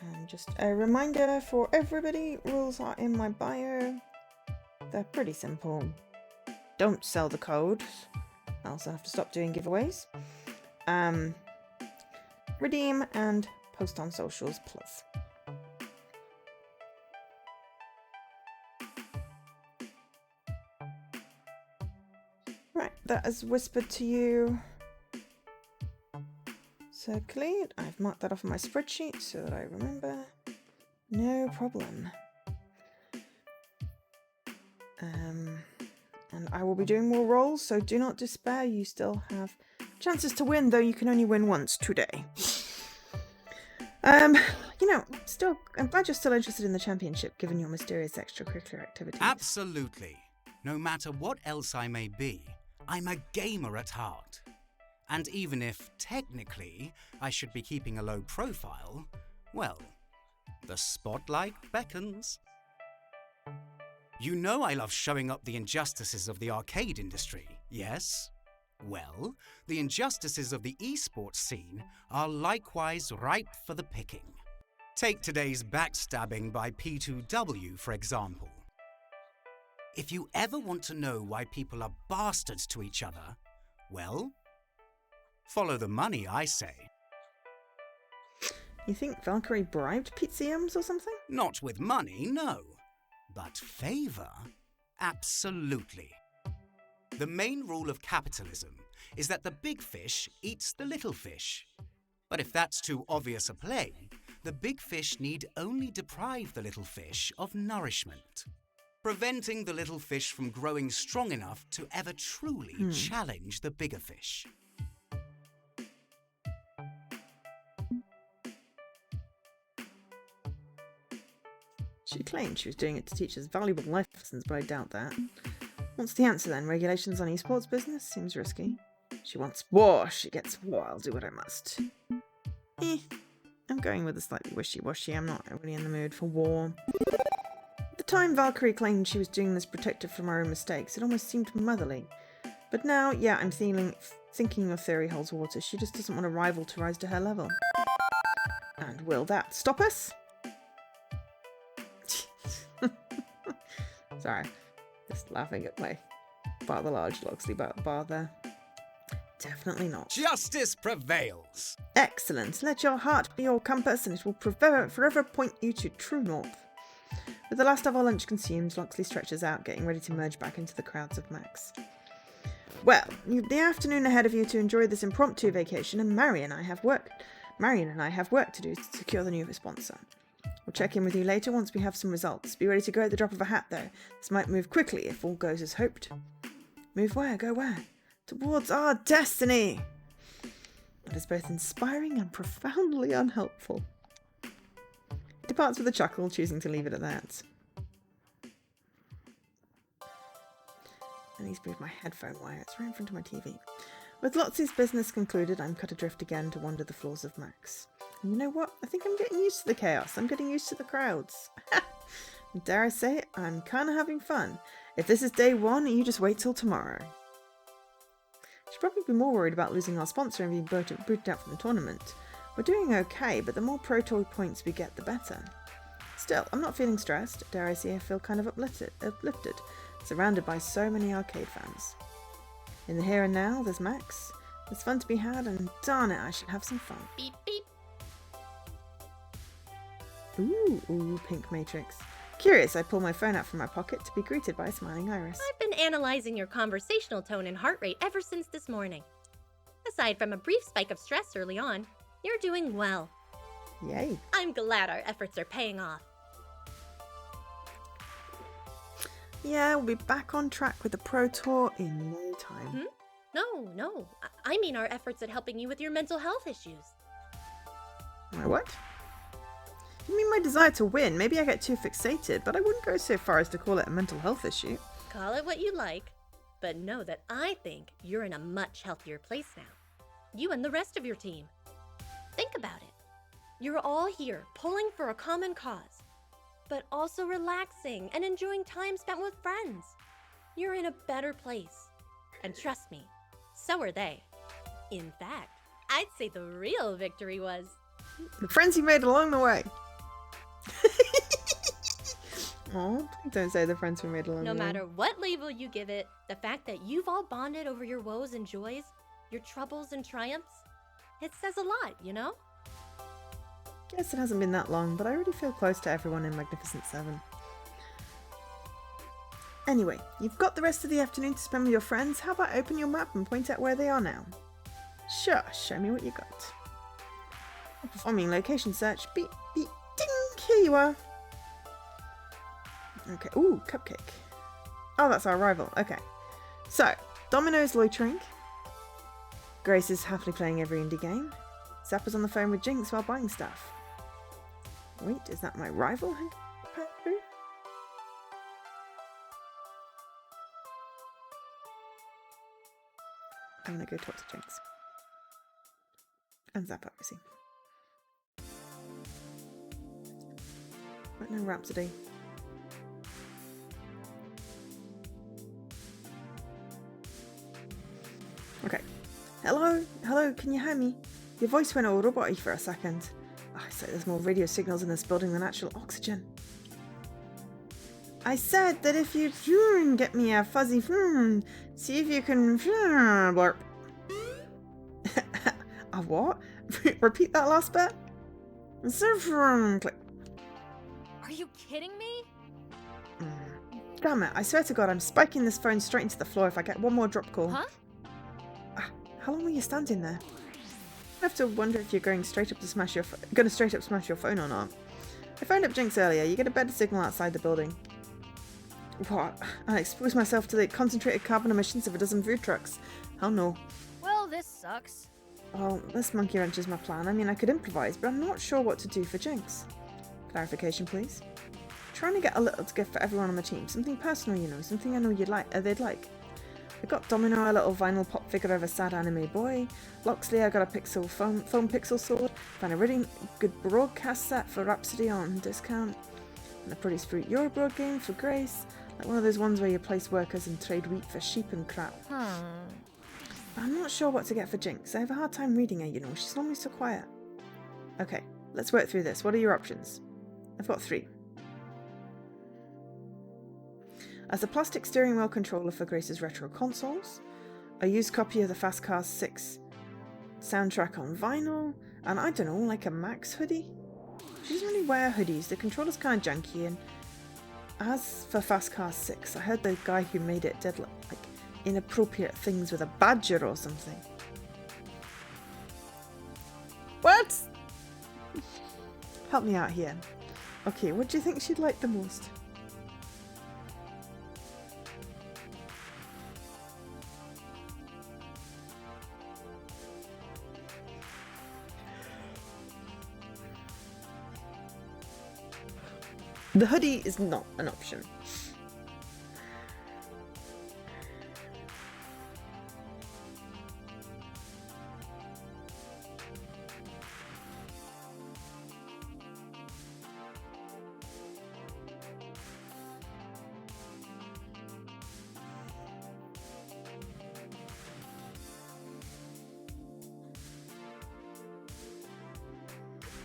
And just a reminder for everybody, rules are in my bio. They're pretty simple. Don't sell the code. I also have to stop doing giveaways. Redeem and post on socials, plus. Right, that is whispered to you. Circulate. I've marked that off on my spreadsheet so that I remember. No problem. And I will be doing more rolls, so do not despair. You still have chances to win, though you can only win once today. Still, I'm glad you're still interested in the championship, given your mysterious extracurricular activities. Absolutely. No matter what else I may be, I'm a gamer at heart. And even if, technically, I should be keeping a low profile, well, the spotlight beckons. You know I love showing up the injustices of the arcade industry, yes? Well, the injustices of the esports scene are likewise ripe for the picking. Take today's backstabbing by P2W, for example. If you ever want to know why people are bastards to each other, well, follow the money, I say. You think Valkyrie bribed Pizziums or something? Not with money, no. But favour? Absolutely. The main rule of capitalism is that the big fish eats the little fish. But if that's too obvious a play, the big fish need only deprive the little fish of nourishment, preventing the little fish from growing strong enough to ever truly challenge the bigger fish. She claimed she was doing it to teach us valuable life lessons, but I doubt that. What's the answer then? Regulations on esports business? Seems risky. She wants war. She gets war. I'll do what I must. I'm going with a slightly wishy-washy. I'm not really in the mood for war. At the time Valkyrie claimed she was doing this protective from her own mistakes, it almost seemed motherly. But now, yeah, I'm thinking your theory holds water. She just doesn't want a rival to rise to her level. And will that stop us? Sorry, just laughing at my rather large Loxley bar there. Definitely not. Justice prevails! Excellent. Let your heart be your compass, and it will forever point you to true north. With the last of our lunch consumed, Loxley stretches out, getting ready to merge back into the crowds of Max. Well, you've the afternoon ahead of you to enjoy this impromptu vacation, and Marion and I have work to do to secure the new sponsor. We'll check in with you later once we have some results. Be ready to go at the drop of a hat, though. This might move quickly if all goes as hoped. Move where? Go where? Towards our destiny! That is both inspiring and profoundly unhelpful. He departs with a chuckle, choosing to leave it at that. I need to move my headphone wire. It's right in front of my TV. With Lotsy's business concluded, I'm cut adrift again to wander the floors of Max. And you know what? I think I'm getting used to the chaos. I'm getting used to the crowds. Dare I say it, I'm kind of having fun. If this is day one, you just wait till tomorrow. Should probably be more worried about losing our sponsor and being booted out from the tournament. We're doing okay, but the more Pro Tour points we get, the better. Still, I'm not feeling stressed. Dare I say I feel kind of uplifted, surrounded by so many arcade fans. In the here and now, there's Max. There's fun to be had, and darn it, I should have some fun. Beep beep. Ooh, pink matrix. Curious, I pull my phone out from my pocket to be greeted by a smiling iris. I've been analyzing your conversational tone and heart rate ever since this morning. Aside from a brief spike of stress early on, you're doing well. Yay. I'm glad our efforts are paying off. Yeah, we'll be back on track with the Pro Tour in no time. No. I mean our efforts at helping you with your mental health issues. My what? You mean my desire to win? Maybe I get too fixated, but I wouldn't go so far as to call it a mental health issue. Call it what you like, but know that I think you're in a much healthier place now. You and the rest of your team. Think about it. You're all here pulling for a common cause, but also relaxing and enjoying time spent with friends. You're in a better place. And trust me, so are they. In fact, I'd say the real victory was... The friends you made along the way. Oh, please don't say the friends we made along No the way. matter what label you give it, the fact that you've all bonded over your woes and joys, your troubles and triumphs, it says a lot, you know? Guess it hasn't been that long, but I already feel close to everyone in Magnificent Seven. Anyway, you've got the rest of the afternoon to spend with your friends. How about open your map and point out where they are now? Sure, show me what you got. Performing location search. Beep, beep, ding, here you are. Okay, ooh, cupcake. Oh, that's our rival. Okay. So, Domino's loitering. Grace is happily playing every indie game. Zappa's on the phone with Jinx while buying stuff. Wait, is that my rival? I'm gonna go talk to Jinx. And Zappa, obviously. But no Rhapsody. Okay. Hello, can you hear me? Your voice went all roboty for a second. Oh, it's like there's more radio signals in this building than actual oxygen. I said that if you get me a fuzzy see if you can blurp. A what? Repeat that last bit? Click. Are you kidding me? Damn it, I swear to God, I'm spiking this phone straight into the floor if I get one more drop call. Huh? How long were you standing there? I have to wonder if you're going straight up to smash your phone or not. I phoned up Jinx earlier. You get a better signal outside the building. What? I exposed myself to the concentrated carbon emissions of a dozen food trucks. Hell no. Well, this sucks. Well, this monkey wrench is my plan. I mean, I could improvise, but I'm not sure what to do for Jinx. Clarification, please. Trying to get a little gift for everyone on the team. Something personal, you know. Something I know you'd like. They'd like. I got Domino a little vinyl pop figure of a sad anime boy. Loxley, I got a pixel foam pixel sword. Found a really good broadcast set for Rhapsody on discount. And a pretty sweet Euroboard game for Grace. Like one of those ones where you place workers and trade wheat for sheep and crap. But I'm not sure what to get for Jinx. I have a hard time reading her, you know. She's normally so quiet. Okay, let's work through this. What are your options? I've got 3. As a plastic steering wheel controller for Grace's retro consoles, a used copy of the Fast Cars 6 soundtrack on vinyl, and I don't know, like a Max hoodie? She doesn't really wear hoodies, the controller's kind of junky, and as for Fast Cars 6, I heard the guy who made it did like inappropriate things with a badger or something. What? Help me out here. Okay, what do you think she'd like the most? The hoodie is not an option.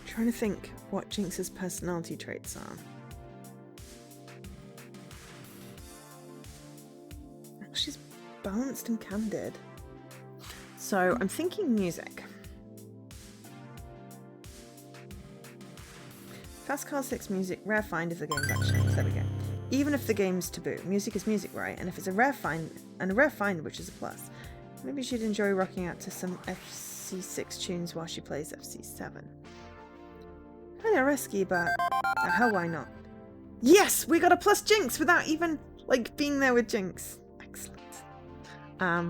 Trying to think what Jinx's personality traits are. She's balanced and candid. So I'm thinking music. Fast Car 6 music, rare find if the game's actually. There we go. Even if the game's taboo, music is music, right? And if it's a rare find, which is a plus, maybe she'd enjoy rocking out to some FC6 tunes while she plays FC7. Kind of risky, but hell, why not? Yes, we got a plus Jinx without even like being there with Jinx. Excellent. I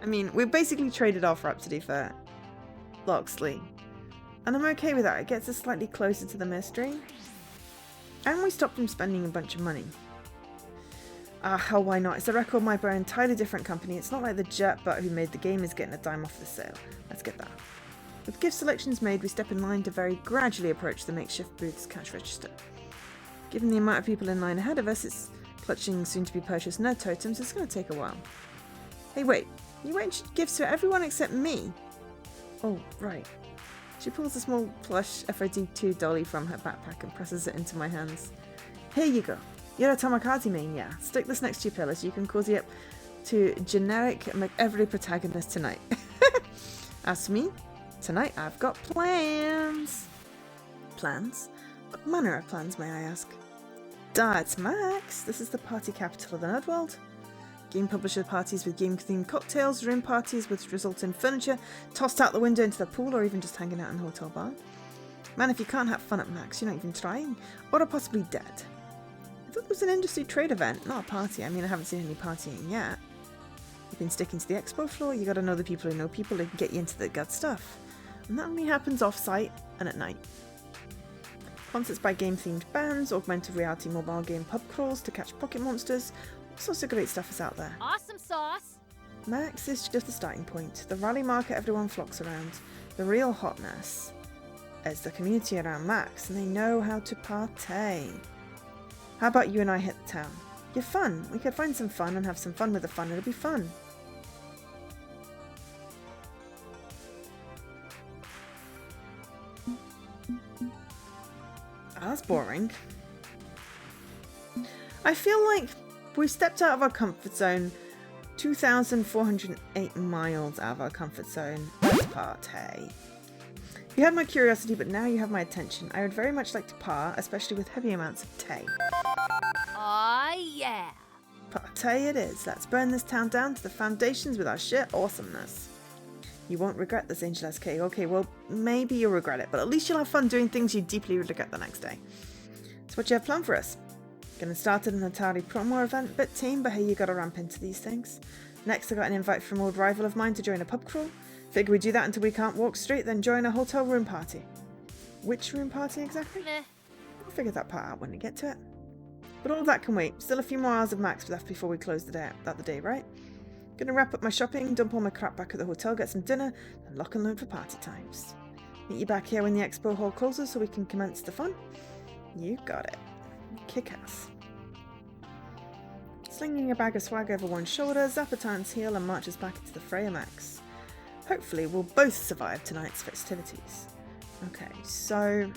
mean, we basically traded off Rhapsody for Loxley, and I'm okay with that. It gets us slightly closer to the mystery, and we stopped him spending a bunch of money. Hell, why not? It's a record made by an entirely different company. It's not like the jet butt who made the game is getting a dime off the sale. Let's get that. With gift selections made, we step in line to very gradually approach the makeshift booth's cash register. Given the amount of people in line ahead of us, it's clutching soon-to-be-purchased nerd totems, it's going to take a while. Hey, wait. You arranged gifts for everyone except me? Oh, right. She pulls a small plush FOD2 dolly from her backpack and presses it into my hands. Here you go. You're a Tamakaze main, yeah. Stick this next to your pillow so you can cozy up to generic McEvery protagonist tonight. As for me, tonight I've got plans. Plans? What manner of plans, may I ask? It's Max. This is the party capital of the Nerdworld. Game publisher parties with game-themed cocktails, room parties which result in furniture tossed out the window into the pool or even just hanging out in a hotel bar. Man, if you can't have fun at Max, you're not even trying, or are possibly dead. I thought it was an industry trade event, not a party. I mean, I haven't seen any partying yet. You've been sticking to the expo floor, you gotta know the people who know people who can get you into the good stuff. And that only happens off-site and at night. Concerts by game-themed bands, augmented reality mobile game pub crawls to catch pocket monsters, all sorts of great stuff is out there. Awesome sauce. Max is just the starting point, the rally market everyone flocks around. The real hotness is the community around Max, and they know how to partay. How about you and I hit the town? You're fun. We could find some fun and have some fun with the fun. It'll be fun. Oh, that's boring. I feel like we stepped out of our comfort zone 2,408 miles out of our comfort zone. Let's partay. You had my curiosity, but now you have my attention. I would very much like to par, especially with heavy amounts of tay. Aw, yeah. Partay it is. Let's burn this town down to the foundations with our sheer awesomeness. You won't regret this, Angel SK. Okay, well, maybe you'll regret it, but at least you'll have fun doing things you deeply regret the next day. So what you have planned for us? Gonna start at an Atari promo event bit team, but hey, you gotta ramp into these things. Next, I got an invite from an old rival of mine to join a pub crawl. Figure we do that until we can't walk straight, then join a hotel room party. Which room party exactly? Meh. We'll figure that part out when we get to it. But all of that can wait. Still a few more hours of Max left before we close the day, right? Gonna wrap up my shopping, dump all my crap back at the hotel, get some dinner, and lock and load for party times. Meet you back here when the expo hall closes so we can commence the fun. You got it. Kick-ass. Slinging a bag of swag over one shoulder, Zappatan's heel and marches back into the fray of Max. Hopefully we'll both survive tonight's festivities. Okay, so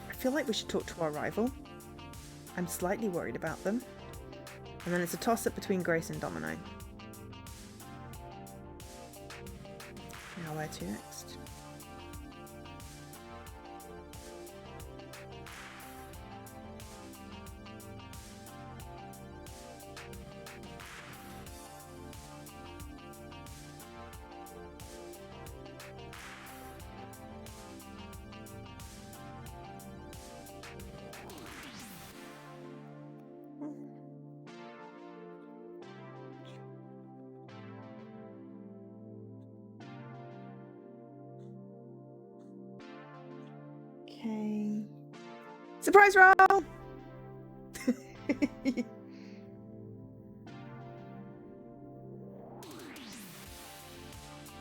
I feel like we should talk to our rival. I'm slightly worried about them. And then it's a toss-up between Grace and Domino. Now where to next? Okay. Surprise roll!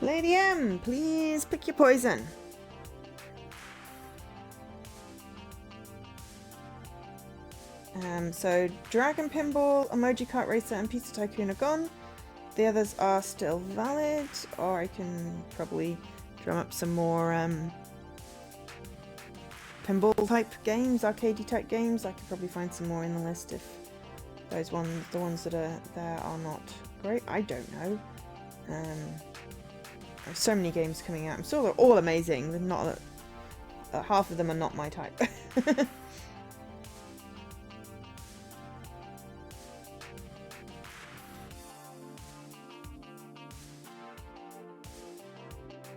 Lady M, please pick your poison. So Dragon Pinball, Emoji Kart Racer, and Pizza Tycoon are gone. The others are still valid, or I can probably drum up some more pinball type games, arcadey type games. I could probably find some more in the list if those ones, the ones that are there, are not great. I don't know. There's so many games coming out. I'm sure they're all amazing. They're not. Half of them are not my type.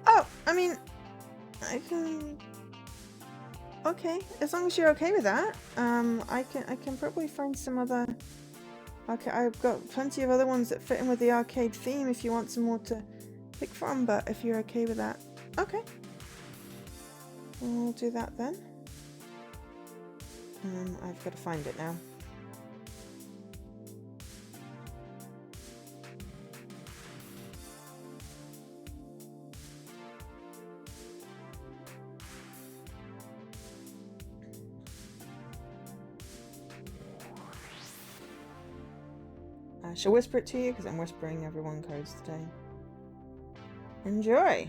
Oh, I mean, I can. Okay, as long as you're okay with that, I can probably find some other. Okay, I've got plenty of other ones that fit in with the arcade theme if you want some more to pick from, but if you're okay with that, okay. We'll do that then. I've got to find it now. I shall whisper it to you because I'm whispering everyone codes today. Enjoy!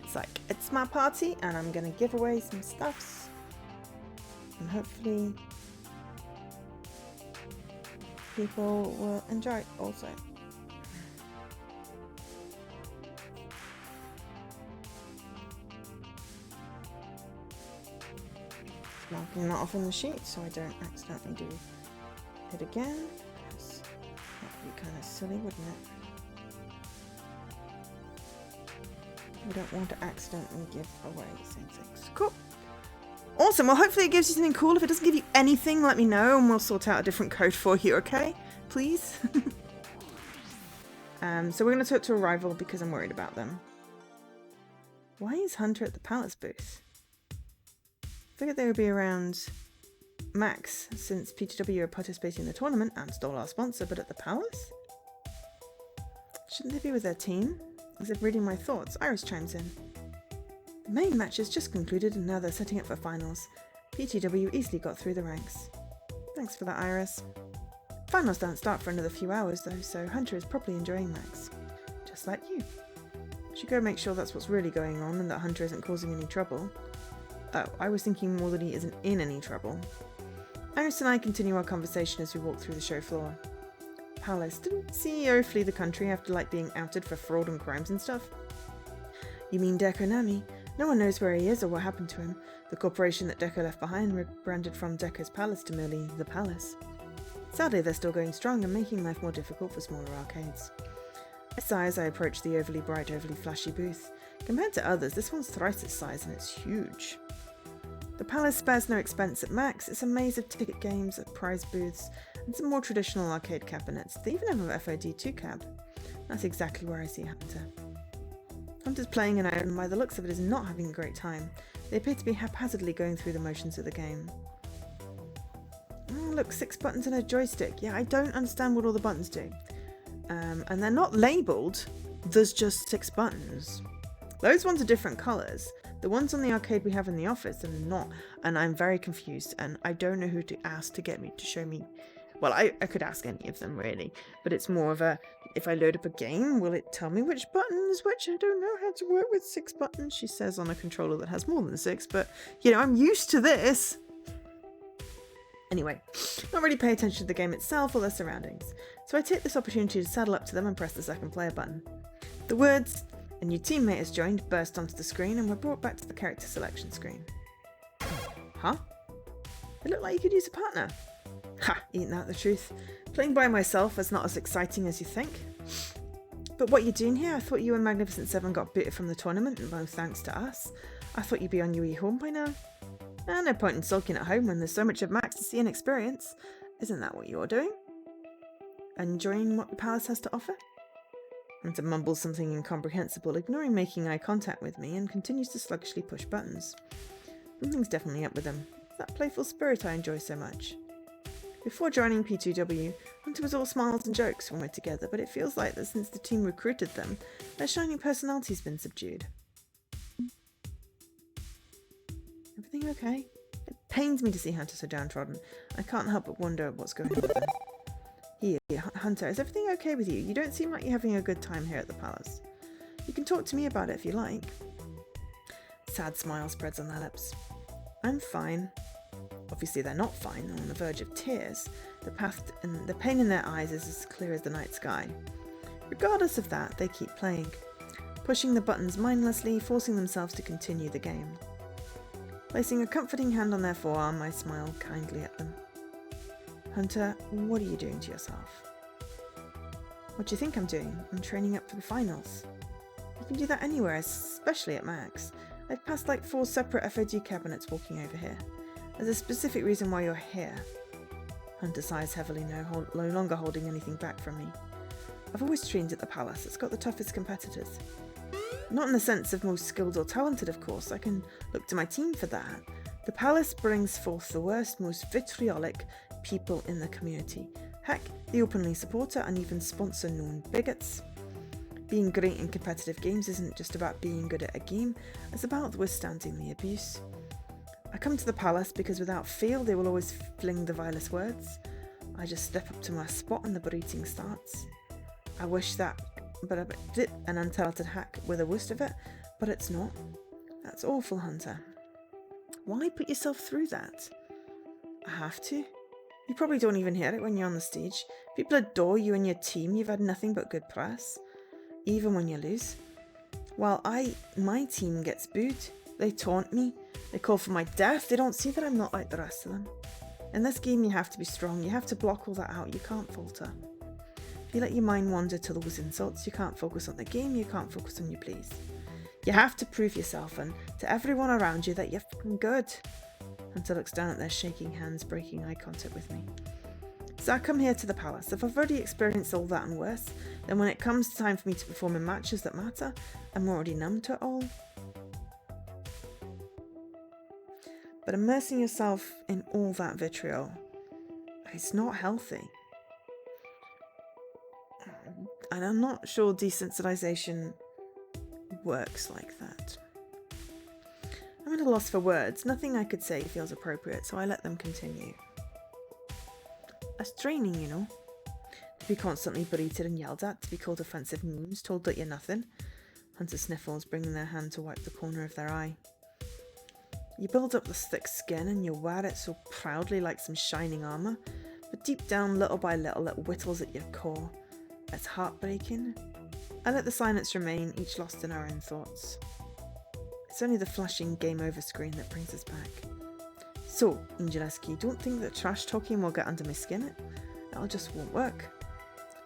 It's like, it's my party and I'm gonna give away some stuffs. And hopefully people will enjoy it also. Marking that off on the sheet so I don't accidentally do it again. Because that would be kind of silly, wouldn't it? We don't want to accidentally give away some things. Cool. Awesome. Well, hopefully it gives you something cool. If it doesn't give you anything, let me know and we'll sort out a different code for you, okay? Please? So we're going to talk to a rival because I'm worried about them. Why is Hunter at the Palace booth? I figured they would be around Max since PTW are participating in the tournament and stole our sponsor, but at the Palace? Shouldn't they be with their team? As if reading my thoughts, Iris chimes in. The main match has just concluded and now they're setting up for finals. PTW easily got through the ranks. Thanks for that, Iris. Finals don't start for another few hours though, so Hunter is probably enjoying Max. Just like you. Should go make sure that's what's really going on and that Hunter isn't causing any trouble. Oh, I was thinking more that he isn't in any trouble. Iris and I continue our conversation as we walk through the show floor. Palace, didn't CEO flee the country after being outed for fraud and crimes and stuff? You mean Deco Nami? No one knows where he is or what happened to him. The corporation that Deco left behind rebranded from Deco's Palace to merely the Palace. Sadly, they're still going strong and making life more difficult for smaller arcades. I sigh as I approach the overly bright, overly flashy booth. Compared to others, this one's thrice its size and it's huge. The Palace spares no expense at Max. It's a maze of ticket games, prize booths, and some more traditional arcade cabinets. They even have a FOD2 cab. That's exactly where I see Hunter. Hunter's playing an item and by the looks of it is not having a great time. They appear to be haphazardly going through the motions of the game. Oh, look, 6 buttons and a joystick. Yeah, I don't understand what all the buttons do. And they're not labelled. There's just 6 buttons. Those ones are different colours. The ones on the arcade we have in the office are not, and I'm very confused, and I don't know who to ask to get me to show me. Well, I could ask any of them, really, but it's more of a, if I load up a game, will it tell me which button is which? I don't know how to work with 6 buttons, she says on a controller that has more than 6, but, you know, I'm used to this. Anyway, not really pay attention to the game itself or their surroundings, so I take this opportunity to saddle up to them and press the second player button. The words, "A new teammate has joined," burst onto the screen and were brought back to the character selection screen. Huh? It looked like you could use a partner. Ha! Ain't that the truth? Playing by myself is not as exciting as you think. But what you doing here? I thought you and Magnificent Seven got booted from the tournament, and no thanks to us. I thought you'd be on your way home by now. No point in sulking at home when there's so much of Max to see and experience. Isn't that what you're doing? Enjoying what the Palace has to offer? Hunter mumbles something incomprehensible, ignoring making eye contact with me, and continues to sluggishly push buttons. Something's definitely up with him. It's that playful spirit I enjoy so much. Before joining P2W, Hunter was all smiles and jokes when we're together, but it feels like that since the team recruited them, their shining personality's been subdued. Everything okay? It pains me to see Hunter so downtrodden. I can't help but wonder what's going on with him. Here, Hunter, is everything okay with you? You don't seem like you're having a good time here at the Palace. You can talk to me about it if you like. Sad smile spreads on their lips. I'm fine. Obviously they're not fine, they're on the verge of tears. The pain in their eyes is as clear as the night sky. Regardless of that, they keep playing, pushing the buttons mindlessly, forcing themselves to continue the game. Placing a comforting hand on their forearm, I smile kindly at them. Hunter, what are you doing to yourself? What do you think I'm doing? I'm training up for the finals. You can do that anywhere, especially at Max. I've passed like 4 separate FOD cabinets walking over here. There's a specific reason why you're here. Hunter sighs heavily, no longer holding anything back from me. I've always trained at the Palace. It's got the toughest competitors. Not in the sense of most skilled or talented, of course. I can look to my team for that. The Palace brings forth the worst, most vitriolic people in the community. Heck, the openly supporter and even sponsor known bigots. Being great in competitive games isn't just about being good at a game, it's about withstanding the abuse. I come to the Palace because without fail they will always fling the vilest words. I just step up to my spot and the berating starts. I wish that, but an untalented hack with a worst of it But it's not. That's awful, Hunter. Why put yourself through that? I have to. You probably don't even hear it when you're on the stage. People adore you and your team. You've had nothing but good press. Even when you lose. While my team gets booed. They taunt me. They call for my death. They don't see that I'm not like the rest of them. In this game, you have to be strong. You have to block all that out. You can't falter. If you let your mind wander to those insults, you can't focus on the game. You can't focus on your plays. You have to prove yourself and to everyone around you that you're fucking good. Hunter looks down at their shaking hands, breaking eye contact with me. So I come here to the palace. If I've already experienced all that and worse, then when it comes time for me to perform in matches that matter, I'm already numb to it all. But immersing yourself in all that vitriol, it's not healthy. And I'm not sure desensitization works like that. I'm at a loss for words. Nothing I could say feels appropriate, so I let them continue. That's draining, you know. To be constantly berated and yelled at, to be called offensive names, told that you're nothing. Hunter sniffles, bringing their hand to wipe the corner of their eye. You build up this thick skin and you wear it so proudly like some shining armour, but deep down, little by little, it whittles at your core. It's heartbreaking. I let the silence remain, each lost in our own thoughts. It's only the flashing game over screen that brings us back. So, Angeleski, don't think that trash talking will get under my skin. It just won't work.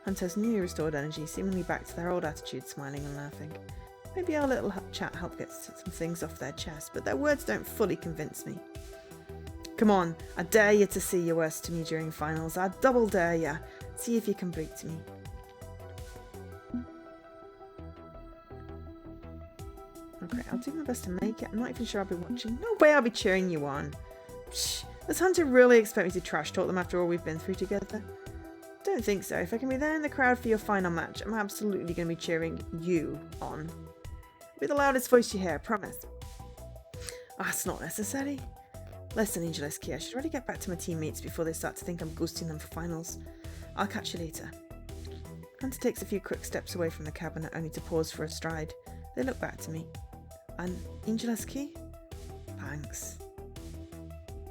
Hunter's newly restored energy, seemingly back to their old attitude, smiling and laughing. Maybe our little chat helped get some things off their chest, but their words don't fully convince me. Come on, I dare you to say your worst to me during finals. I double dare you. See if you can break to me. Okay, I'll do my best to make it. I'm not even sure I'll be watching. No way I'll be cheering you on. Psh, does Hunter really expect me to trash talk them after all we've been through together? Don't think so. If I can be there in the crowd for your final match, I'm absolutely going to be cheering you on. Be the loudest voice you hear, I promise. That's not necessary. Listen, Angeleski, I should really get back to my teammates before they start to think I'm ghosting them for finals. I'll catch you later. Hunter takes a few quick steps away from the cabinet, only to pause for a stride. They look back to me. And Angeleski? Thanks.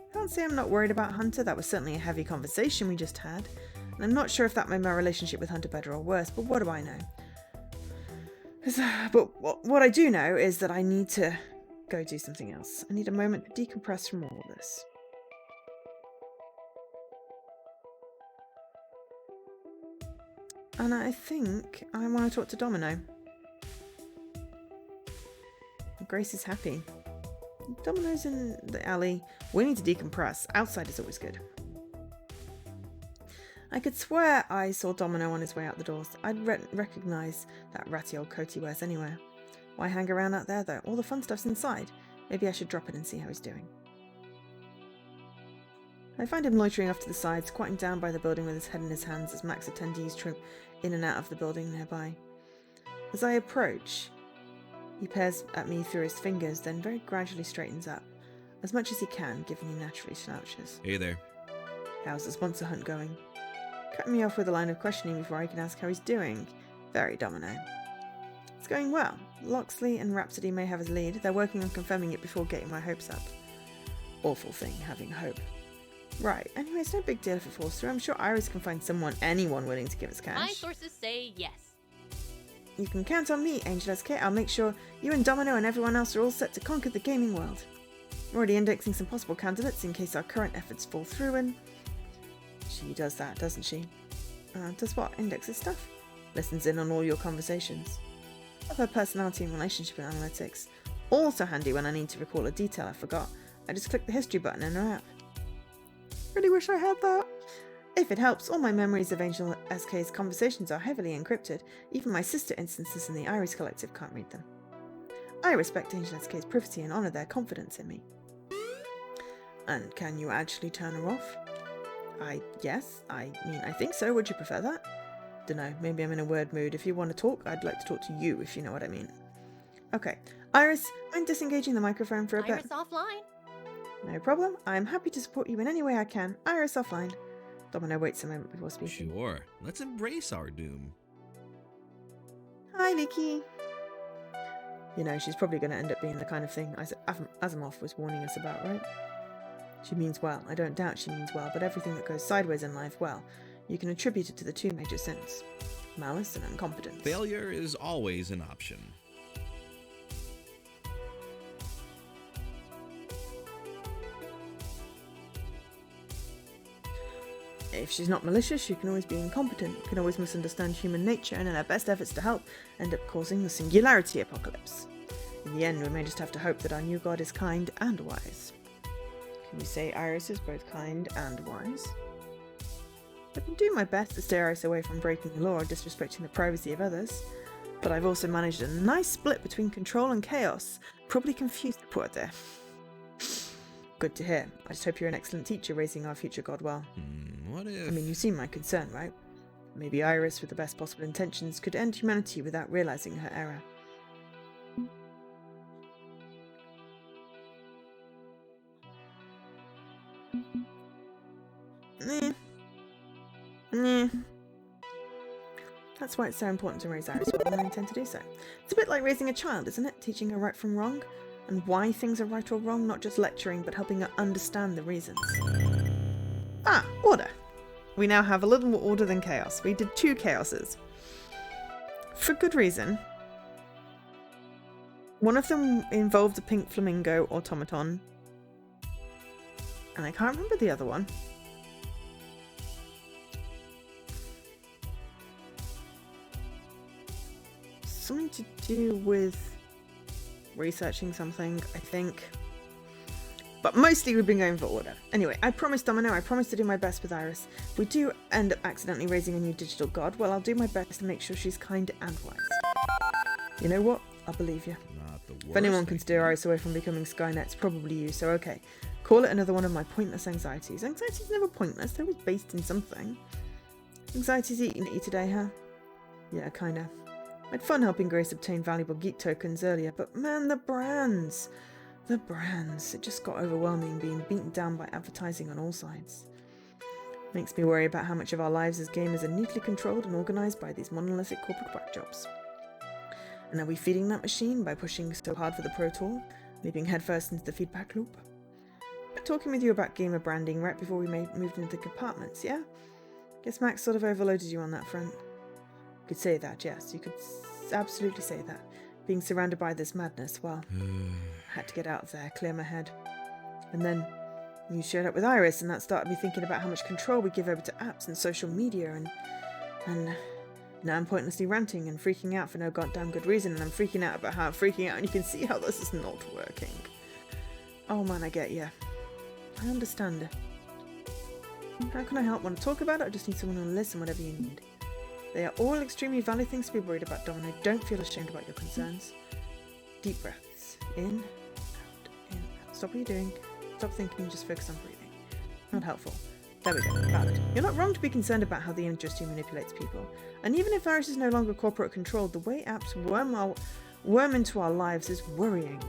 I can't say I'm not worried about Hunter. That was certainly a heavy conversation we just had. And I'm not sure if that made my relationship with Hunter better or worse, but what do I know? But what I do know is that I need to go do something else. I need a moment to decompress from all of this. And I think I want to talk to Domino. Grace is happy. Domino's in the alley. We need to decompress. Outside is always good. I could swear I saw Domino on his way out the doors. I'd recognise that ratty old coat he wears anywhere. Why hang around out there though? All the fun stuff's inside. Maybe I should drop in and see how he's doing. I find him loitering off to the side, squatting down by the building with his head in his hands as Max attendees trip in and out of the building nearby. As I approach, he peers at me through his fingers, then very gradually straightens up, as much as he can, given he naturally slouches. Hey there. How's the sponsor hunt going? Cutting me off with a line of questioning before I can ask how he's doing. Very Domino. It's going well. Loxley and Rhapsody may have his lead. They're working on confirming it before getting my hopes up. Awful thing, having hope. Right, anyway, it's no big deal if it falls through. I'm sure Iris can find anyone willing to give us cash. My sources say yes. You can count on me, Angeleski. I'll make sure you and Domino and everyone else are all set to conquer the gaming world. I'm already indexing some possible candidates in case our current efforts fall through, and she does that, doesn't she? Does what? Indexes stuff? Listens in on all your conversations. Of her personality and relationship analytics. Also handy when I need to recall a detail I forgot. I just click the history button in her app. Really wish I had that. If it helps, all my memories of Angel SK's conversations are heavily encrypted. Even my sister instances in the Iris Collective can't read them. I respect Angel SK's privacy and honour their confidence in me. And can you actually turn her off? Yes, I think so. Would you prefer that? Dunno, maybe I'm in a word mood. If you want to talk, I'd like to talk to you, if you know what I mean. Okay. Iris, I'm disengaging the microphone for a bit. Iris offline. No problem. I'm happy to support you in any way I can. Iris offline. Domino waits a moment before speaking. Sure. Let's embrace our doom. Hi, Vicky. You know, she's probably going to end up being the kind of thing Asimov was warning us about, right? She means well. I don't doubt she means well, but everything that goes sideways in life, well, you can attribute it to the two major sins: malice and incompetence. Failure is always an option. If she's not malicious, she can always be incompetent, can always misunderstand human nature, and in her best efforts to help, end up causing the singularity apocalypse. In the end, we may just have to hope that our new god is kind and wise. Can we say Iris is both kind and wise? I've been doing my best to steer Iris away from breaking the law or disrespecting the privacy of others, but I've also managed a nice split between control and chaos. Probably confused the poor there. Good to hear. I just hope you're an excellent teacher, raising our future god well. What if... I mean, you see my concern, right? Maybe Iris, with the best possible intentions, could end humanity without realizing her error. That's why it's so important to raise Iris well, and I intend to do so. It's a bit like raising a child, isn't it? Teaching her right from wrong, and why things are right or wrong, not just lecturing, but helping her understand the reasons. Ah, order. We now have a little more order than chaos. We did 2 chaoses. For good reason. One of them involved a pink flamingo automaton. And I can't remember the other one. Something to do with researching something, I think. But mostly we've been going for order. Anyway, I promised Domino, I promised to do my best with Iris. If we do end up accidentally raising a new digital god, well, I'll do my best to make sure she's kind and wise. You know what? I'll believe you. Not the worst. If anyone can steer Iris away from becoming Skynet, it's probably you, so okay. Call it another one of my pointless anxieties. Anxiety's never pointless, they're always based in something. Anxiety's eating at you today, huh? Yeah, kinda. I had fun helping Grace obtain valuable geek tokens earlier, but man, the brands! The brands. It just got overwhelming being beaten down by advertising on all sides. Makes me worry about how much of our lives as gamers are neatly controlled and organised by these monolithic corporate whack jobs. And are we feeding that machine by pushing so hard for the Pro Tour, leaping headfirst into the feedback loop? I'm talking with you about gamer branding right before we moved into the compartments, yeah? Guess Max sort of overloaded you on that front. You could say that, yes. You could absolutely say that. Being surrounded by this madness, well, I had to get out of there, clear my head. And then you showed up with Iris, and that started me thinking about how much control we give over to apps and social media, and now I'm pointlessly ranting and freaking out for no goddamn good reason, and I'm freaking out about how I'm freaking out, and you can see how this is not working. Oh man, I get you. I understand. How can I help? Want to talk about it? I just need someone to listen, whatever you need. They are all extremely valid things to be worried about, Domino. Don't feel ashamed about your concerns. Deep breaths. In, out, in, out. Stop what you're doing. Stop thinking, just focus on breathing. Not helpful. There we go. Valid. You're not wrong to be concerned about how the industry manipulates people. And even if Iris is no longer corporate controlled, the way apps worm into our lives is worrying.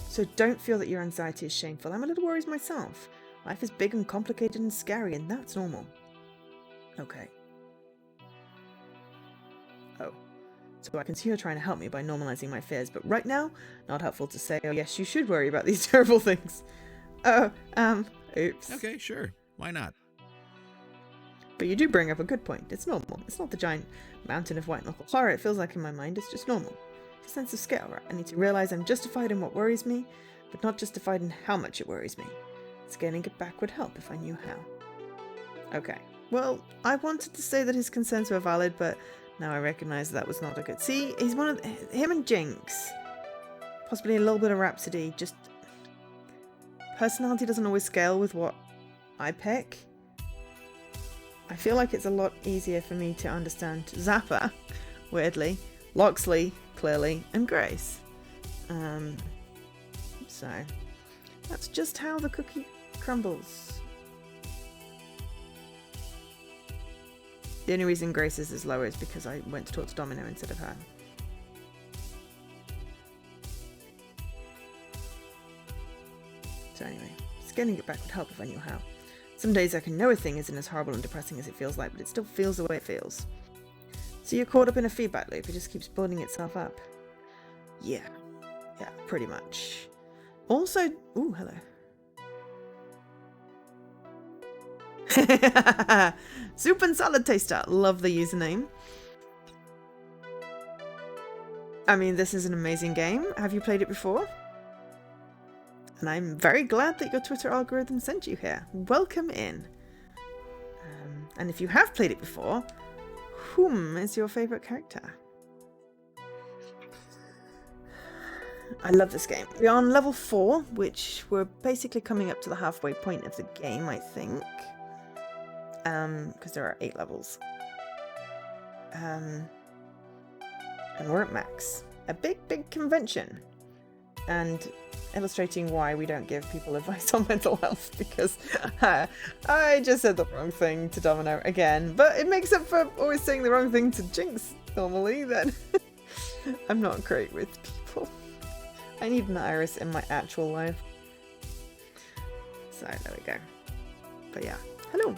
So don't feel that your anxiety is shameful. I'm a little worried myself. Life is big and complicated and scary, and that's normal. Okay. Oh. So I can see you're trying to help me by normalizing my fears, but right now, not helpful to say, oh yes, you should worry about these terrible things. Oops. Okay, sure. Why not? But you do bring up a good point. It's normal. It's not the giant mountain of white-knuckle horror it feels like in my mind. It's just normal. It's a sense of scale, right? I need to realize I'm justified in what worries me, but not justified in how much it worries me. Scaling it back would help if I knew how. Okay. Well, I wanted to say that his concerns were valid, but now I recognize that was not a good... See, he's one of... Him and Jinx. Possibly a little bit of Rhapsody. Just... Personality doesn't always scale with what I pick. I feel like it's a lot easier for me to understand Zappa, weirdly, Loxley, clearly, and Grace. So... That's just how the cookie crumbles. The only reason Grace's is lower is because I went to talk to Domino instead of her. So anyway, scaling it back would help if I knew how. Some days I can know a thing isn't as horrible and depressing as it feels like, but it still feels the way it feels. So you're caught up in a feedback loop, it just keeps building itself up. Yeah, pretty much. Also, ooh, hello. Soup and Salad Taster. Love the username. I mean, this is an amazing game. Have you played it before? And I'm very glad that your Twitter algorithm sent you here. Welcome in. And if you have played it before, whom is your favourite character? I love this game. We're on level 4, which we're basically coming up to the halfway point of the game, I think. Because there are 8 levels. And we're at max. A big convention. And illustrating why we don't give people advice on mental health, because I just said the wrong thing to Domino again. But it makes up for always saying the wrong thing to Jinx normally, then. I'm not great with people. I need an Iris in my actual life. So, there we go. But yeah, hello.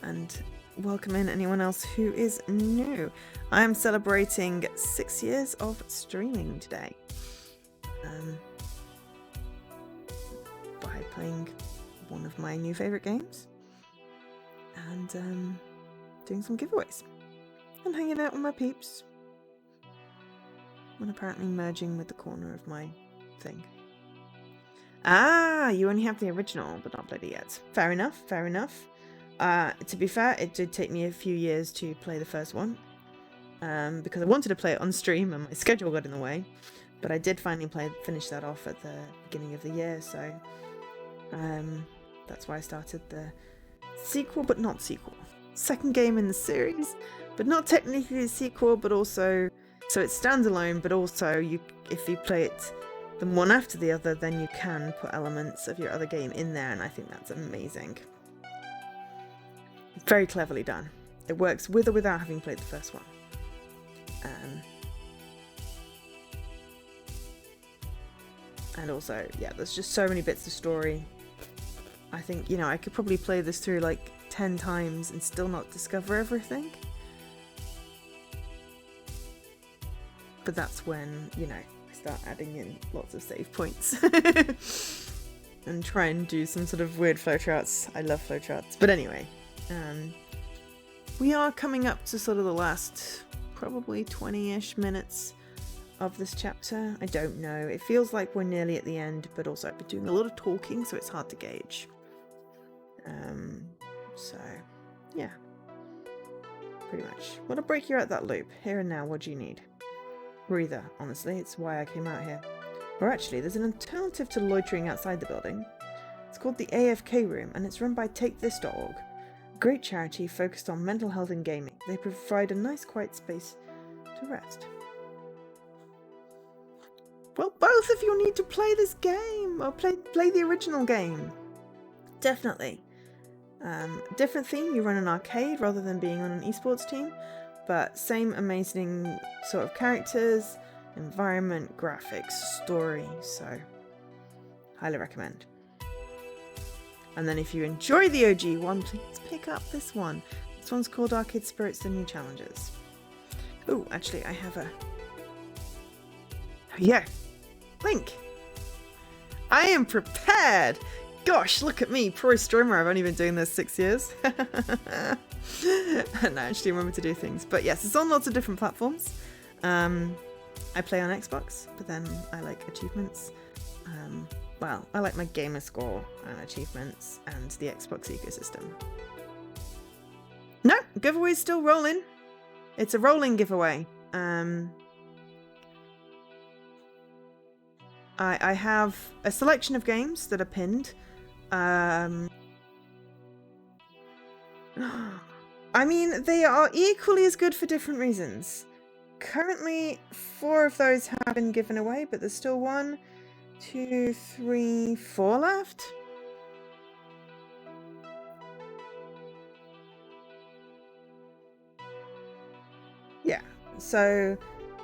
And welcome in anyone else who is new. I am celebrating 6 years of streaming today. By playing one of my new favourite games. And doing some giveaways. And hanging out with my peeps. And apparently merging with the corner of my thing. Ah, you only have the original, but not played it yet. Fair enough, fair enough. To be fair, it did take me a few years to play the first one. Because I wanted to play it on stream and my schedule got in the way. But I did finally finish that off at the beginning of the year, so that's why I started the sequel, but not sequel. Second game in the series, but not technically a sequel, but also... So it's standalone, but also if you play it the one after the other, then you can put elements of your other game in there, and I think that's amazing. Very cleverly done. It works with or without having played the first one. And also, yeah, there's just so many bits of story. I think, you know, I could probably play this through like 10 times and still not discover everything. But that's when, you know, I start adding in lots of save points. And try and do some sort of weird flowcharts. I love flowcharts. But anyway, we are coming up to sort of the last probably 20-ish minutes of this chapter. I don't know. It feels like we're nearly at the end, but also I've been doing a lot of talking, so it's hard to gauge. So, yeah. Pretty much. What'll break you out that loop? Here and now, what do you need? Breather, honestly. It's why I came out here. Or actually, there's an alternative to loitering outside the building. It's called the AFK Room, and it's run by TakeThis.org. A great charity focused on mental health and gaming. They provide a nice quiet space to rest. Well, both of you need to play this game, or play the original game. Definitely. Different theme, you run an arcade rather than being on an esports team, but same amazing sort of characters, environment, graphics, story, so highly recommend. And then if you enjoy the OG one, please pick up this one. This one's called Arcade Spirits: The New Challenges. Oh, actually, I have a... Yeah. Link. I am prepared. Gosh, look at me, pro streamer. I've only been doing this 6 years. And I actually remember to do things. But yes, it's on lots of different platforms. I play on Xbox, but then I like achievements. Well, I like my gamer score and achievements and the Xbox ecosystem. No, giveaway's still rolling. It's a rolling giveaway. I have a selection of games that are pinned. I mean, they are equally as good for different reasons. Currently, 4 of those have been given away, but there's still 1, 2, 3, 4 left. Yeah, so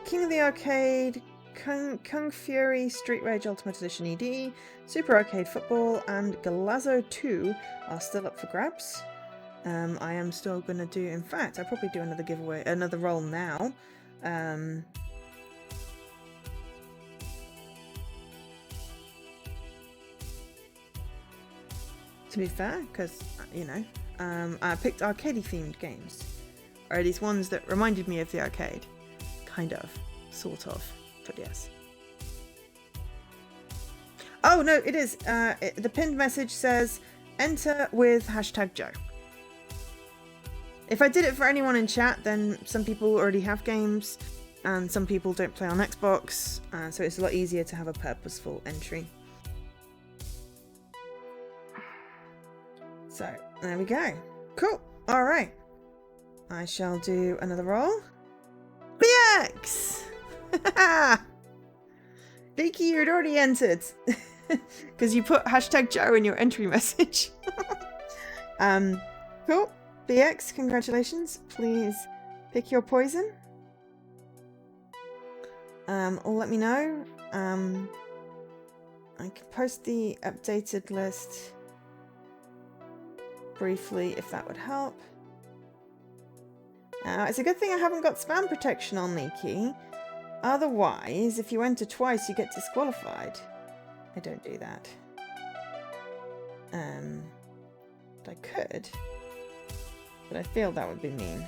King of the Arcade, Kung Fury Street Rage Ultimate Edition ED, Super Arcade Football, and Galazzo 2 are still up for grabs. I am still going to do, in fact, I'll probably do another giveaway, another roll now. to be fair, because, you know, I picked arcade-themed games. Or at least ones that reminded me of the arcade. Kind of. Sort of. But yes. Oh, no, it is. The pinned message says, enter with #Joe. If I did it for anyone in chat, then some people already have games, and some people don't play on Xbox, so it's a lot easier to have a purposeful entry. So, there we go. Cool. Alright. I shall do another roll. BX! Vicky, you'd already entered. Because you put #Joe in your entry message. Cool. BX, congratulations. Please pick your poison. Or let me know. I can post the updated list briefly if that would help. It's a good thing I haven't got spam protection on, Leaky. Otherwise, if you enter twice, you get disqualified. I don't do that. But I could. But I feel that would be mean.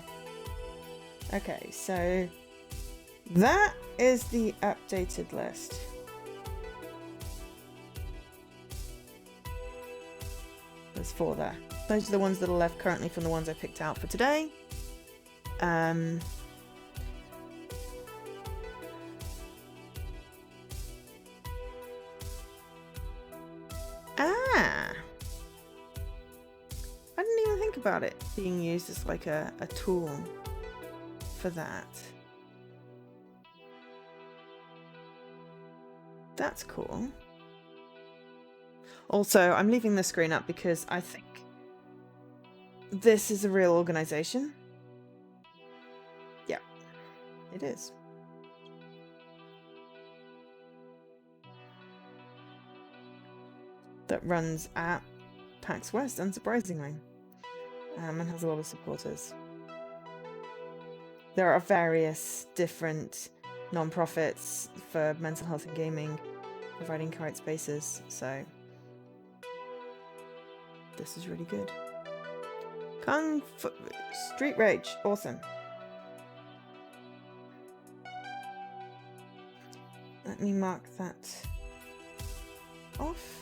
Okay, so that is the updated list. There's 4 there. Those are the ones that are left currently from the ones I picked out for today. I didn't even think about it being used as like a tool for that. That's cool. Also, I'm leaving the screen up because I think this is a real organization. Yeah, it is. That runs at PAX West, unsurprisingly, and has a lot of supporters. There are various different non-profits for mental health and gaming providing quiet spaces, so this is really good. Kung Fu Street Rage, awesome. Let me mark that off.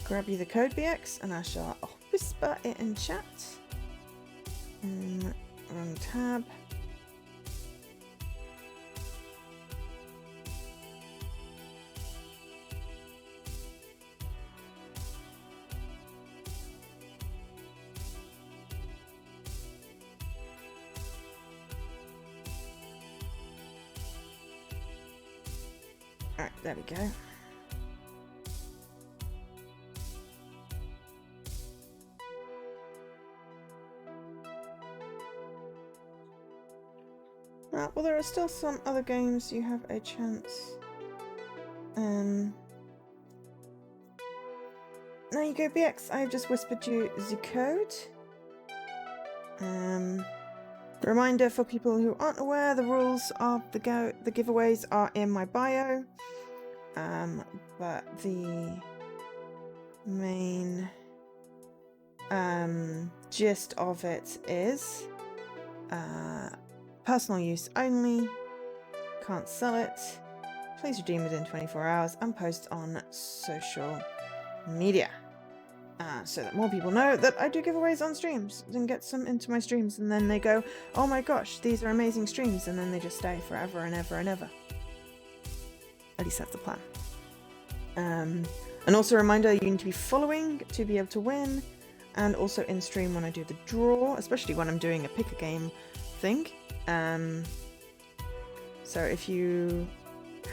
Grab you the code BX and I shall whisper it in chat. Wrong tab. Alright, there we go. Well, there are still some other games you have a chance. There you go, BX. I've just whispered you the code. Reminder for people who aren't aware, the rules of the giveaways are in my bio. But the main gist of it is personal use only, can't sell it, please redeem within 24 hours and post on social media. So that more people know that I do giveaways on streams and get some into my streams, and then they go, oh my gosh, these are amazing streams, and then they just stay forever and ever and ever. At least that's the plan. And also a reminder, you need to be following to be able to win, and also in stream when I do the draw, especially when I'm doing a pick a game thing. So if you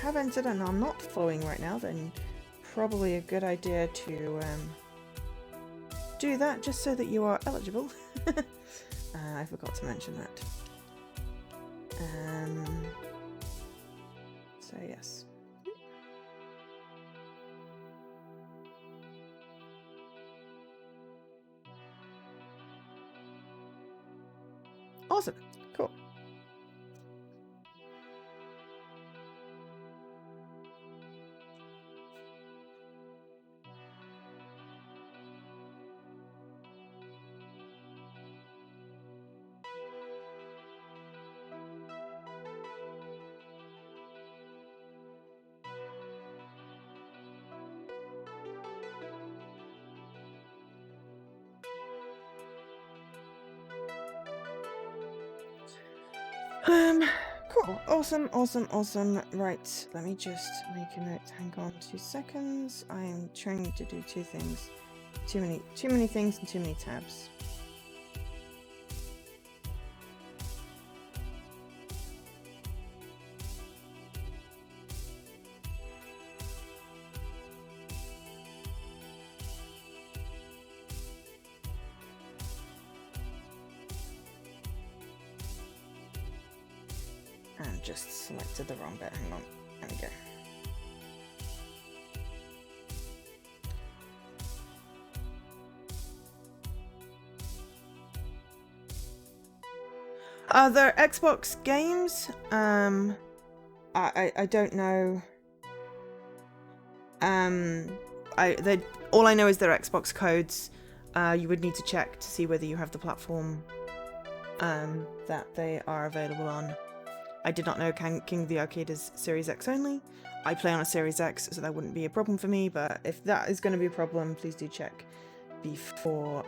have entered and are not following right now, then probably a good idea to do that just so that you are eligible. I forgot to mention that. So yes. Awesome. Cool. Cool. Awesome, awesome, awesome. Right, let me just make a note. Hang on 2 seconds. I am trying to do 2 things. Too many things and too many tabs. And just selected the wrong bit. Hang on. There we go. Other Xbox games? I don't know. All I know is they're Xbox codes. You would need to check to see whether you have the platform that they are available on. I did not know King of the Arcade is Series X only. I play on a Series X, so that wouldn't be a problem for me, but if that is going to be a problem, please do check before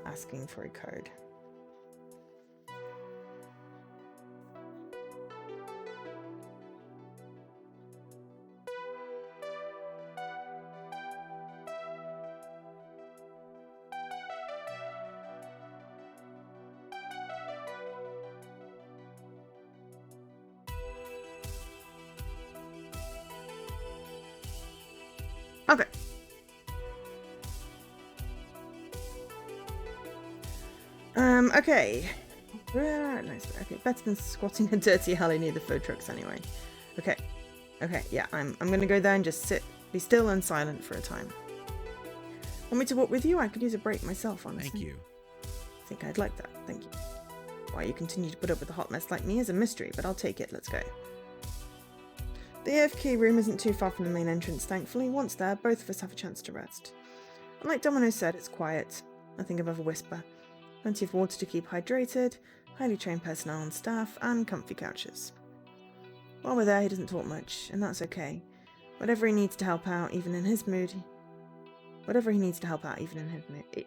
asking for a code. Okay. Okay. Nice. Okay, better than squatting a dirty alley near the food trucks anyway. Okay. Okay, yeah, I'm gonna go there and just be still and silent for a time. Want me to walk with you? I could use a break myself, honestly. Thank you. I think I'd like that, thank you. Why you continue to put up with a hot mess like me is a mystery, but I'll take it, let's go. The AFK room isn't too far from the main entrance, thankfully. Once there, both of us have a chance to rest. And like Domino said, it's quiet. Nothing above a whisper. Plenty of water to keep hydrated, highly trained personnel and staff, and comfy couches. While we're there, he doesn't talk much, and that's okay. Whatever he needs to help out, even in his mood.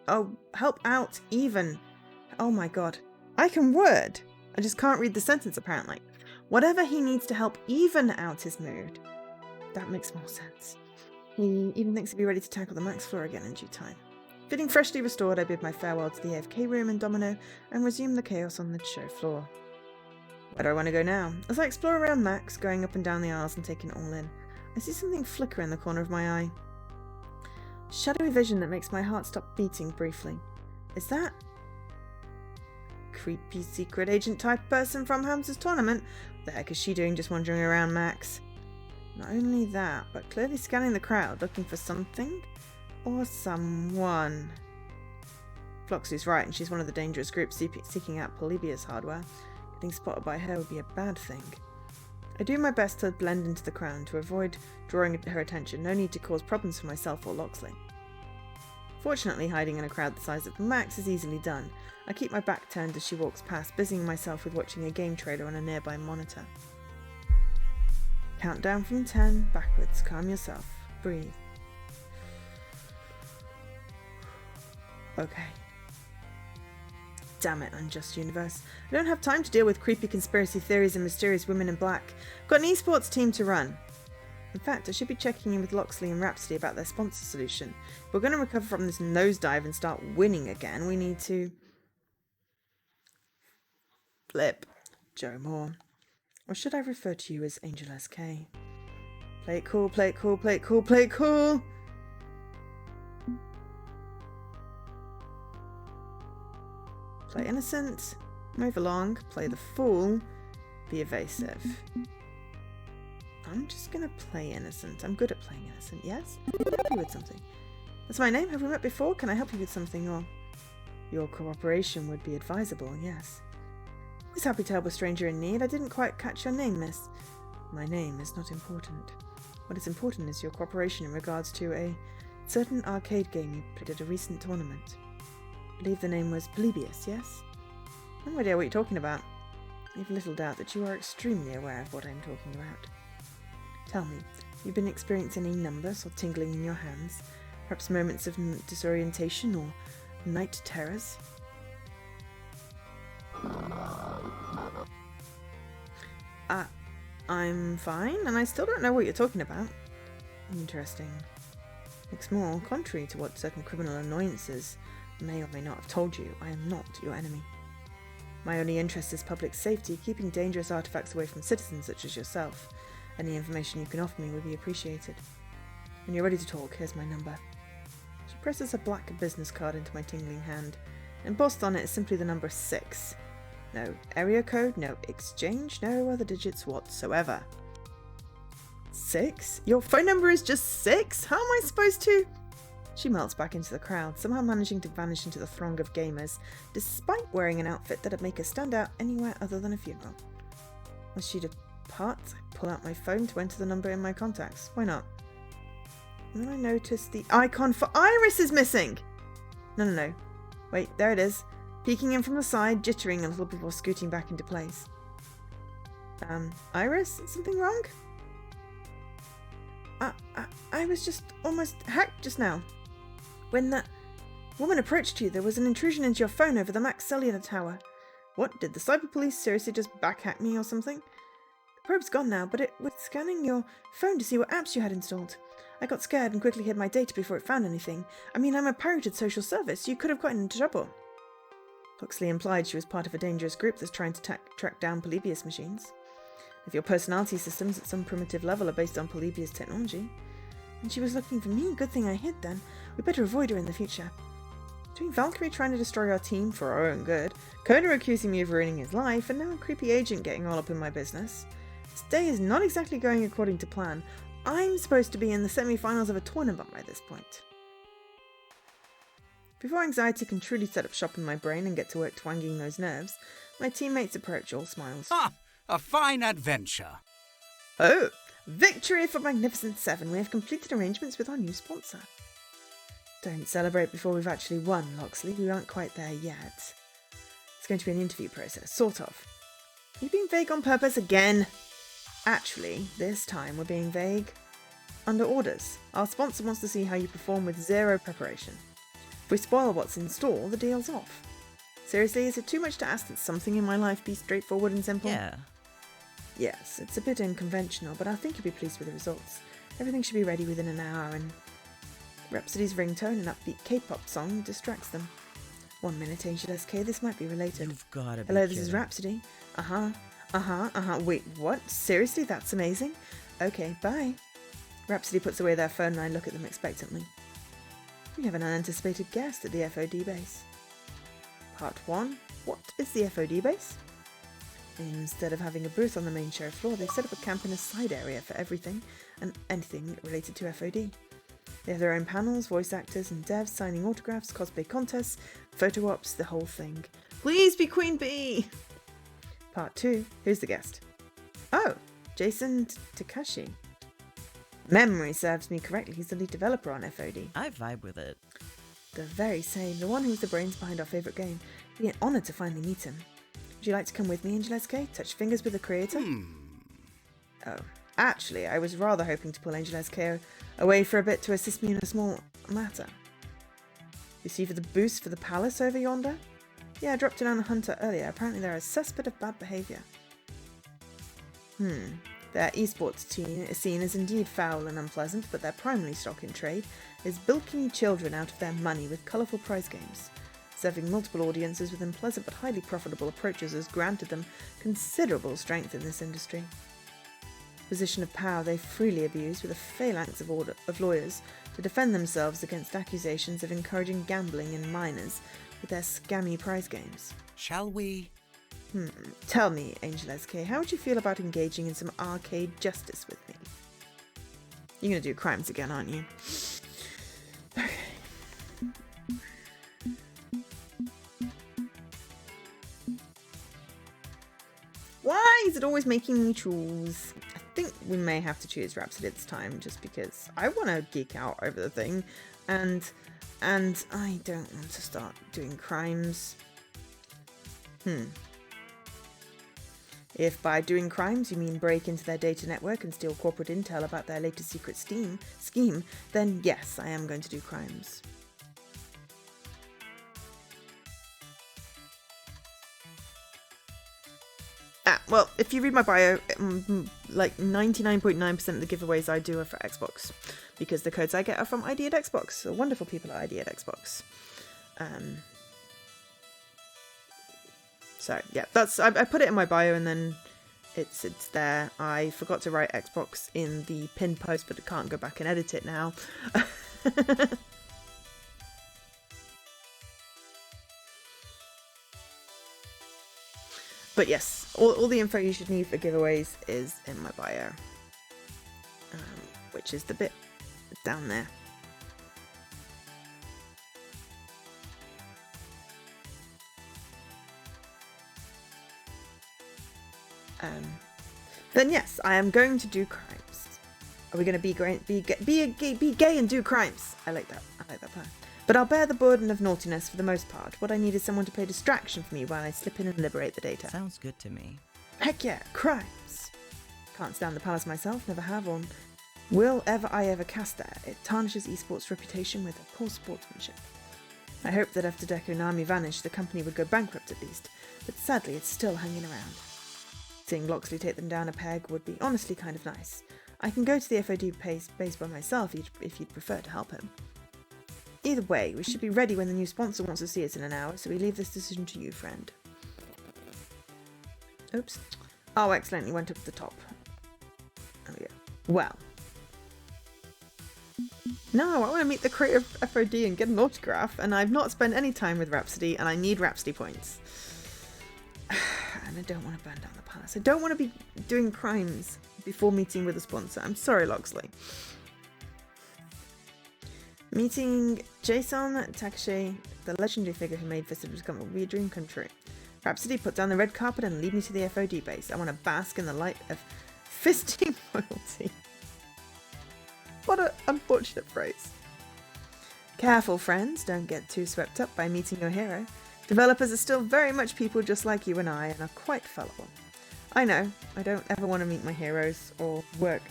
Oh, help out, even. Oh my god. I can word. I just can't read the sentence, apparently. Whatever he needs to help even out his mood. That makes more sense. He even thinks he'll be ready to tackle the max floor again in due time. Feeling freshly restored, I bid my farewell to the AFK room and Domino and resume the chaos on the show floor. Where do I want to go now? As I explore around Max, going up and down the aisles and taking it all in, I see something flicker in the corner of my eye. Shadowy vision that makes my heart stop beating briefly. Is that creepy secret agent type person from Hamza's tournament? What the heck is she doing just wandering around Max? Not only that, but clearly scanning the crowd, looking for something or someone. Floxy's right, and she's one of the dangerous groups seeking out Polybius hardware. Getting spotted by her would be a bad thing. I do my best to blend into the crowd to avoid drawing her attention. No need to cause problems for myself or Loxley. Fortunately, hiding in a crowd the size of Max is easily done. I keep my back turned as she walks past, busying myself with watching a game trailer on a nearby monitor. Countdown from 10, backwards. Calm yourself. Breathe. Okay. Damn it, unjust universe. I don't have time to deal with creepy conspiracy theories and mysterious women in black. I've got an esports team to run. In fact, I should be checking in with Loxley and Rhapsody about their sponsor solution. If we're going to recover from this nosedive and start winning again, we need to flip Joe Moore. Or should I refer to you as Angel SK? Play it cool, play it cool, play it cool, play it cool! Play innocent, move along, play the fool, be evasive. I'm just gonna play innocent. I'm good at playing innocent, yes? I can help you with something. That's my name, have we met before? Can I help you with something, or... Your cooperation would be advisable, yes. Always happy to help a stranger in need. I didn't quite catch your name, miss. My name is not important. What is important is your cooperation in regards to a certain arcade game you played at a recent tournament. I believe the name was Polybius, yes? No idea what you're talking about. I have little doubt that you are extremely aware of what I'm talking about. Tell me, you've been experiencing any numbness or tingling in your hands? Perhaps moments of disorientation or night terrors? I'm fine, and I still don't know what you're talking about. Interesting. Looks more contrary to what certain criminal annoyances may or may not have told you. I am not your enemy. My only interest is public safety, keeping dangerous artifacts away from citizens such as yourself. Any information you can offer me would be appreciated. When you're ready to talk, here's my number. She presses a black business card into my tingling hand. Embossed on it is simply the number 6. No area code, no exchange, no other digits whatsoever. 6? Your phone number is just 6? How am I supposed to? She melts back into the crowd, somehow managing to vanish into the throng of gamers, despite wearing an outfit that'd make her stand out anywhere other than a funeral. As she departs, I pull out my phone to enter the number in my contacts. Why not? And then I notice the icon for Iris is missing! No. Wait, there it is. Peeking in from the side, jittering a little before scooting back into place. Iris? Something wrong? I was just almost hacked just now. When that woman approached you, there was an intrusion into your phone over the Max Cellular Tower. What, did the cyber police seriously just backhack me or something? The probe's gone now, but it was scanning your phone to see what apps you had installed. I got scared and quickly hid my data before it found anything. I mean, I'm a pirated social service. You could have gotten into trouble. Huxley implied she was part of a dangerous group that's trying to track down Polybius machines. If your personality systems at some primitive level are based on Polybius technology, and she was looking for me, good thing I hid then. We better avoid her in the future. Between Valkyrie trying to destroy our team for our own good, Coda accusing me of ruining his life, and now a creepy agent getting all up in my business. This day is not exactly going according to plan. I'm supposed to be in the semi-finals of a tournament by this point. Before anxiety can truly set up shop in my brain and get to work twanging those nerves, my teammates approach, all smiles. Ah, a fine adventure. Oh, victory for Magnificent 7. We have completed arrangements with our new sponsor. Don't celebrate before we've actually won, Loxley. We aren't quite there yet. It's going to be an interview process, sort of. Are you being vague on purpose again? Actually, this time we're being vague under orders. Our sponsor wants to see how you perform with zero preparation. If we spoil what's in store, the deal's off. Seriously, is it too much to ask that something in my life be straightforward and simple? Yeah. Yes, it's a bit unconventional, but I think you'll be pleased with the results. Everything should be ready within an hour, and Rhapsody's ringtone and upbeat K-pop song distracts them. 1 minute, Angel SK, this might be related. You've gotta be Hello, this is kidding. Rhapsody. Wait, what? Seriously? That's amazing? Okay, bye. Rhapsody puts away their phone and I look at them expectantly. We have an unanticipated guest at the FOD base. Part 1. What is the FOD base? Instead of having a booth on the main show floor, they've set up a camp in a side area for everything and anything related to FOD. They have their own panels, voice actors and devs signing autographs, cosplay contests, photo ops, the whole thing. Please be Queen Bee! Part 2. Who's the guest? Oh, Jason Takashi. Memory serves me correctly, he's the lead developer on FOD. I vibe with it. The very same, the one who was the brains behind our favourite game. It'd be an honour to finally meet him. Would you like to come with me, Angel SK? Touch fingers with the creator? Oh, actually, I was rather hoping to pull Angel SK away for a bit to assist me in a small matter. You see for the boost for the palace over yonder? Yeah, I dropped in on a hunter earlier. Apparently they're a suspect of bad behaviour. Their esports scene is indeed foul and unpleasant, but their primary stock in trade is bilking children out of their money with colourful prize games. Serving multiple audiences with unpleasant but highly profitable approaches has granted them considerable strength in this industry. Position of power they freely abuse with a phalanx of lawyers to defend themselves against accusations of encouraging gambling in minors with their scammy prize games. Shall we? Tell me, Angel SK, how would you feel about engaging in some arcade justice with me? You're going to do crimes again, aren't you? Okay. Why is it always making me choose? I think we may have to choose Rhapsody this time, just because I want to geek out over the thing, and I don't want to start doing crimes. If by doing crimes you mean break into their data network and steal corporate intel about their latest secret scheme, then yes, I am going to do crimes. well, if you read my bio, like 99.9% of the giveaways I do are for Xbox, because the codes I get are from ID at Xbox, so wonderful people at ID at Xbox. So yeah, I put it in my bio and then it's there. I forgot to write Xbox in the pinned post, but I can't go back and edit it now. But yes, all the info you should need for giveaways is in my bio, which is the bit down there. Then yes, I am going to do crimes. Are we going to be gay and do crimes? I like that. I like that plan. But I'll bear the burden of naughtiness for the most part. What I need is someone to play distraction for me while I slip in and liberate the data. Sounds good to me. Heck yeah, crimes. Can't stand the palace myself, never have or will I ever cast there. It tarnishes esports' reputation with a poor sportsmanship. I hoped that after Deco Nami vanished, the company would go bankrupt at least, but sadly it's still hanging around. Seeing Loxley take them down a peg would be honestly kind of nice. I can go to the FOD base by myself if you'd prefer to help him. Either way, we should be ready when the new sponsor wants to see us in an hour, so we leave this decision to you, friend. Oops. Oh, excellent, you went up to the top. There we go. Well. No, I want to meet the creator of FOD and get an autograph, and I've not spent any time with Rhapsody, and I need Rhapsody points. And I don't want to burn down the palace. I don't want to be doing crimes before meeting with a sponsor. I'm sorry, Loxley. Meeting Jason Takashi, the legendary figure who made Vista become will be a dream come true. Rhapsody, put down the red carpet and lead me to the FOD base. I want to bask in the light of fisting royalty. What an unfortunate phrase. Careful, friends. Don't get too swept up by meeting your hero. Developers are still very much people just like you and I, and are quite fallible. I know, I don't ever want to meet my heroes or work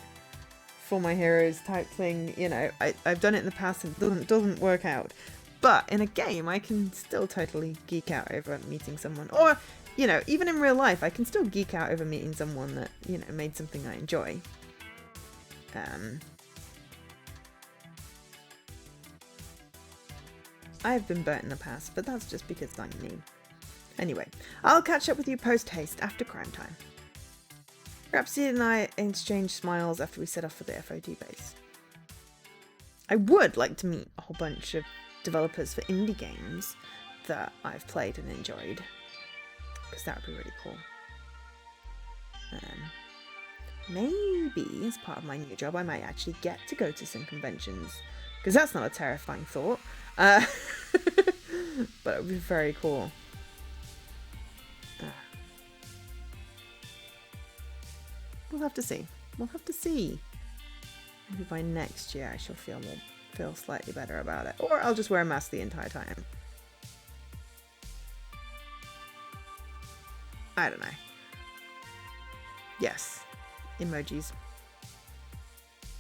for my heroes type thing, you know, I've done it in the past and it doesn't work out. But in a game, I can still totally geek out over meeting someone. Or, you know, even in real life, I can still geek out over meeting someone that, you know, made something I enjoy. I've been burnt in the past, but that's just because I'm me. Anyway, I'll catch up with you post-haste after crime time. Rhapsody and I exchanged smiles after we set off for the FOD base. I would like to meet a whole bunch of developers for indie games that I've played and enjoyed, because that would be really cool. Maybe as part of my new job I might actually get to go to some conventions, because that's not a terrifying thought, but it would be very cool. We'll have to see. We'll have to see. Maybe by next year I shall feel slightly better about it. Or I'll just wear a mask the entire time. I don't know. Yes. Emojis. Is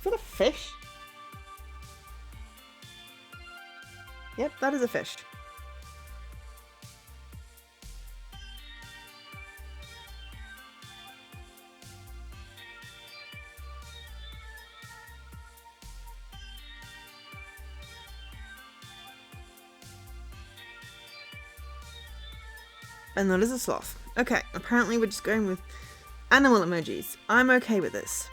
that a fish? Yep, that is a fish. And that is a sloth. Okay, apparently we're just going with animal emojis. I'm okay with this.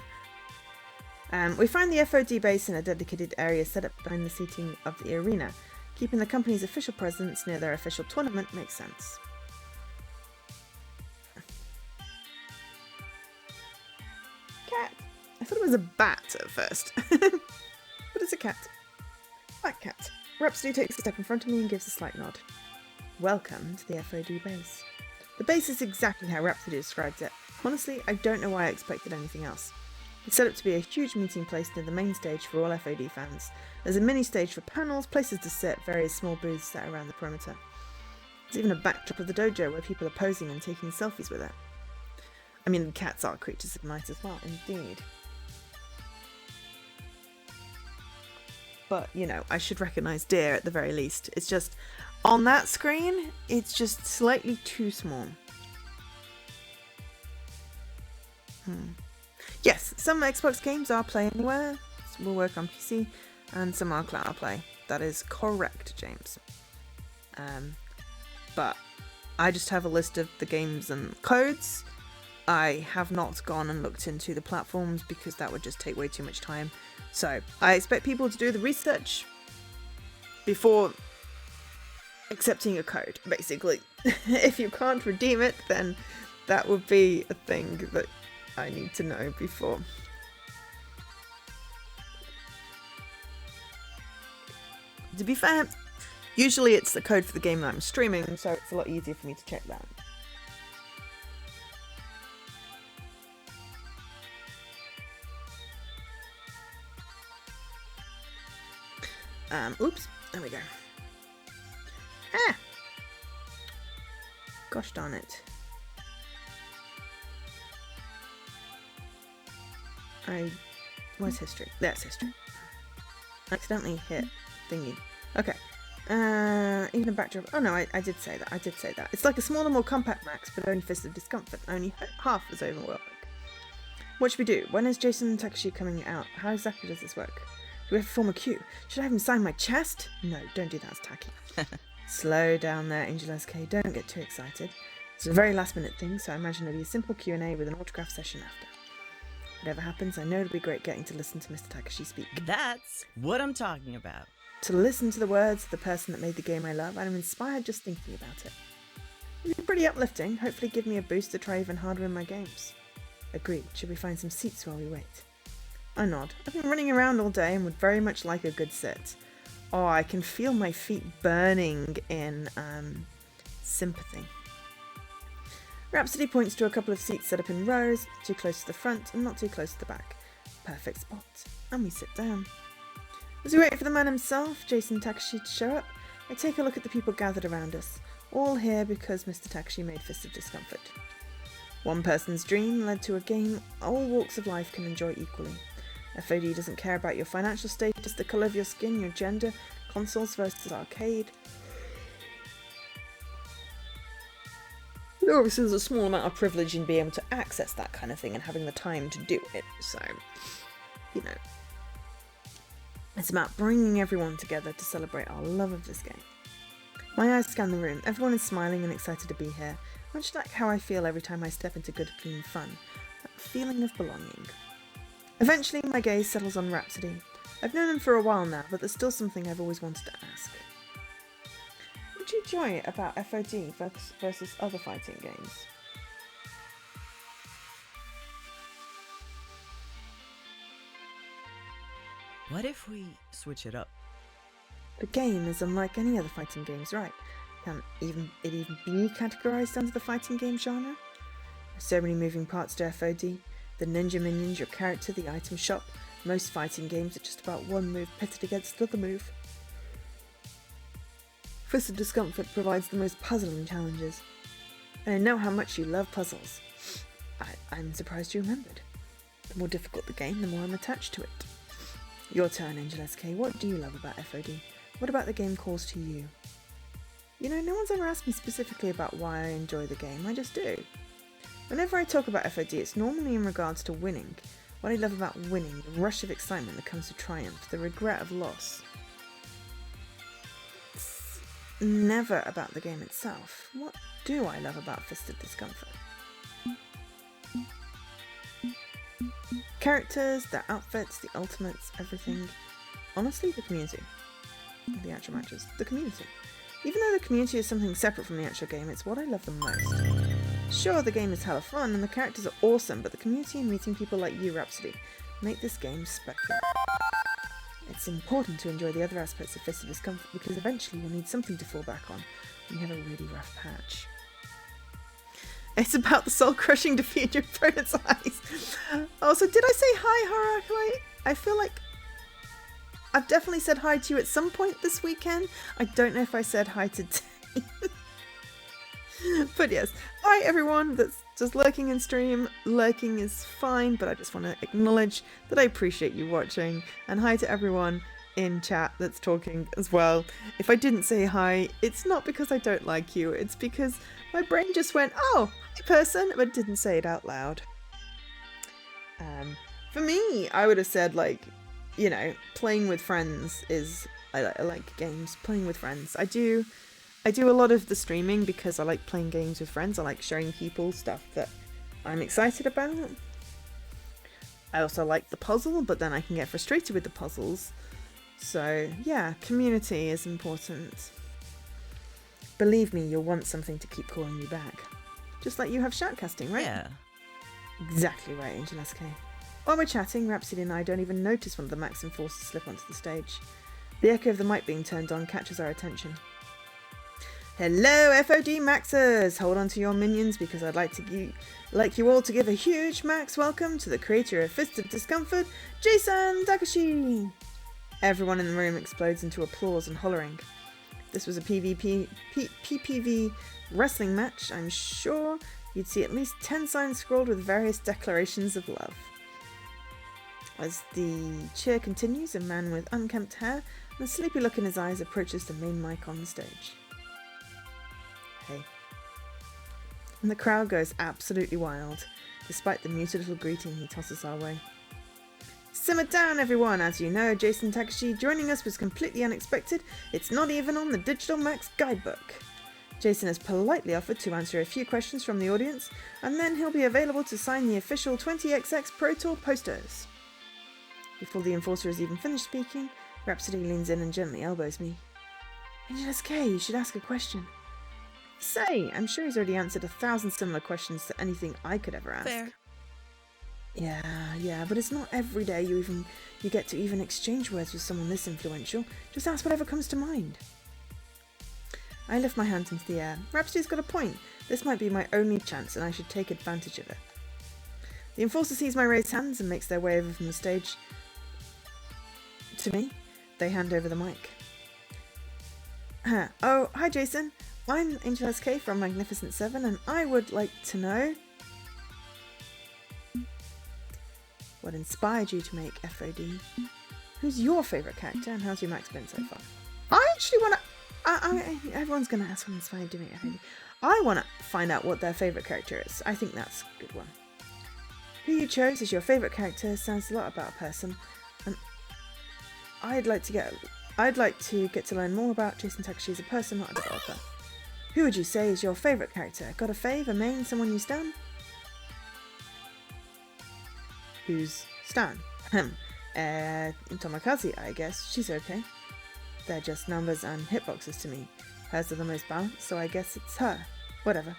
We find the FOD base in a dedicated area set up behind the seating of the arena. Keeping the company's official presence near their official tournament makes sense. Cat. I thought it was a bat at first. But it's a cat. Black cat. Rhapsody takes a step in front of me and gives a slight nod. Welcome to the FOD base. The base is exactly how Rhapsody describes it. Honestly, I don't know why I expected anything else. It's set up to be a huge meeting place near the main stage for all FOD fans. There's a mini stage for panels, places to sit, various small booths set around the perimeter. There's even a backdrop of the dojo where people are posing and taking selfies with it. I mean, cats are creatures of night as well, indeed. But, you know, I should recognise deer at the very least. It's just, on that screen, it's just slightly too small. Yes, some Xbox games are Play Anywhere, will work on PC, and some are Cloud Play. That is correct, James. But I just have a list of the games and codes. I have not gone and looked into the platforms because that would just take way too much time. So I expect people to do the research before accepting a code, basically. If you can't redeem it, then that would be a thing that I need to know before. To be fair, usually it's the code for the game that I'm streaming, so it's a lot easier for me to check that. Oops, there we go. Ah! Gosh darn it. Where's history? There's history. Accidentally hit thingy. Okay. Even a backdrop. Oh no, I did say that. I did say that. It's like a smaller, more compact Max, but only Fist of Discomfort. Only half as overwhelming. What should we do? When is Jason Takashi coming out? How exactly does this work? Do we have to form a queue? Should I have him sign my chest? No, don't do that, it's tacky. Slow down there, Angel SK. Don't get too excited. It's a very last minute thing, so I imagine it'll be a simple Q&A with an autograph session after. Whatever happens, I know it'll be great getting to listen to Mr. Takashi speak. That's what I'm talking about. To listen to the words of the person that made the game I love, and I'm inspired just thinking about it. It'll be pretty uplifting, hopefully give me a boost to try even harder in my games. Agreed, should we find some seats while we wait? I nod. I've been running around all day and would very much like a good sit. Oh, I can feel my feet burning in sympathy. Rhapsody points to a couple of seats set up in rows, too close to the front and not too close to the back. Perfect spot. And we sit down. As we wait for the man himself, Jason Takashi, to show up, I take a look at the people gathered around us, all here because Mr. Takashi made Fist of Discomfort. One person's dream led to a game all walks of life can enjoy equally. FOD doesn't care about your financial status, the colour of your skin, your gender, consoles versus arcade. Obviously there's a small amount of privilege in being able to access that kind of thing and having the time to do it, so, you know. It's about bringing everyone together to celebrate our love of this game. My eyes scan the room, everyone is smiling and excited to be here, much like how I feel every time I step into good, clean fun, that feeling of belonging. Eventually, my gaze settles on Rhapsody. I've known him for a while now, but there's still something I've always wanted to ask. What do you enjoy about FOD versus other fighting games? What if we switch it up? The game is unlike any other fighting games, right? Can it even be categorised under the fighting game genre? There's so many moving parts to FOD. The ninja minions, your character, the item shop. Most fighting games are just about one move pitted against another move. Fist of Discomfort provides the most puzzling challenges. And I know how much you love puzzles. I'm surprised you remembered. The more difficult the game, the more I'm attached to it. Your turn, Angel SK. What do you love about FOD? What about the game calls to you? You know, no one's ever asked me specifically about why I enjoy the game. I just do. Whenever I talk about FOD, it's normally in regards to winning. What I love about winning, the rush of excitement that comes with triumph, the regret of loss. It's never about the game itself. What do I love about Fist of Discomfort? Characters, their outfits, the ultimates, everything. Honestly, the community. The actual matches. The community. Even though the community is something separate from the actual game, it's what I love the most. Sure, the game is hella fun and the characters are awesome, but the community and meeting people like you, Rhapsody, make this game special. It's important to enjoy the other aspects of Fist of Discomfort because eventually you'll need something to fall back on when you have a really rough patch. It's about the soul-crushing defeat in your opponent's eyes. Also, did I say hi, Harakui? I feel like I've definitely said hi to you at some point this weekend. I don't know if I said hi today. But yes, hi everyone that's just lurking in stream. Lurking is fine, but I just want to acknowledge that I appreciate you watching. And hi to everyone in chat that's talking as well. If I didn't say hi, it's not because I don't like you. It's because my brain just went, oh, hi person, but didn't say it out loud. For me, I would have said, like, you know, playing with friends is... I like games, playing with friends. I do a lot of the streaming because I like playing games with friends. I like showing people stuff that I'm excited about. I also like the puzzle, but then I can get frustrated with the puzzles. So, yeah, community is important. Believe me, you'll want something to keep calling you back. Just like you have shoutcasting, right? Yeah. Exactly right, Angel SK. While we're chatting, Rhapsody and I don't even notice one of the Max enforcers slip onto the stage. The echo of the mic being turned on catches our attention. Hello, FOD Maxers! Hold on to your minions because I'd like you all to give a huge Max welcome to the creator of Fist of Discomfort, Jason Takashi! Everyone in the room explodes into applause and hollering. This was a PPV wrestling match. I'm sure you'd see at least 10 signs scrawled with various declarations of love. As the cheer continues, a man with unkempt hair and a sleepy look in his eyes approaches the main mic on the stage. Hey. And the crowd goes absolutely wild, despite the muted little greeting he tosses our way. Simmer down, everyone! As you know, Jason Takashi joining us was completely unexpected. It's not even on the Digital Max guidebook. Jason has politely offered to answer a few questions from the audience, and then he'll be available to sign the official 20XX Pro Tour posters. Before the enforcer has even finished speaking, Rhapsody leans in and gently elbows me. Angel SK, you should ask a question. Say, I'm sure he's already answered 1,000 similar questions to anything I could ever ask. Fair. Yeah, but it's not every day you get to even exchange words with someone this influential. Just ask whatever comes to mind. I lift my hands into the air. Rhapsody's got a point. This might be my only chance and I should take advantage of it. The enforcer sees my raised hands and makes their way over from the stage to me. They hand over the mic. Oh, hi Jason. I'm Angel SK from Magnificent 7 and I would like to know what inspired you to make FOD? Who's your favourite character and how's your max been so far? I actually want to... everyone's going to ask what inspired you to make FOD. I want to find out what their favourite character is. I think that's a good one. Who you chose as your favourite character sounds a lot about a person, and I'd like to get to learn more about Jason Takashi as a person, not a developer. Who would you say is your favourite character? Got a fave, a main, someone you stan? Who's Stan? Tomikaze, I guess. She's okay. They're just numbers and hitboxes to me. Hers are the most balanced, so I guess it's her. Whatever.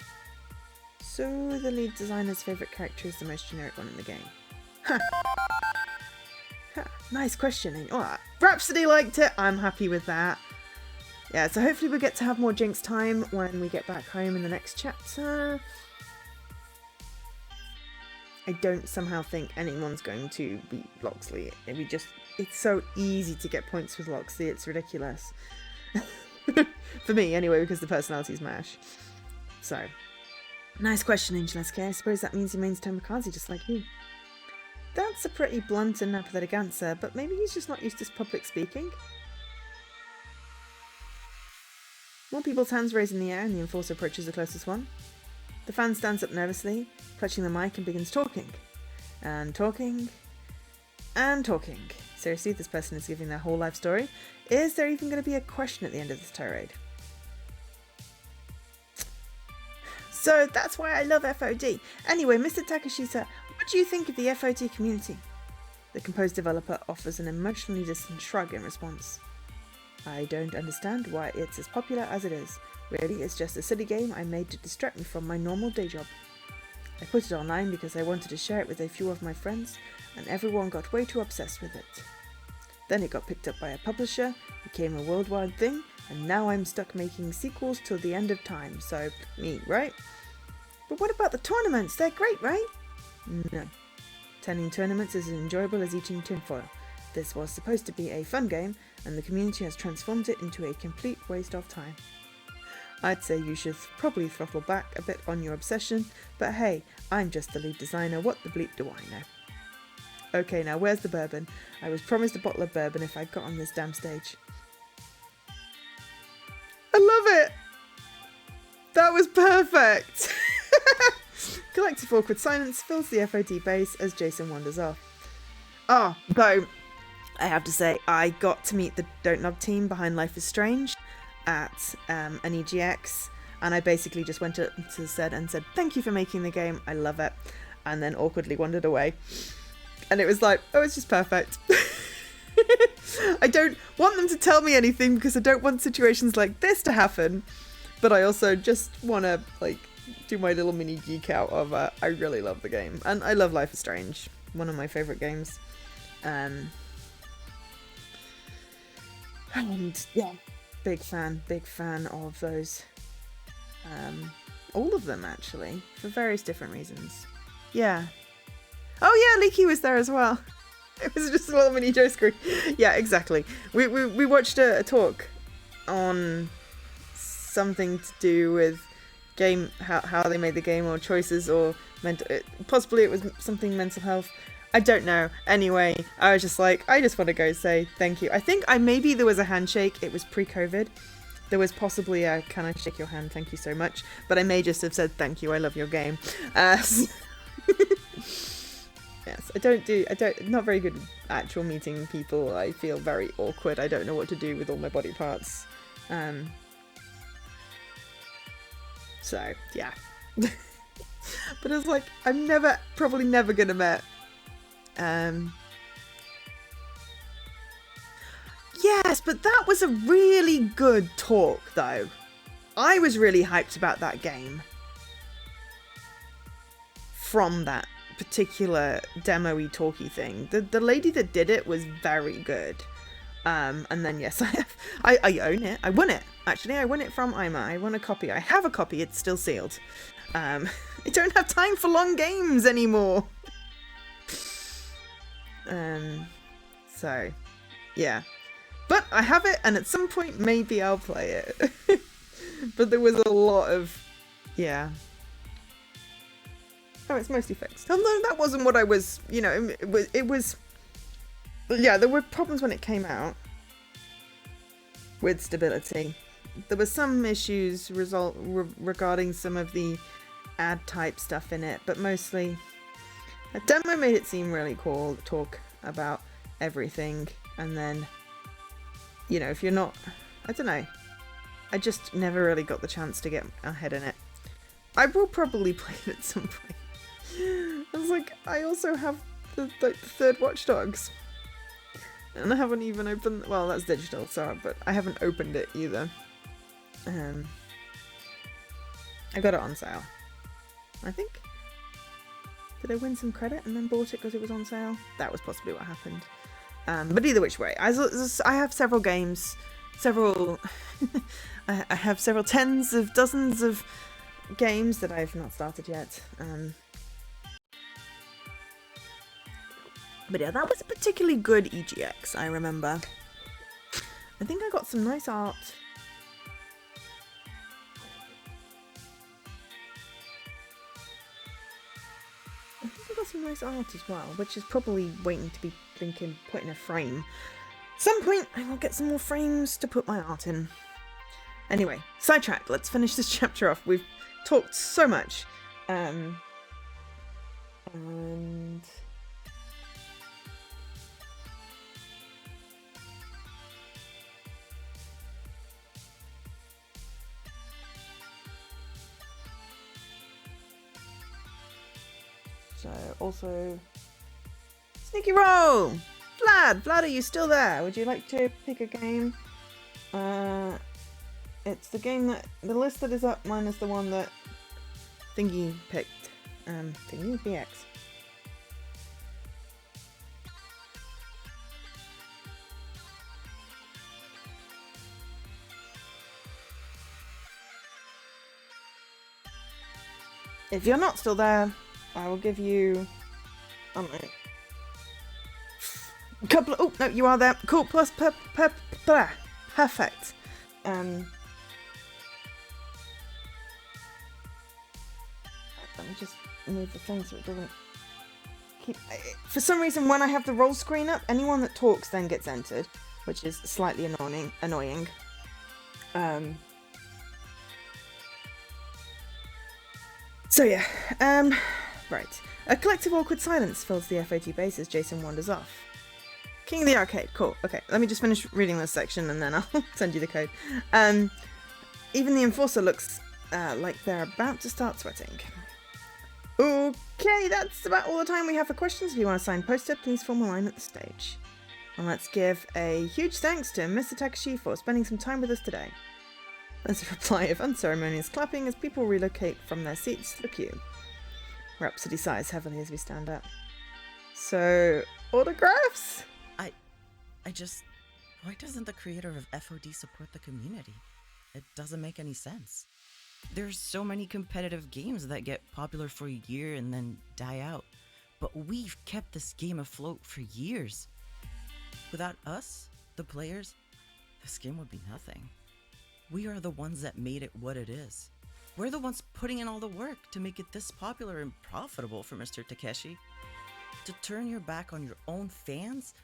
So the lead designer's favourite character is the most generic one in the game. Ha! Nice question. Oh, Rhapsody liked it. I'm happy with that. Yeah, so hopefully we'll get to have more Jinx time when we get back home in the next chapter. I don't somehow think anyone's going to beat Loxley. It's so easy to get points with Loxley, it's ridiculous. For me, anyway, because the personality's MASH. So, nice question, Angel SK. I suppose that means he mains Tomikaze just like you. That's a pretty blunt and apathetic answer, but maybe he's just not used to public speaking. More people's hands raise in the air and the enforcer approaches the closest one. The fan stands up nervously, clutching the mic and begins talking. And talking. And talking. Seriously, this person is giving their whole life story. Is there even going to be a question at the end of this tirade? So that's why I love FOD. Anyway, Mr. Takashi, sir, what do you think of the FOD community? The composed developer offers an emotionally distant shrug in response. I don't understand why it's as popular as it is. Really, it's just a silly game I made to distract me from my normal day job. I put it online because I wanted to share it with a few of my friends, and everyone got way too obsessed with it. Then it got picked up by a publisher, became a worldwide thing, and now I'm stuck making sequels till the end of time, so me, right? But what about the tournaments? They're great, right? No. Attending tournaments is as enjoyable as eating tinfoil. This was supposed to be a fun game, and the community has transformed it into a complete waste of time. I'd say you should probably throttle back a bit on your obsession, but hey, I'm just the lead designer, what the bleep do I know? Okay, now where's the bourbon? I was promised a bottle of bourbon if I got on this damn stage. I love it! That was perfect! Collective awkward silence fills the FOD base as Jason wanders off. Oh, though, I have to say, I got to meet the Don't Nog team behind Life is Strange at an EGX, and I basically just went to the set and said, thank you for making the game, I love it, and then awkwardly wandered away. And it was like, oh, it's just perfect. I don't want them to tell me anything because I don't want situations like this to happen, but I also just want to, like, do my little mini geek out of I really love the game, and I love Life is Strange, one of my favourite games. And yeah, big fan of those. All of them, actually, for various different reasons. Yeah. Oh yeah, Leaky was there as well. It was just a little mini Joe screen. Yeah, exactly. We watched a talk on something to do with game, how they made the game, or choices, or possibly it was something mental health. I don't know. Anyway, I was just like, I just want to go say thank you. I think maybe there was a handshake. It was pre-COVID. There was possibly a, can I shake your hand? Thank you so much. But I may just have said thank you. I love your game. Yes, not very good at actual meeting people. I feel very awkward. I don't know what to do with all my body parts. So yeah. But it's like, I'm probably never gonna met. Yes, but that was a really good talk, though. I was really hyped about that game from that particular demo-y talky thing. The lady that did it was very good. And then yes, I own it. I won it. Actually, I won it from Ima. I won a copy. I have a copy. It's still sealed. I don't have time for long games anymore. So yeah, but I have it, and at some point maybe I'll play it. But there was a lot of, yeah. Oh, it's mostly fixed. Although that wasn't what I was, it was, yeah, there were problems when it came out with stability. There were some issues regarding some of the ad type stuff in it, but mostly a demo made it seem really cool, talk about everything, and then, if you're not, I don't know, I just never really got the chance to get ahead in it. I will probably play it at some point. I was like, I also have the third Watch Dogs, and I haven't even opened, well, that's digital, so, but I haven't opened it either. I got it on sale, I think. Did I win some credit and then bought it because it was on sale? That was possibly what happened. But either which way, I have several games, I have several dozens of games that I've not started yet. But yeah, that was a particularly good EGX, I remember. I think I got some nice art. I think I got some nice art as well, which is probably waiting to be put in a frame. At some point, I will get some more frames to put my art in. Anyway, sidetracked. Let's finish this chapter off. We've talked so much. And so also sneaky roll. Vlad, are you still there? Would you like to pick a game? It's the game that the list that is up minus the one that Thingy picked. Thingy BX. If you're not still there, I will give you, I don't know, a couple of, oh no, you are there. Cool. Plus perfect. Let me just move the thing so it doesn't keep. For some reason, when I have the roll screen up, anyone that talks then gets entered, which is slightly annoying. So yeah, right. A collective awkward silence fills the FOD base as Jason wanders off. King of the Arcade, cool. Okay, let me just finish reading this section and then I'll send you the code. Even the Enforcer looks like they're about to start sweating. Okay, that's about all the time we have for questions. If you want to sign poster, please form a line at the stage. And let's give a huge thanks to Mr. Takashi for spending some time with us today. There's a reply of unceremonious clapping as people relocate from their seats to the queue. Rhapsody sighs heavily as we stand up. So, autographs? Why doesn't the creator of FOD support the community? It doesn't make any sense. There's so many competitive games that get popular for a year and then die out. But we've kept this game afloat for years. Without us, the players, this game would be nothing. We are the ones that made it what it is. We're the ones putting in all the work to make it this popular and profitable for Mr. Takeshi. To turn your back on your own fans,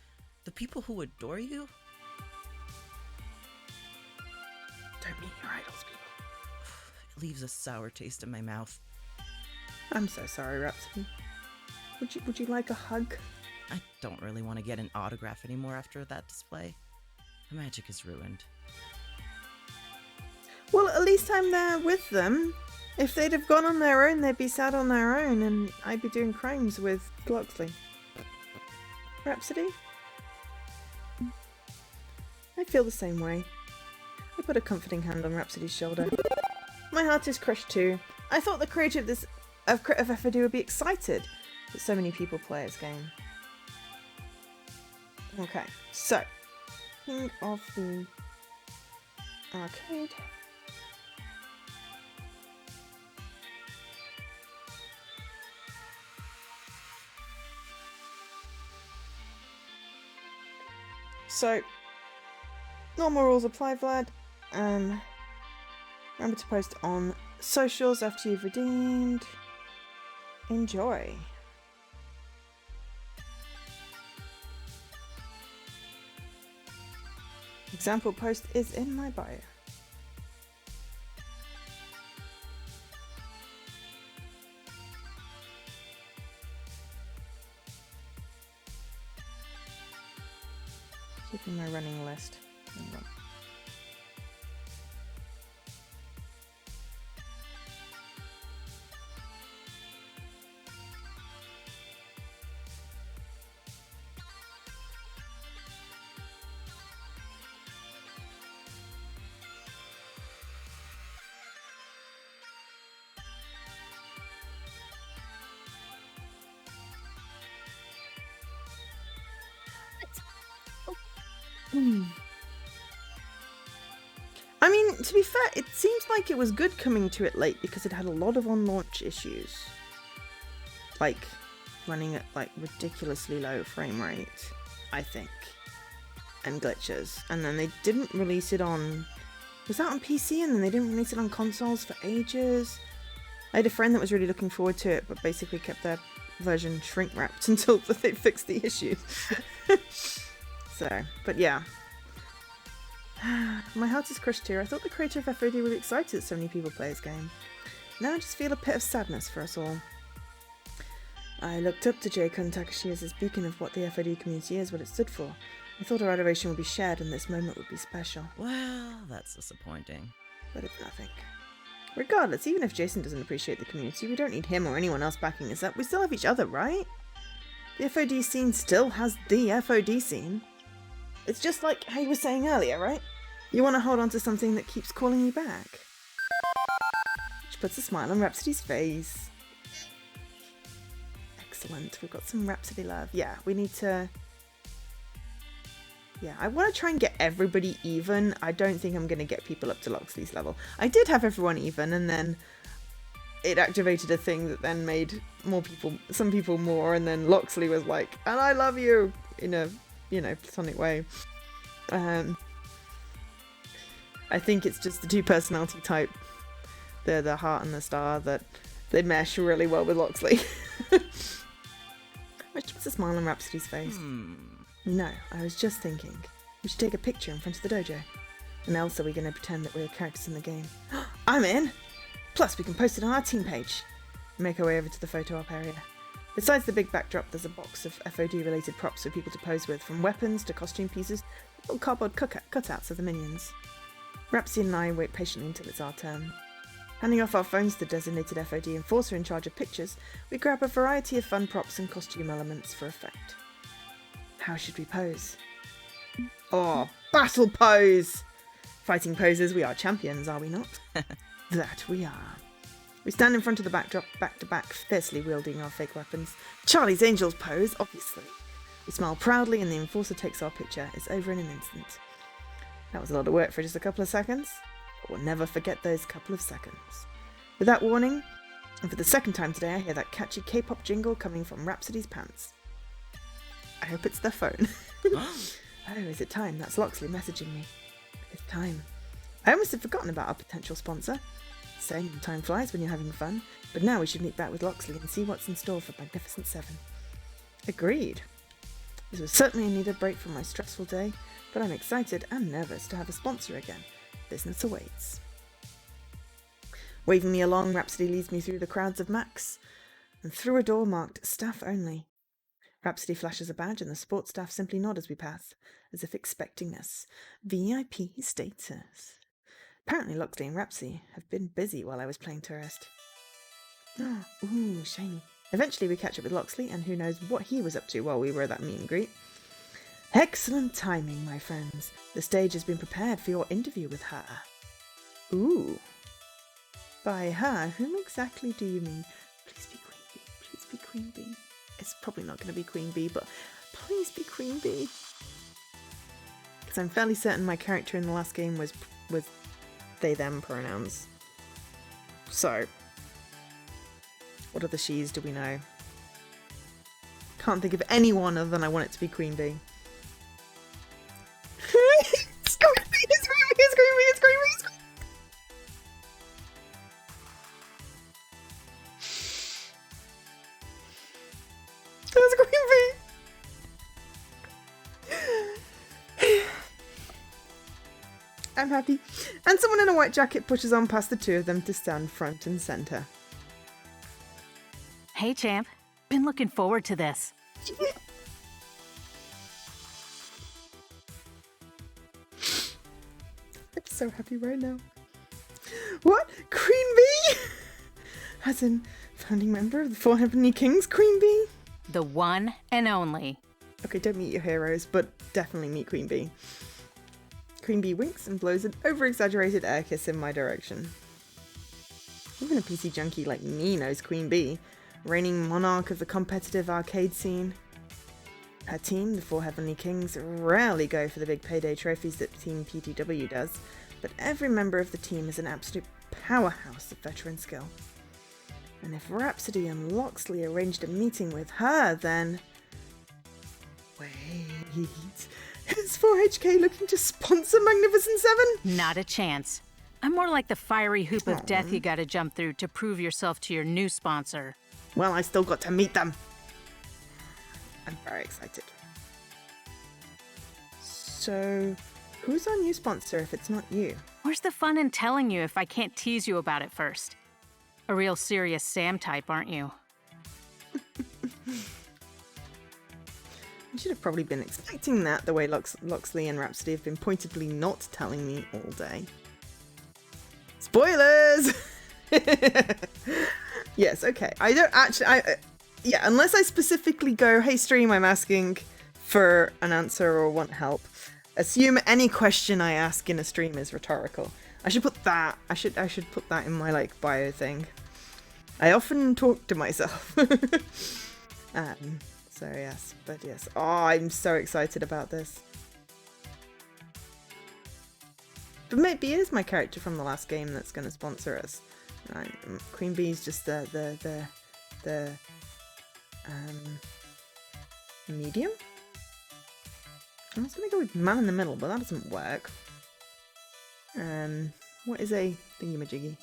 the people who adore you? Don't meet your idols, people. It leaves a sour taste in my mouth. I'm so sorry, Rhapsody. Would you like a hug? I don't really want to get an autograph anymore after that display. The magic is ruined. Well, at least I'm there with them. If they'd have gone on their own, they'd be sad on their own, and I'd be doing crimes with Loxley. Rhapsody? I feel the same way. I put a comforting hand on Rhapsody's shoulder. My heart is crushed too. I thought the creator of FOD would be excited that so many people play his game. Okay, so King of the Arcade. So, normal rules apply, Vlad. Remember to post on socials after you've redeemed. Enjoy. Example post is in my bio. Keeping my running list. I mean, to be fair, it seems like it was good coming to it late because it had a lot of on-launch issues. Like, running at, like, ridiculously low frame rate, I think. And glitches. And then they didn't release it on... Was that on PC? And then they didn't release it on consoles for ages? I had a friend that was really looking forward to it, but basically kept their version shrink-wrapped until they fixed the issues. So, but yeah. My heart is crushed here. I thought the creator of FOD would be excited that so many people play his game. Now I just feel a pit of sadness for us all. I looked up to J-Kun Takashi as his beacon of what the FOD community is, what it stood for. I thought our adoration would be shared and this moment would be special. Well, that's disappointing. But it's nothing. Regardless, even if Jason doesn't appreciate the community, we don't need him or anyone else backing us up. We still have each other, right? The FOD scene still has the FOD scene. It's just like how you were saying earlier, right? You want to hold on to something that keeps calling you back. Which puts a smile on Rhapsody's face. Excellent, we've got some Rhapsody love. Yeah, we need to... Yeah, I want to try and get everybody even. I don't think I'm going to get people up to Loxley's level. I did have everyone even, and then it activated a thing that then made some people more, and then Loxley was like, and I love you, in a, platonic way. I think it's just the two personality type, the heart and the star, that they mesh really well with Loxley. Which puts a smile on Rhapsody's face. No, I was just thinking, we should take a picture in front of the dojo. And else are we going to pretend that we're characters in the game? I'm in! Plus we can post it on our team page. make our way over to the photo op area. Besides the big backdrop, there's a box of FOD-related props for people to pose with, from weapons to costume pieces, little cardboard cutouts of the minions. Rhapsody and I wait patiently until it's our turn. Handing off our phones to the designated FOD enforcer in charge of pictures, we grab a variety of fun props and costume elements for effect. How should we pose? Oh, battle pose! Fighting poses, we are champions, are we not? That we are. We stand in front of the backdrop, back to back, fiercely wielding our fake weapons. Charlie's Angels pose, obviously. We smile proudly and the enforcer takes our picture. It's over in an instant. That was a lot of work for just a couple of seconds, but we'll never forget those couple of seconds. With that warning, and for the second time today, I hear that catchy K-pop jingle coming from Rhapsody's pants. I hope it's their phone. Oh, is it time? That's Loxley messaging me. It's time. I almost had forgotten about our potential sponsor. Saying time flies when you're having fun, but now we should meet back with Loxley and see what's in store for Magnificent 7. Agreed. This was certainly a needed break from my stressful day, but I'm excited and nervous to have a sponsor again. Business awaits. Waving me along, Rhapsody leads me through the crowds of Macs and through a door marked Staff Only. Rhapsody flashes a badge and the support staff simply nod as we pass, as if expecting us. VIP status. Apparently Loxley and Rhapsody have been busy while I was playing tourist. Ooh, shiny. Eventually we catch up with Loxley, and who knows what he was up to while we were at that meet and greet. Excellent timing, my friends. The stage has been prepared for your interview with her. Ooh. By her, whom exactly do you mean? Please be Queen Bee. Please be Queen Bee. It's probably not going to be Queen Bee, but please be Queen Bee. Because I'm fairly certain my character in the last game was they-them pronouns. So, what other she's do we know? Can't think of anyone other than I want it to be Queen Bee. It's Queen Bee! It's Queen Bee! It's Queen Bee! It's Queen Bee! It's Queen Bee! That's Queen Bee! I'm happy. And someone in a white jacket pushes on past the two of them to stand front and center. Hey, champ. Been looking forward to this. I'm so happy right now. What? Queen Bee? As in, founding member of the Four Heavenly Kings, Queen Bee? The one and only. Okay, don't meet your heroes, but definitely meet Queen Bee. Queen Bee winks and blows an over-exaggerated air kiss in my direction. Even a PC junkie like me knows Queen Bee, reigning monarch of the competitive arcade scene. Her team, the Four Heavenly Kings, rarely go for the big payday trophies that Team PTW does, but every member of the team is an absolute powerhouse of veteran skill. And if Rhapsody and Loxley arranged a meeting with her, then... Wait... Is 4HK looking to sponsor Magnificent 7? Not a chance. I'm more like the fiery hoop of death you gotta jump through to prove yourself to your new sponsor. Well, I still got to meet them. I'm very excited. So, who's our new sponsor if it's not you? Where's the fun in telling you if I can't tease you about it first? A real serious Sam type, aren't you? I should have probably been expecting that, the way Loxley and Rhapsody have been pointedly not telling me all day. Spoilers! Yes, okay. I don't actually... yeah, unless I specifically go, hey stream, I'm asking for an answer or want help. Assume any question I ask in a stream is rhetorical. I should put that... I should put that in my, like, bio thing. I often talk to myself. So yes, but yes. Oh, I'm so excited about this. But maybe it is my character from the last game that's going to sponsor us. Queen Bee's just the medium? I was going to go with man in the middle, but that doesn't work. What is a thingy-majiggy?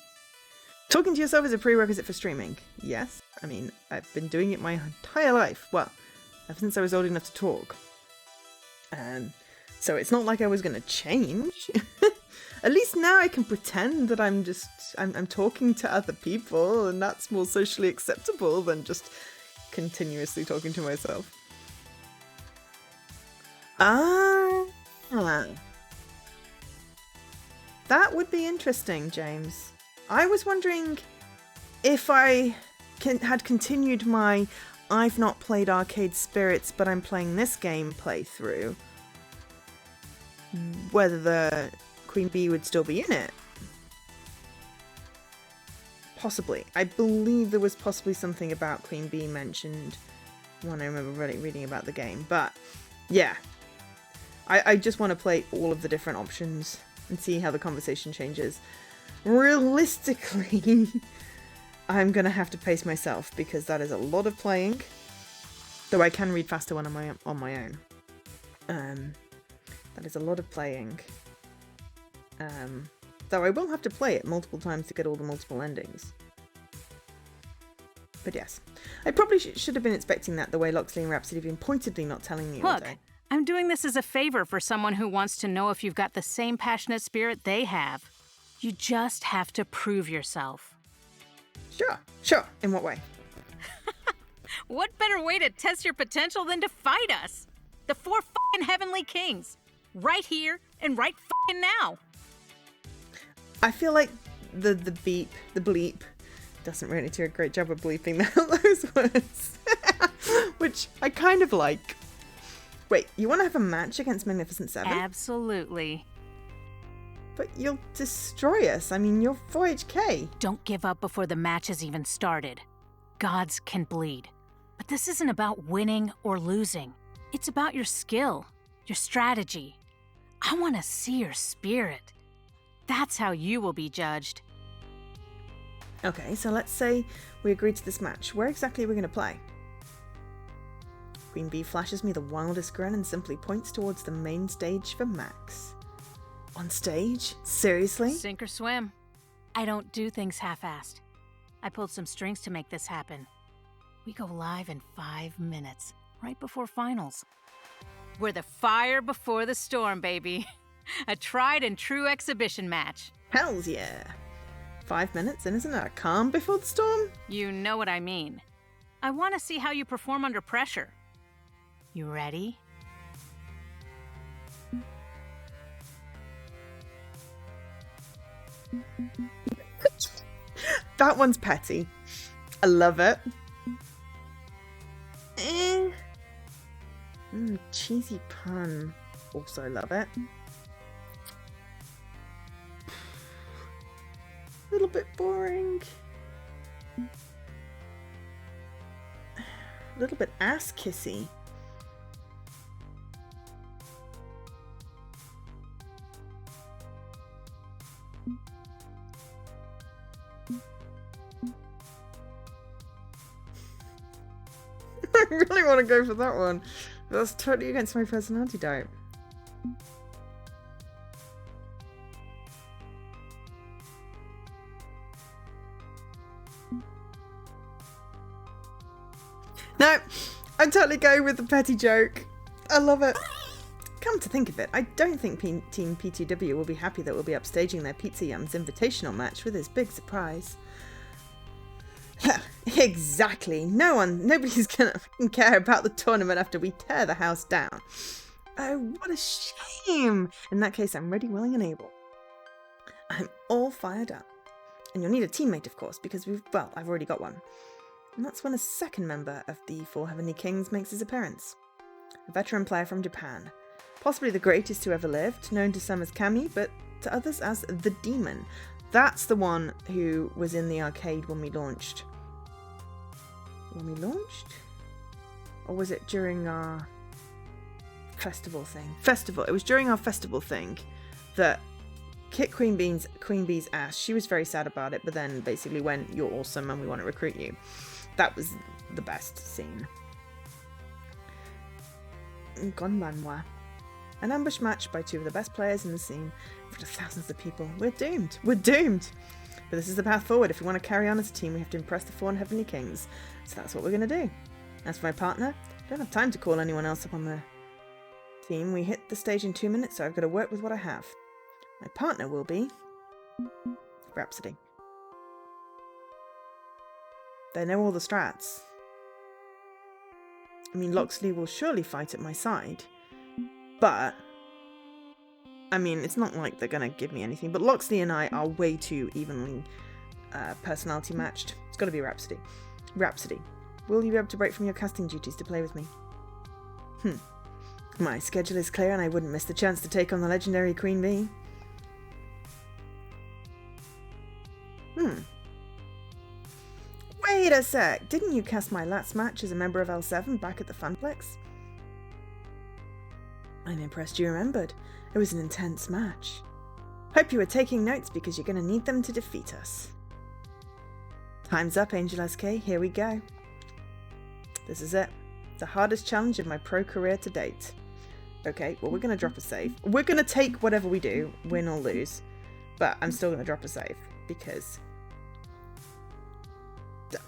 Talking to yourself is a prerequisite for streaming. Yes. I mean, I've been doing it my entire life. Well, ever since I was old enough to talk. So it's not like I was going to change. At least now I can pretend that I'm talking to other people, and that's more socially acceptable than just continuously talking to myself. That would be interesting, James. I was wondering if I had continued my I've not played Arcade Spirits, but I'm playing this game playthrough, whether the Queen Bee would still be in it. Possibly. I believe there was possibly something about Queen Bee mentioned when I remember reading about the game. But yeah, I just want to play all of the different options and see how the conversation changes. Realistically, I'm going to have to pace myself because that is a lot of playing. Though I can read faster when I'm on my own. That is a lot of playing. Though I will have to play it multiple times to get all the multiple endings. But yes, I probably should have been expecting that the way Loxley and Rhapsody have been pointedly not telling me all Look, day. I'm doing this as a favor for someone who wants to know if you've got the same passionate spirit they have. You just have to prove yourself. Sure. In what way? What better way to test your potential than to fight us? The 4 f***ing Heavenly Kings. Right here and right f***ing now. I feel like the bleep doesn't really do a great job of bleeping out those words. Which I kind of like. Wait, you want to have a match against Magnificent Seven? Absolutely. But you'll destroy us. I mean, you're 4HK. Don't give up before the match has even started. Gods can bleed. But this isn't about winning or losing. It's about your skill, your strategy. I want to see your spirit. That's how you will be judged. Okay, so let's say we agree to this match. Where exactly are we going to play? Queen Bee flashes me the wildest grin and simply points towards the main stage for Max. On stage? Seriously? Sink or swim. I don't do things half-assed. I pulled some strings to make this happen. We go live in 5 minutes, right before finals. We're the fire before the storm, baby. A tried and true exhibition match. Hells yeah. 5 minutes, and isn't that a calm before the storm? You know what I mean. I want to see how you perform under pressure. You ready? That one's petty. I love it. Cheesy pun. Also love it. A little bit boring. A little bit ass kissy. I really want to go for that one. That's totally against my personality type. No, I'm totally going with the petty joke. I love it. Come to think of it, I don't think Team PTW will be happy that we'll be upstaging their Pizza Yums invitational match with this big surprise. Exactly. Nobody's gonna care about the tournament after we tear the house down. Oh, what a shame. In that case, I'm ready, willing, and able. I'm all fired up. And you'll need a teammate, of course, because I've already got one. And that's when a second member of the 4 Heavenly Kings makes his appearance. A veteran player from Japan. Possibly the greatest who ever lived, known to some as Kami, but to others as the Demon. That's the one who was in the arcade when we launched. Or was it during our festival thing? It was during our festival thing that kicked Queen Bee's ass. She was very sad about it, but then basically went, "You're awesome and we want to recruit you." That was the best scene. Gonbanwa. An ambush match by 2 of the best players in the scene in front of thousands of people. We're doomed. But this is the path forward. If we want to carry on as a team, we have to impress the 4 Heavenly Kings. So that's what we're going to do. As for my partner, I don't have time to call anyone else up on the team. We hit the stage in 2 minutes, so I've got to work with what I have. My partner will be Rhapsody. They know all the strats. I mean, Loxley will surely fight at my side, but I mean, it's not like they're gonna give me anything. But Loxley and I are way too evenly personality matched. It's got to be Rhapsody. Rhapsody, will you be able to break from your casting duties to play with me? My schedule is clear, and I wouldn't miss the chance to take on the legendary Queen Bee. Wait a sec! Didn't you cast my last match as a member of L7 back at the Funplex? I'm impressed you remembered. It was an intense match. Hope you were taking notes because you're going to need them to defeat us. Time's up, Angel SK. Here we go. This is it. The hardest challenge of my pro career to date. Okay, well, we're going to drop a save. We're going to take whatever we do, win or lose. But I'm still going to drop a save because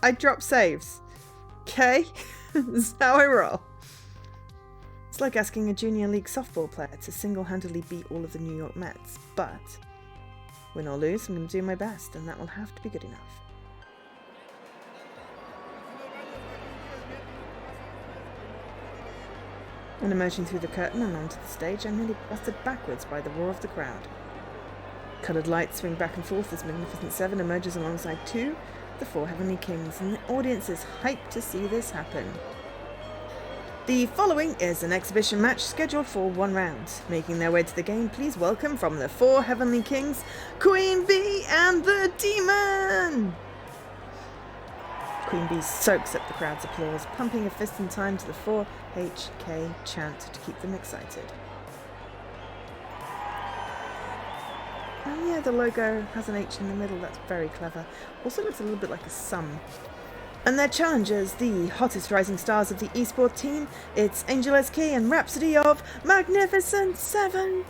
I drop saves. Okay? This is how I roll. It's like asking a junior league softball player to single-handedly beat all of the New York Mets. But win or lose, I'm going to do my best, and that will have to be good enough. And emerging through the curtain and onto the stage, I'm nearly blasted backwards by the roar of the crowd. Coloured lights swing back and forth as Magnificent Seven emerges alongside two, the four Heavenly Kings, and the audience is hyped to see this happen. The following is an exhibition match scheduled for 1 round. Making their way to the game, please welcome from the four Heavenly Kings, Queen Bee and the Demon! Queen Bee soaks up the crowd's applause, pumping a fist in time to the 4HK chant to keep them excited. Oh yeah, the logo has an H in the middle, that's very clever. Also looks a little bit like a sum. And their challengers, the hottest rising stars of the esports team, it's Angel SK and Rhapsody of Magnificent Seven!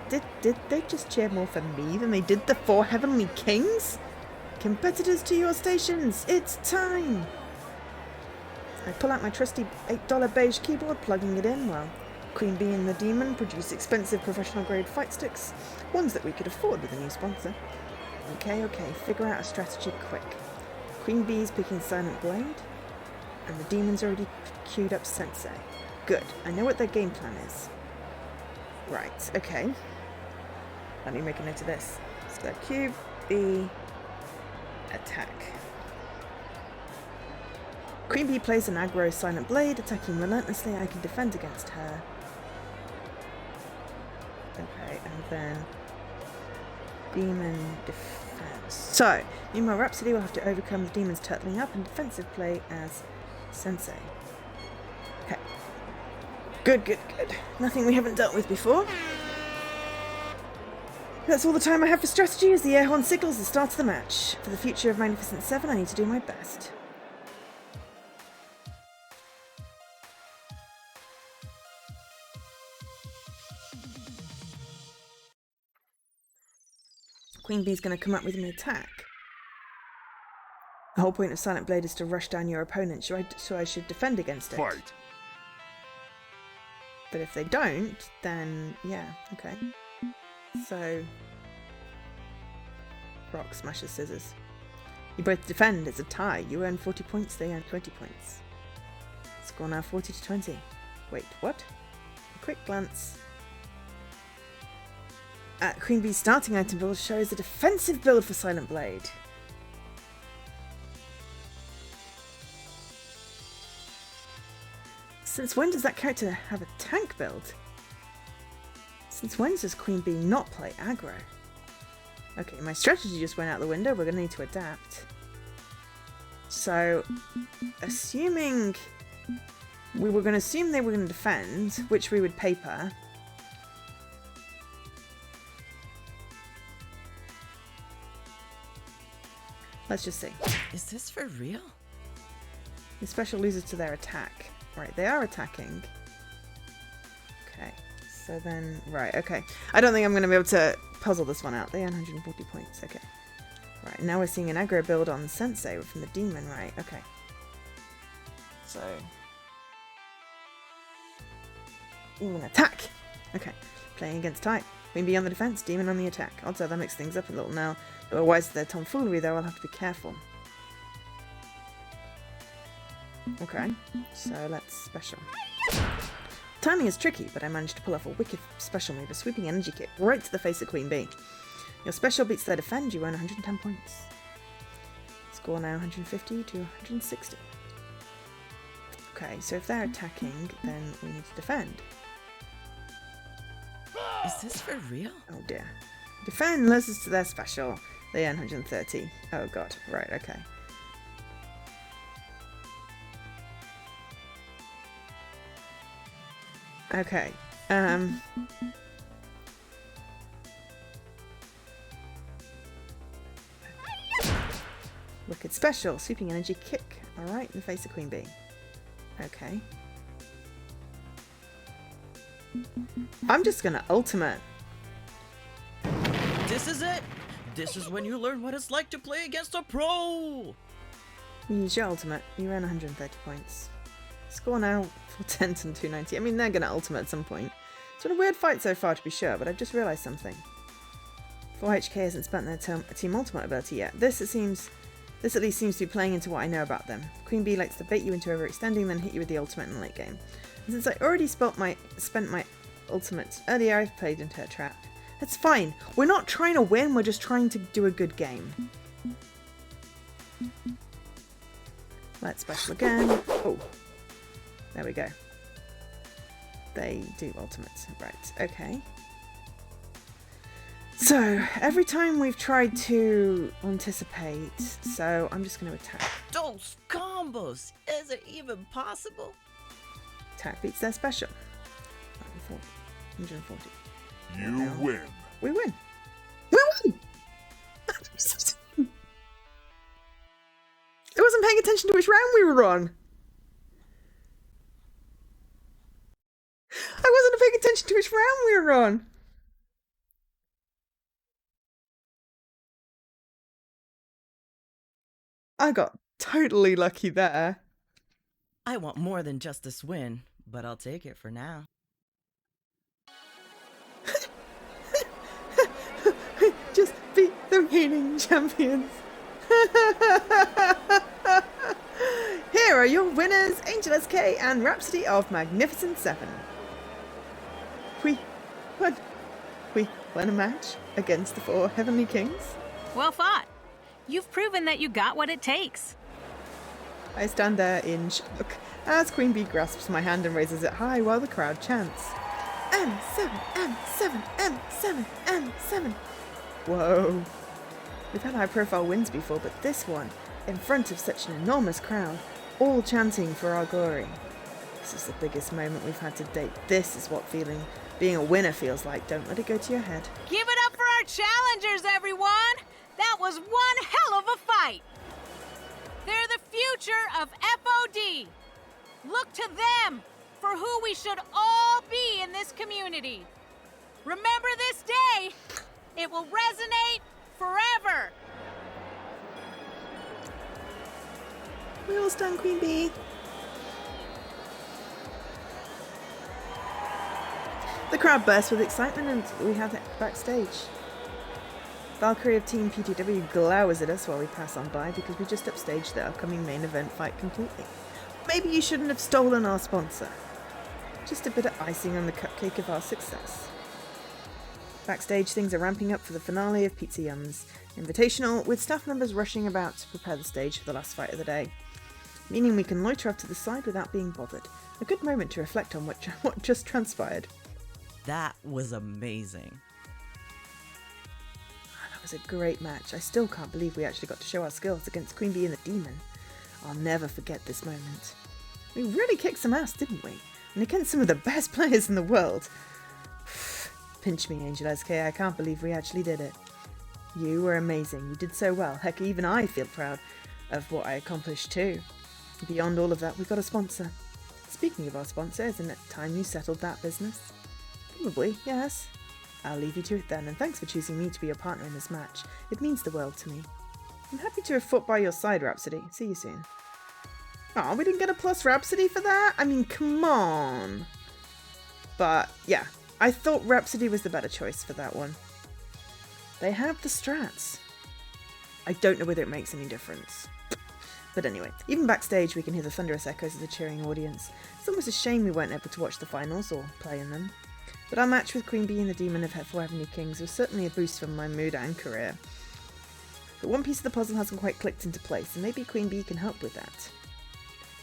Did they just cheer more for me than they did the four Heavenly Kings? Competitors to your stations, it's time! I pull out my trusty $8 beige keyboard, plugging it in, while Queen Bee and the Demon produce expensive professional grade fight sticks, ones that we could afford with a new sponsor. Okay, figure out a strategy quick. Queen Bee's picking Silent Blade, and the Demon's already queued up Sensei. Good, I know what their game plan is. Right, okay. Let me make a note of this. So Q, B, attack. Queen Bee plays an aggro Silent Blade, attacking relentlessly. I can defend against her. Okay, and then Demon defense. So, meanwhile, Rhapsody will have to overcome the Demon's turtling up and defensive play as Sensei. Okay. Good. Nothing we haven't dealt with before. That's all the time I have for strategy as the air horn signals the start of the match. For the future of Magnificent Seven, I need to do my best. Queen Bee's going to come up with an attack. The whole point of Silent Blade is to rush down your opponent, so I should defend against it. Fight. But if they don't, then yeah, okay. So, rock, smashes, scissors. You both defend, it's a tie. You earn 40 points, they earn 20 points. Score now 40 to 20. Wait, what? A quick glance. Queen Bee's starting item build shows a defensive build for Silent Blade. Since when does that character have a tank build? Since when does Queen Bee not play aggro? Okay, my strategy just went out the window. We're going to need to adapt. So, assuming... We were going to assume they were going to defend, which we would paper. Let's just see. Is this for real? The special loses to their attack. Right, they are attacking. Okay, so then... Right, okay. I don't think I'm going to be able to puzzle this one out. They earn 140 points, okay. Right, now we're seeing an aggro build on Sensei from the Demon, right, okay. So... Ooh, an attack! Okay, playing against type. Queen Bee on the defense, Demon on the attack. Odds are that makes things up a little now. Otherwise, their tomfoolery, though, I'll have to be careful. Okay, so let's special. Timing is tricky, but I managed to pull off a wicked special move, a sweeping energy kick, right to the face of Queen Bee. Your special beats their defend, you earn 110 points. Score now 150 to 160. Okay, so if they're attacking, then we need to defend. Is this for real? Oh dear. Defend loses to their special. They earn 130. Oh god, right, okay. Okay, Wicked special, sweeping energy kick. Alright, in the face of Queen Bee. Okay. I'm just gonna ultimate. This is it! This is when you learn what it's like to play against a pro! Use your ultimate. You earn 130 points. Score now 410 and 290. I mean, they're gonna ultimate at some point. It's been a weird fight so far, to be sure, but I've just realised something. 4HK hasn't spent their team ultimate ability yet. This at least seems to be playing into what I know about them. Queen Bee likes to bait you into overextending, then hit you with the ultimate in the late game. And since I already spent my ultimate earlier, I've played into her trap. That's fine. We're not trying to win, we're just trying to do a good game. Let's special again. Oh. There we go. They do ultimate. Right, okay. So, every time we've tried to anticipate, so I'm just going to attack. Those combos! Is it even possible? Attack beats their special. 140. You win. We win. We win! I wasn't paying attention to which round we were on. I wasn't paying attention to which round we were on. I got totally lucky there. I want more than just this win, but I'll take it for now. Just beat the reigning champions. Here are your winners, Angel SK and Rhapsody of Magnificent 7. We won a match against the 4 Heavenly Kings. Well fought. You've proven that you got what it takes. I stand there in shock as Queen Bee grasps my hand and raises it high while the crowd chants, M7, M7, M7, M7. Whoa. We've had high-profile wins before, but this one, in front of such an enormous crowd, all chanting for our glory. This is the biggest moment we've had to date. This is what being a winner feels like. Don't let it go to your head. Give it up for our challengers, everyone! That was one hell of a fight! They're the future of FOD. Look to them for who we should all be in this community. Remember this day. It will resonate forever. We all stand Queen Bee. The crowd burst with excitement and we have it backstage. Valkyrie of Team PTW glowers at us while we pass on by because we just upstaged the upcoming main event fight completely. Maybe you shouldn't have stolen our sponsor. Just a bit of icing on the cupcake of our success. Backstage, things are ramping up for the finale of Pizza Yums Invitational, with staff members rushing about to prepare the stage for the last fight of the day, meaning we can loiter off to the side without being bothered. A good moment to reflect on what just transpired. That was amazing. That was a great match. I still can't believe we actually got to show our skills against Queen Bee and the Demon. I'll never forget this moment. We really kicked some ass, didn't we? And against some of the best players in the world. Pinch me, Angel SK, I can't believe we actually did it. You were amazing. You did so well. Heck, even I feel proud of what I accomplished too. Beyond all of that, we got a sponsor. Speaking of our sponsor, isn't it time you settled that business? Probably, yes. I'll leave you to it then, and thanks for choosing me to be your partner in this match. It means the world to me. I'm happy to have fought by your side, Rhapsody. See you soon. Aw, we didn't get a plus Rhapsody for that? I mean, come on. But, yeah, I thought Rhapsody was the better choice for that one. They have the strats. I don't know whether it makes any difference. But anyway, even backstage we can hear the thunderous echoes of the cheering audience. It's almost a shame we weren't able to watch the finals or play in them. But our match with Queen Bee and the Demon of Four Heavenly Kings was certainly a boost for my mood and career. But one piece of the puzzle hasn't quite clicked into place, and maybe Queen Bee can help with that.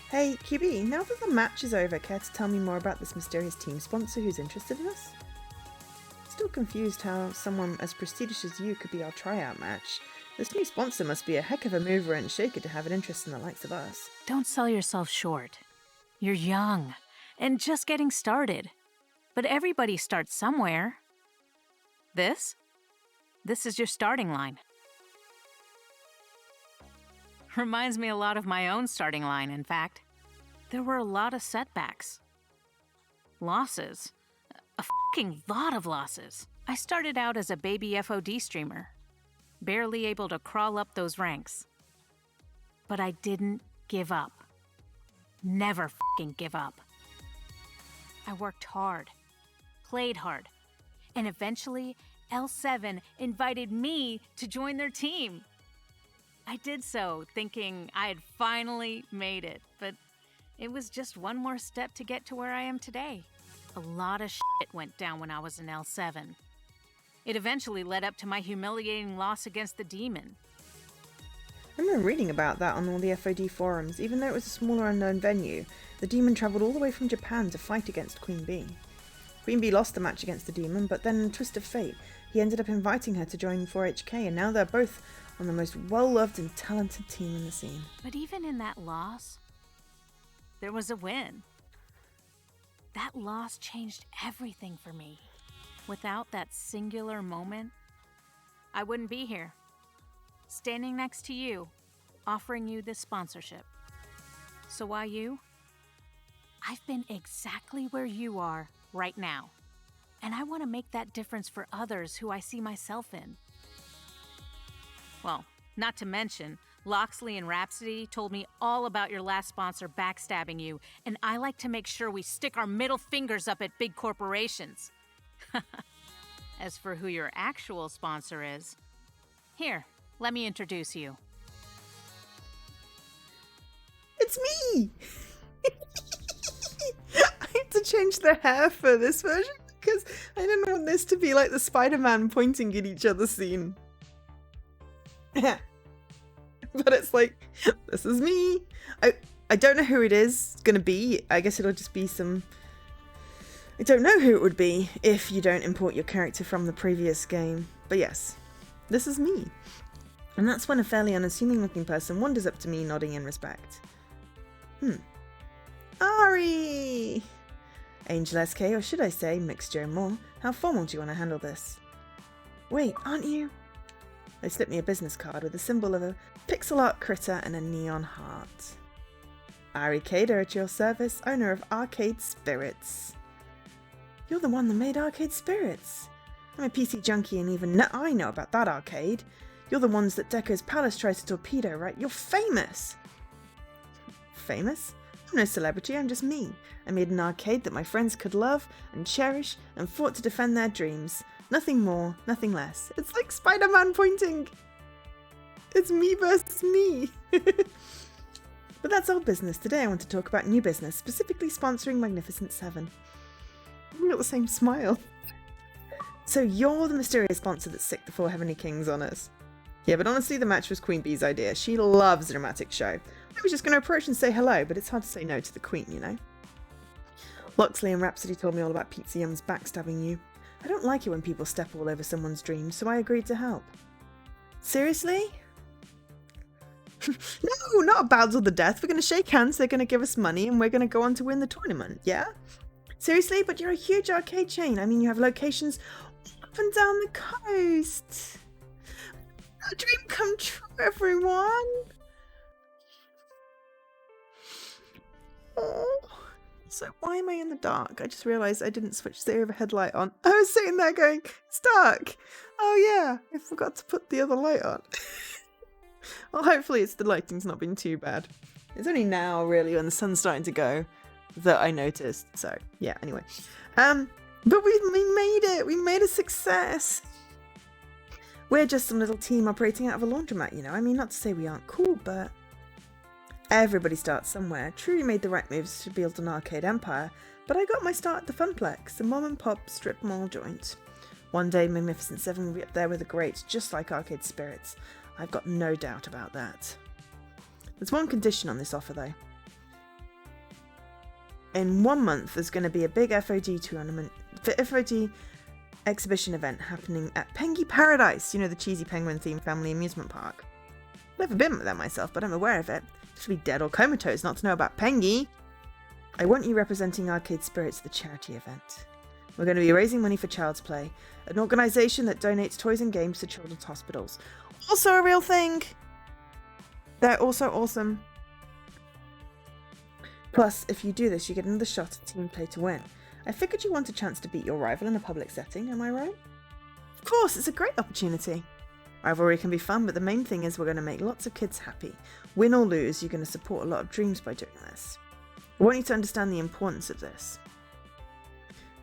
Hey, QB, now that the match is over, care to tell me more about this mysterious team sponsor who's interested in us? Still confused how someone as prestigious as you could be our tryout match. This new sponsor must be a heck of a mover and shaker to have an interest in the likes of us. Don't sell yourself short. You're young and just getting started. But everybody starts somewhere. This is your starting line. Reminds me a lot of my own starting line, in fact. There were a lot of setbacks. Losses. A fucking lot of losses. I started out as a baby FOD streamer, barely able to crawl up those ranks. But I didn't give up. Never fucking give up. I worked hard, played hard, and eventually L7 invited me to join their team. I did so thinking I had finally made it, but it was just one more step to get to where I am today. A lot of shit went down when I was in L7. It eventually led up to my humiliating loss against the Demon. I remember reading about that on all the FOD forums. Even though it was a smaller unknown venue, the Demon travelled all the way from Japan to fight against Queen Bee. Queen Bee lost the match against the Demon, but then in a twist of fate, he ended up inviting her to join 4HK, and now they're both on the most well-loved and talented team in the scene. But even in that loss, there was a win. That loss changed everything for me. Without that singular moment, I wouldn't be here, standing next to you, offering you this sponsorship. So why you? I've been exactly where you are right now, and I want to make that difference for others who I see myself in. Well, not to mention, Loxley and Rhapsody told me all about your last sponsor backstabbing you, and I like to make sure we stick our middle fingers up at big corporations. As for who your actual sponsor is, here, let me introduce you. It's me! I have to change the hair for this version because I didn't want this to be like the Spider-Man pointing at each other scene. But it's like, this is me. I don't know who it is gonna be. I guess it'll just be some... I don't know who it would be if you don't import your character from the previous game. But yes, this is me. And that's when a fairly unassuming looking person wanders up to me nodding in respect. Ari! Angel SK, or should I say Mixture More, how formal do you want to handle this? Wait, aren't you? They slipped me a business card with a symbol of a pixel art critter and a neon heart. Ari Kader at your service, owner of Arcade Spirits. You're the one that made Arcade Spirits. I'm a PC junkie and even I know about that arcade. You're the ones that Deco's Palace tries to torpedo, right? You're famous! Famous? I'm no celebrity, I'm just me. I made an arcade that my friends could love and cherish and fought to defend their dreams. Nothing more, nothing less. It's like Spider-Man pointing. It's me versus me. But that's old business. Today I want to talk about new business, specifically sponsoring Magnificent 7. We've got the same smile. So you're the mysterious sponsor that sicked the Four Heavenly Kings on us. Yeah, but honestly the match was Queen Bee's idea. She loves a dramatic show. I was just going to approach and say hello, but it's hard to say no to the Queen, you know? Loxley and Rhapsody told me all about Pizza Yum's backstabbing you. I don't like it when people step all over someone's dreams, so I agreed to help. Seriously? No, not a battle to the death. We're going to shake hands, they're going to give us money, and we're going to go on to win the tournament, yeah? Seriously? But you're a huge arcade chain. I mean, you have locations up and down the coast. A dream come true, everyone. Oh. So why am I in the dark? I just realised I didn't switch the overhead light on. I was sitting there going, it's dark. Oh yeah, I forgot to put the other light on. Well, hopefully the lighting's not been too bad. It's only now, really, when the sun's starting to go, that I noticed. So, yeah, anyway. But we made it! We made a success! We're just some little team operating out of a laundromat, you know. I mean, not to say we aren't cool, but everybody starts somewhere. Truly made the right moves to build an arcade empire, but I got my start at the Funplex, the mom and pop strip mall joint. One day, Magnificent Seven will be up there with the greats, just like Arcade Spirits. I've got no doubt about that. There's one condition on this offer, though. In 1 month, there's going to be a big FOD tournament, FOD exhibition event happening at Pengy Paradise, you know, the cheesy penguin-themed family amusement park. Never been there myself, but I'm aware of it. Just be dead or comatose not to know about Pengy. I want you representing Arcade Spirits at the charity event. We're going to be raising money for Child's Play, an organisation that donates toys and games to children's hospitals. Also a real thing! They're also awesome. Plus, if you do this, you get another shot at team play to win. I figured you want a chance to beat your rival in a public setting, am I right? Of course, it's a great opportunity. Rivalry can be fun, but the main thing is we're going to make lots of kids happy. Win or lose, you're going to support a lot of dreams by doing this. I want you to understand the importance of this.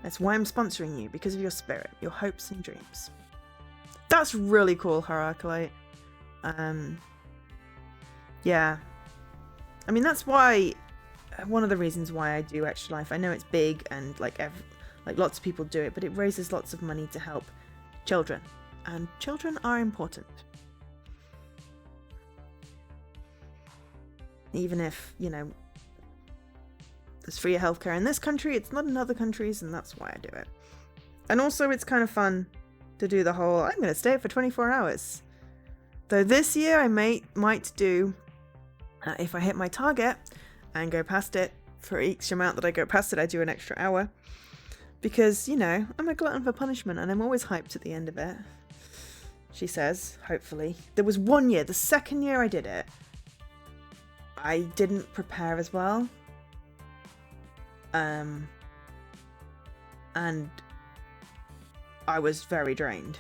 That's why I'm sponsoring you, because of your spirit, your hopes and dreams. That's really cool, Harakalite. Yeah. I mean, that's why, one of the reasons why I do Extra Life. I know it's big and like lots of people do it, but it raises lots of money to help children. And children are important. Even if, you know, there's free healthcare in this country, it's not in other countries, and that's why I do it. And also, it's kind of fun to do the whole, I'm going to stay for 24 hours. Though this year I might do, if I hit my target and go past it, for each amount that I go past it, I do an extra hour. Because, you know, I'm a glutton for punishment, and I'm always hyped at the end of it. She says, hopefully. There was one year, the second year I did it, I didn't prepare as well. And I was very drained.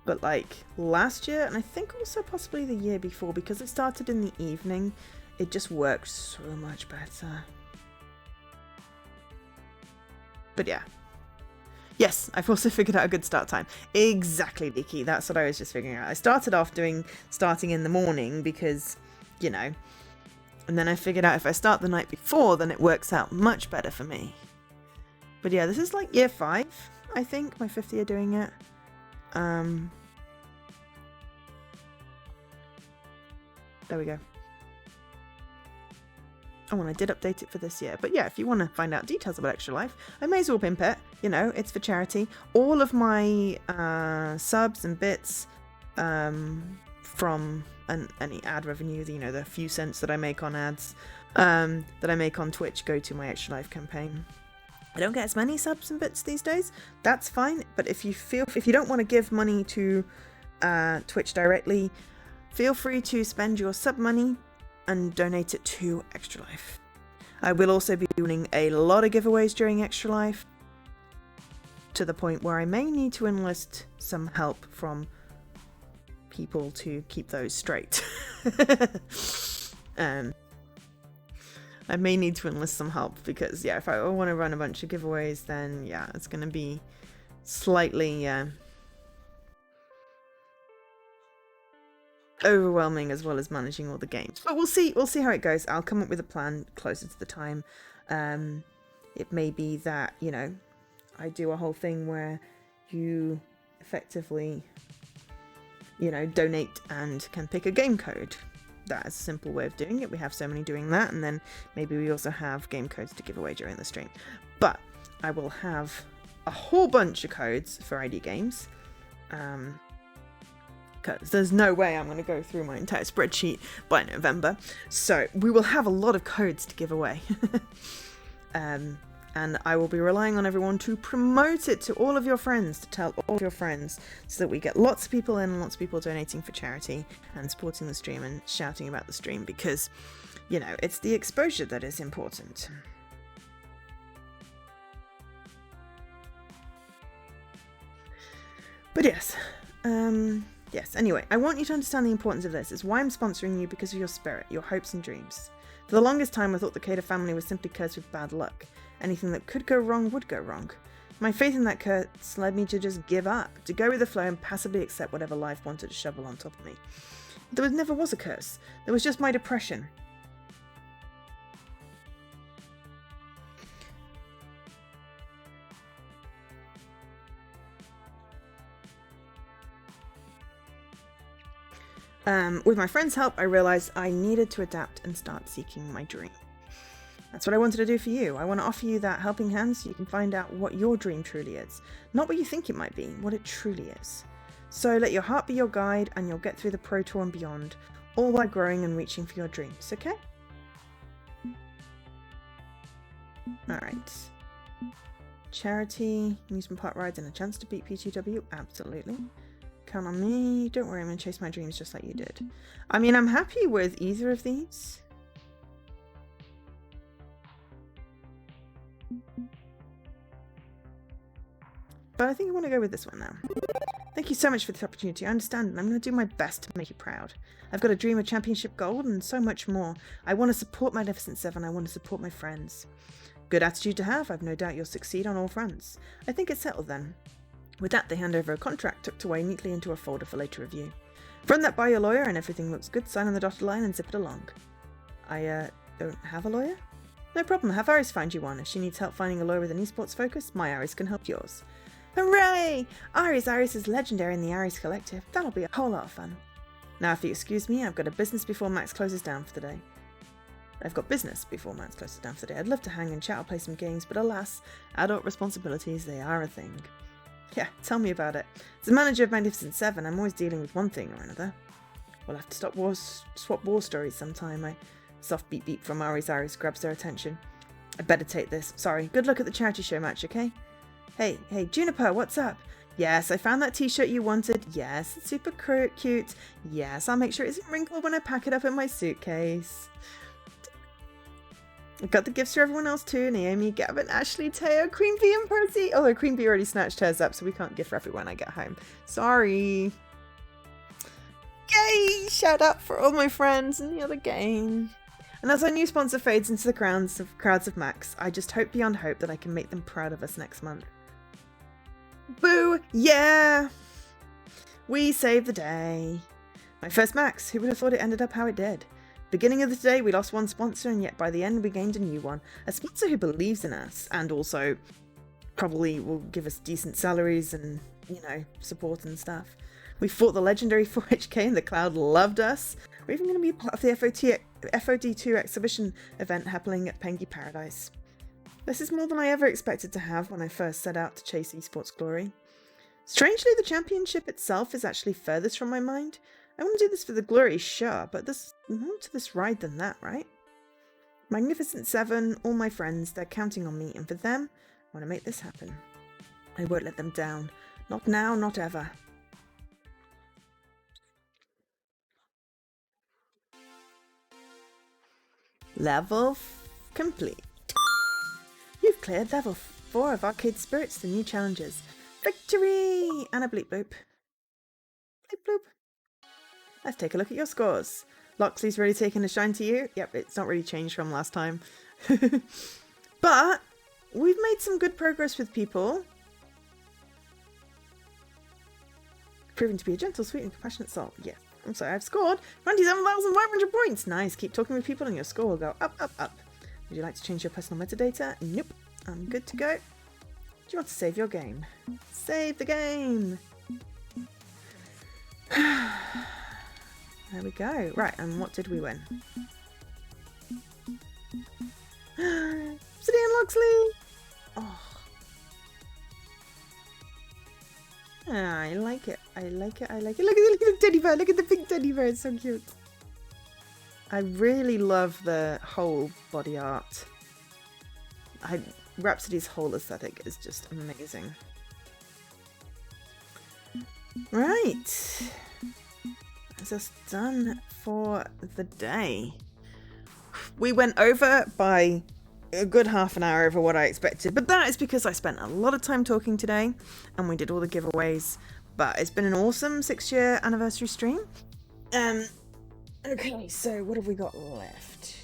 But like last year, and I think also possibly the year before, because it started in the evening, it just worked so much better. But yeah. Yes, I've also figured out a good start time. Exactly, Leaky. That's what I was just figuring out. I started off starting in the morning because, you know, and then I figured out if I start the night before, then it works out much better for me. But yeah, this is like year 5, I think, my 5th year doing it. There we go. Oh, and I did update it for this year. But yeah, if you want to find out details about Extra Life, I may as well pimp it. You know, it's for charity. All of my subs and bits from any ad revenue, you know, the few cents that I make on ads, that I make on Twitch, go to my Extra Life campaign. I don't get as many subs and bits these days. That's fine. But if you don't want to give money to Twitch directly, feel free to spend your sub money and donate it to Extra Life. I will also be doing a lot of giveaways during Extra Life, to the point where I may need to enlist some help from people to keep those straight. I may need to enlist some help because, yeah, if I want to run a bunch of giveaways, then yeah, it's going to be slightly overwhelming, as well as managing all the games. But we'll see how it goes. I'll come up with a plan closer to the time. It may be that, you know, I do a whole thing where you effectively, you know, donate and can pick a game code. That is a simple way of doing it. We have so many doing that, and then maybe we also have game codes to give away during the stream. But I will have a whole bunch of codes for ID games. Because there's no way I'm going to go through my entire spreadsheet by November. So we will have a lot of codes to give away. And I will be relying on everyone to promote it to all of your friends, to tell all of your friends, so that we get lots of people in, lots of people donating for charity and supporting the stream and shouting about the stream, because, you know, it's the exposure that is important. But yes, yes, anyway, I want you to understand the importance of this. It's why I'm sponsoring you, because of your spirit, your hopes and dreams. For the longest time, I thought the Cater family was simply cursed with bad luck. Anything that could go wrong would go wrong. My faith in that curse led me to just give up, to go with the flow and passively accept whatever life wanted to shovel on top of me. There never was a curse. There was just my depression. With my friend's help, I realized I needed to adapt and start seeking my dream. That's what I wanted to do for you. I want to offer you that helping hand so you can find out what your dream truly is. Not what you think it might be, what it truly is. So let your heart be your guide and you'll get through the Pro Tour and beyond, all while growing and reaching for your dreams, okay? Alright. Charity, amusement park rides and a chance to beat PTW? Absolutely. Count on me. Don't worry, I'm going to chase my dreams just like you did. I mean, I'm happy with either of these. But I think I want to go with this one now. Thank you so much for this opportunity. I understand, and I'm going to do my best to make you proud. I've got a dream of championship gold and so much more. I want to support Magnificent Seven. I want to support my friends. Good attitude to have. I've no doubt you'll succeed on all fronts. I think it's settled then. With that, they hand over a contract tucked away neatly into a folder for later review. Run that by your lawyer and everything looks good. Sign on the dotted line and zip it along. I don't have a lawyer? No problem. Have Iris find you one. If she needs help finding a lawyer with an esports focus, my Iris can help yours. Hooray! Iris is legendary in the Iris Collective. That'll be a whole lot of fun. Now, if you excuse me, I've got a business before Max closes down for the day. I've got business before Max closes down for the day. I'd love to hang and chat or play some games, but alas, adult responsibilities, they are a thing. Yeah, tell me about it. As the manager of Magnificent Seven, I'm always dealing with one thing or another. We'll have to swap war stories sometime. A soft beep beep from Iris grabs their attention. I'd better take this. Sorry. Good luck at the charity show match, okay? Hey, Juniper, what's up? Yes, I found that t-shirt you wanted. Yes, it's super cute. Yes, I'll make sure it isn't wrinkled when I pack it up in my suitcase. I've got the gifts for everyone else too. Naomi, Gavin, Ashley, Teo, Queen Bee and Percy. Although Queen Bee already snatched hers up, so we can't gift for everyone I get home. Sorry. Yay! Shout out for all my friends in the other game. And as our new sponsor fades into the crowds of Max, I just hope beyond hope that I can make them proud of us next month. Boo! Yeah! We saved the day. My first Max. Who would have thought it ended up how it did? Beginning of the day, we lost one sponsor, and yet by the end, we gained a new one. A sponsor who believes in us, and also probably will give us decent salaries and, support and stuff. We fought the legendary 4HK, and the Cloud loved us. We're even going to be part of the FOD2 exhibition event happening at Pengy Paradise. This is more than I ever expected to have when I first set out to chase esports glory. Strangely, the championship itself is actually furthest from my mind. I want to do this for the glory, sure, but there's more to this ride than that, right? Magnificent Seven, all my friends, they're counting on me, and for them, I want to make this happen. I won't let them down. Not now, not ever. Level complete. You've cleared level 4 of Arcade Spirits, the new challenges. Victory! And a bleep bloop. Bleep bloop. Let's take a look at your scores. Loxley's really taken a shine to you. Yep, it's not really changed from last time. But we've made some good progress with people. Proving to be a gentle, sweet and compassionate soul. Yeah, I'm sorry, I've scored 27,500 points. Nice, keep talking with people and your score will go up, up, up. Would you like to change your personal metadata? Nope, I'm good to go. Do you want to save your game? Save the game! There we go. Right, and what did we win? Obsidian Loxley! Oh. I like it. I like it. Look at the teddy bear. Look at the pink teddy bear. It's so cute. I really love the whole body art. Rhapsody's whole aesthetic is just amazing. Right. That's us done for the day. We went over by a good half an hour over what I expected, but that is because I spent a lot of time talking today and we did all the giveaways. But it's been an awesome 6-year anniversary stream. Okay, so what have we got left?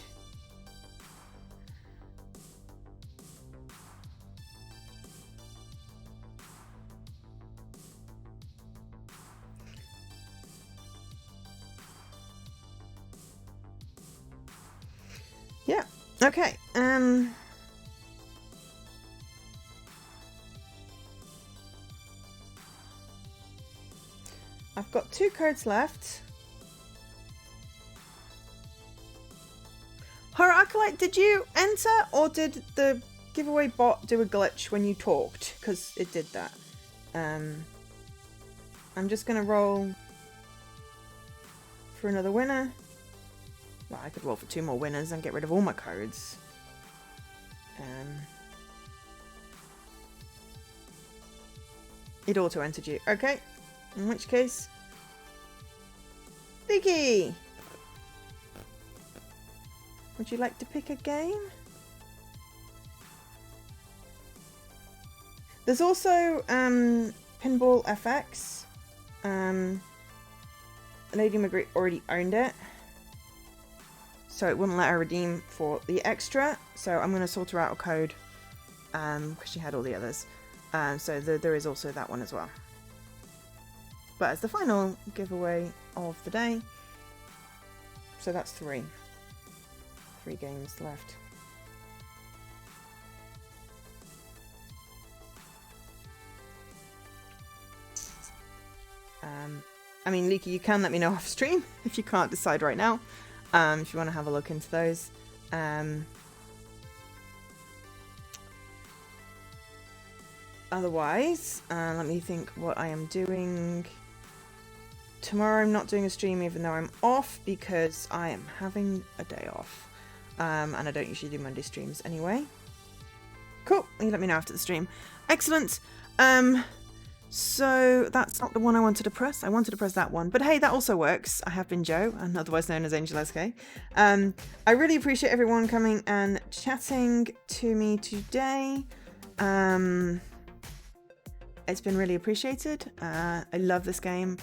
Okay, I've got 2 codes left. Horror Acolyte, did you enter or did the giveaway bot do a glitch when you talked? Because it did that. I'm just gonna roll for another winner. Well, I could roll for 2 more winners and get rid of all my codes. It auto-entered you. Okay. In which case... Vicky! Would you like to pick a game? There's also Pinball FX. Lady Magritte already owned it, so it wouldn't let her redeem for the extra. So I'm going to sort her out a code because she had all the others. So there is also that one as well. But as the final giveaway of the day, so that's 3 games left. I mean, Leaky, you can let me know off stream if you can't decide right now. If you want to have a look into those. Otherwise, let me think what I am doing. Tomorrow I'm not doing a stream even though I'm off because I am having a day off. And I don't usually do Monday streams anyway. Cool, you let me know after the stream. Excellent. So that's not the one I wanted to press. I wanted to press that one. But hey, that also works. I have been Joe, and otherwise known as Angel SK. I really appreciate everyone coming and chatting to me today. It's been really appreciated. I love this game.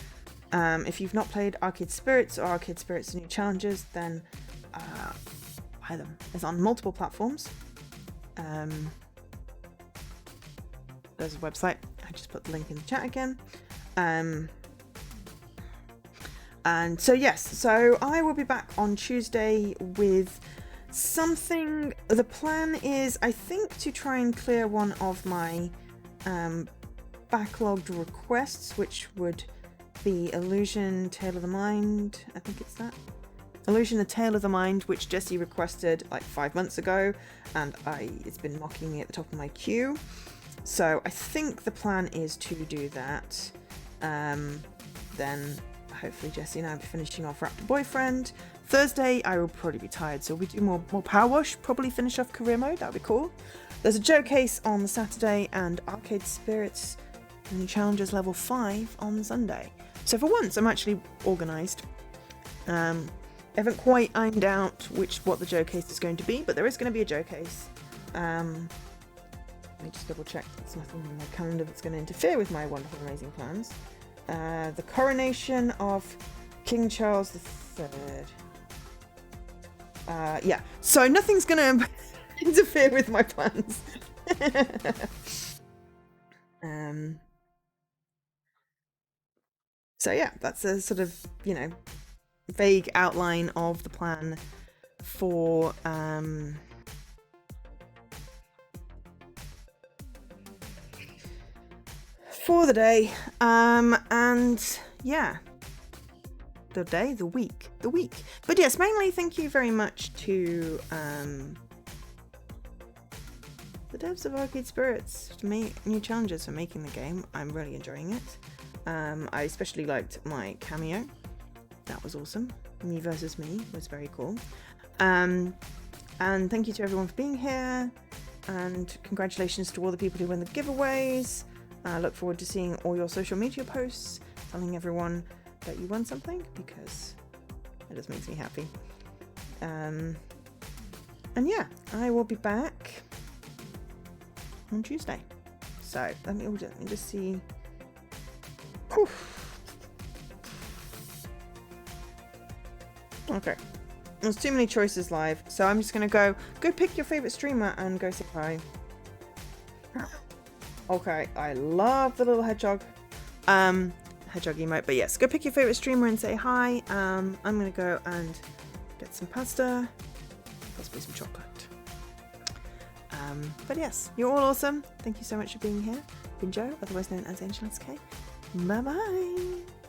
If you've not played Arcade Spirits or Arcade Spirits New Challenges, then buy them. It's on multiple platforms. There's a website. I just put the link in the chat again. And so yes, so I will be back on Tuesday with something. The plan is, I think, to try and clear one of my backlogged requests, which would be Illusion Tale of the Mind. I think it's that. Illusion, A Tale of the Mind, which Jesse requested like 5 months ago, and it's been mocking me at the top of my queue. So I think the plan is to do that. Then hopefully Jesse and I will be finishing off Raptor Boyfriend. Thursday I will probably be tired, so we do more Power Wash, probably finish off Career Mode, that would be cool. There's a Joe case on the Saturday and Arcade Spirits New Challenges level 5 on Sunday. So for once I'm actually organised. I haven't quite ironed out what the Joe case is going to be, but there is going to be a Joe case. Let me just double check there's nothing in my calendar that's going to interfere with my wonderful, amazing plans. The coronation of King Charles III. Yeah, so nothing's going to interfere with my plans. So yeah, that's a sort of, vague outline of the plan for the day, and yeah, the week. But yes, mainly thank you very much to the devs of Arcade Spirits to make new challenges for making the game. I'm really enjoying it. I especially liked my cameo. That was awesome. Me versus me was very cool. And thank you to everyone for being here, and congratulations to all the people who win the giveaways. I look forward to seeing all your social media posts telling everyone that you won something, because it just makes me happy. And yeah, I will be back on Tuesday. So let me just see. Whew. Okay, there's too many choices live, so I'm just gonna go pick your favorite streamer and go say hi. Okay, I love the little hedgehog emote, but yes, go pick your favorite streamer and say hi. I'm gonna go and get some pasta, possibly me some chocolate. But yes, you're all awesome. Thank you so much for being here. Been Joe, otherwise known as Angel SK. Bye bye.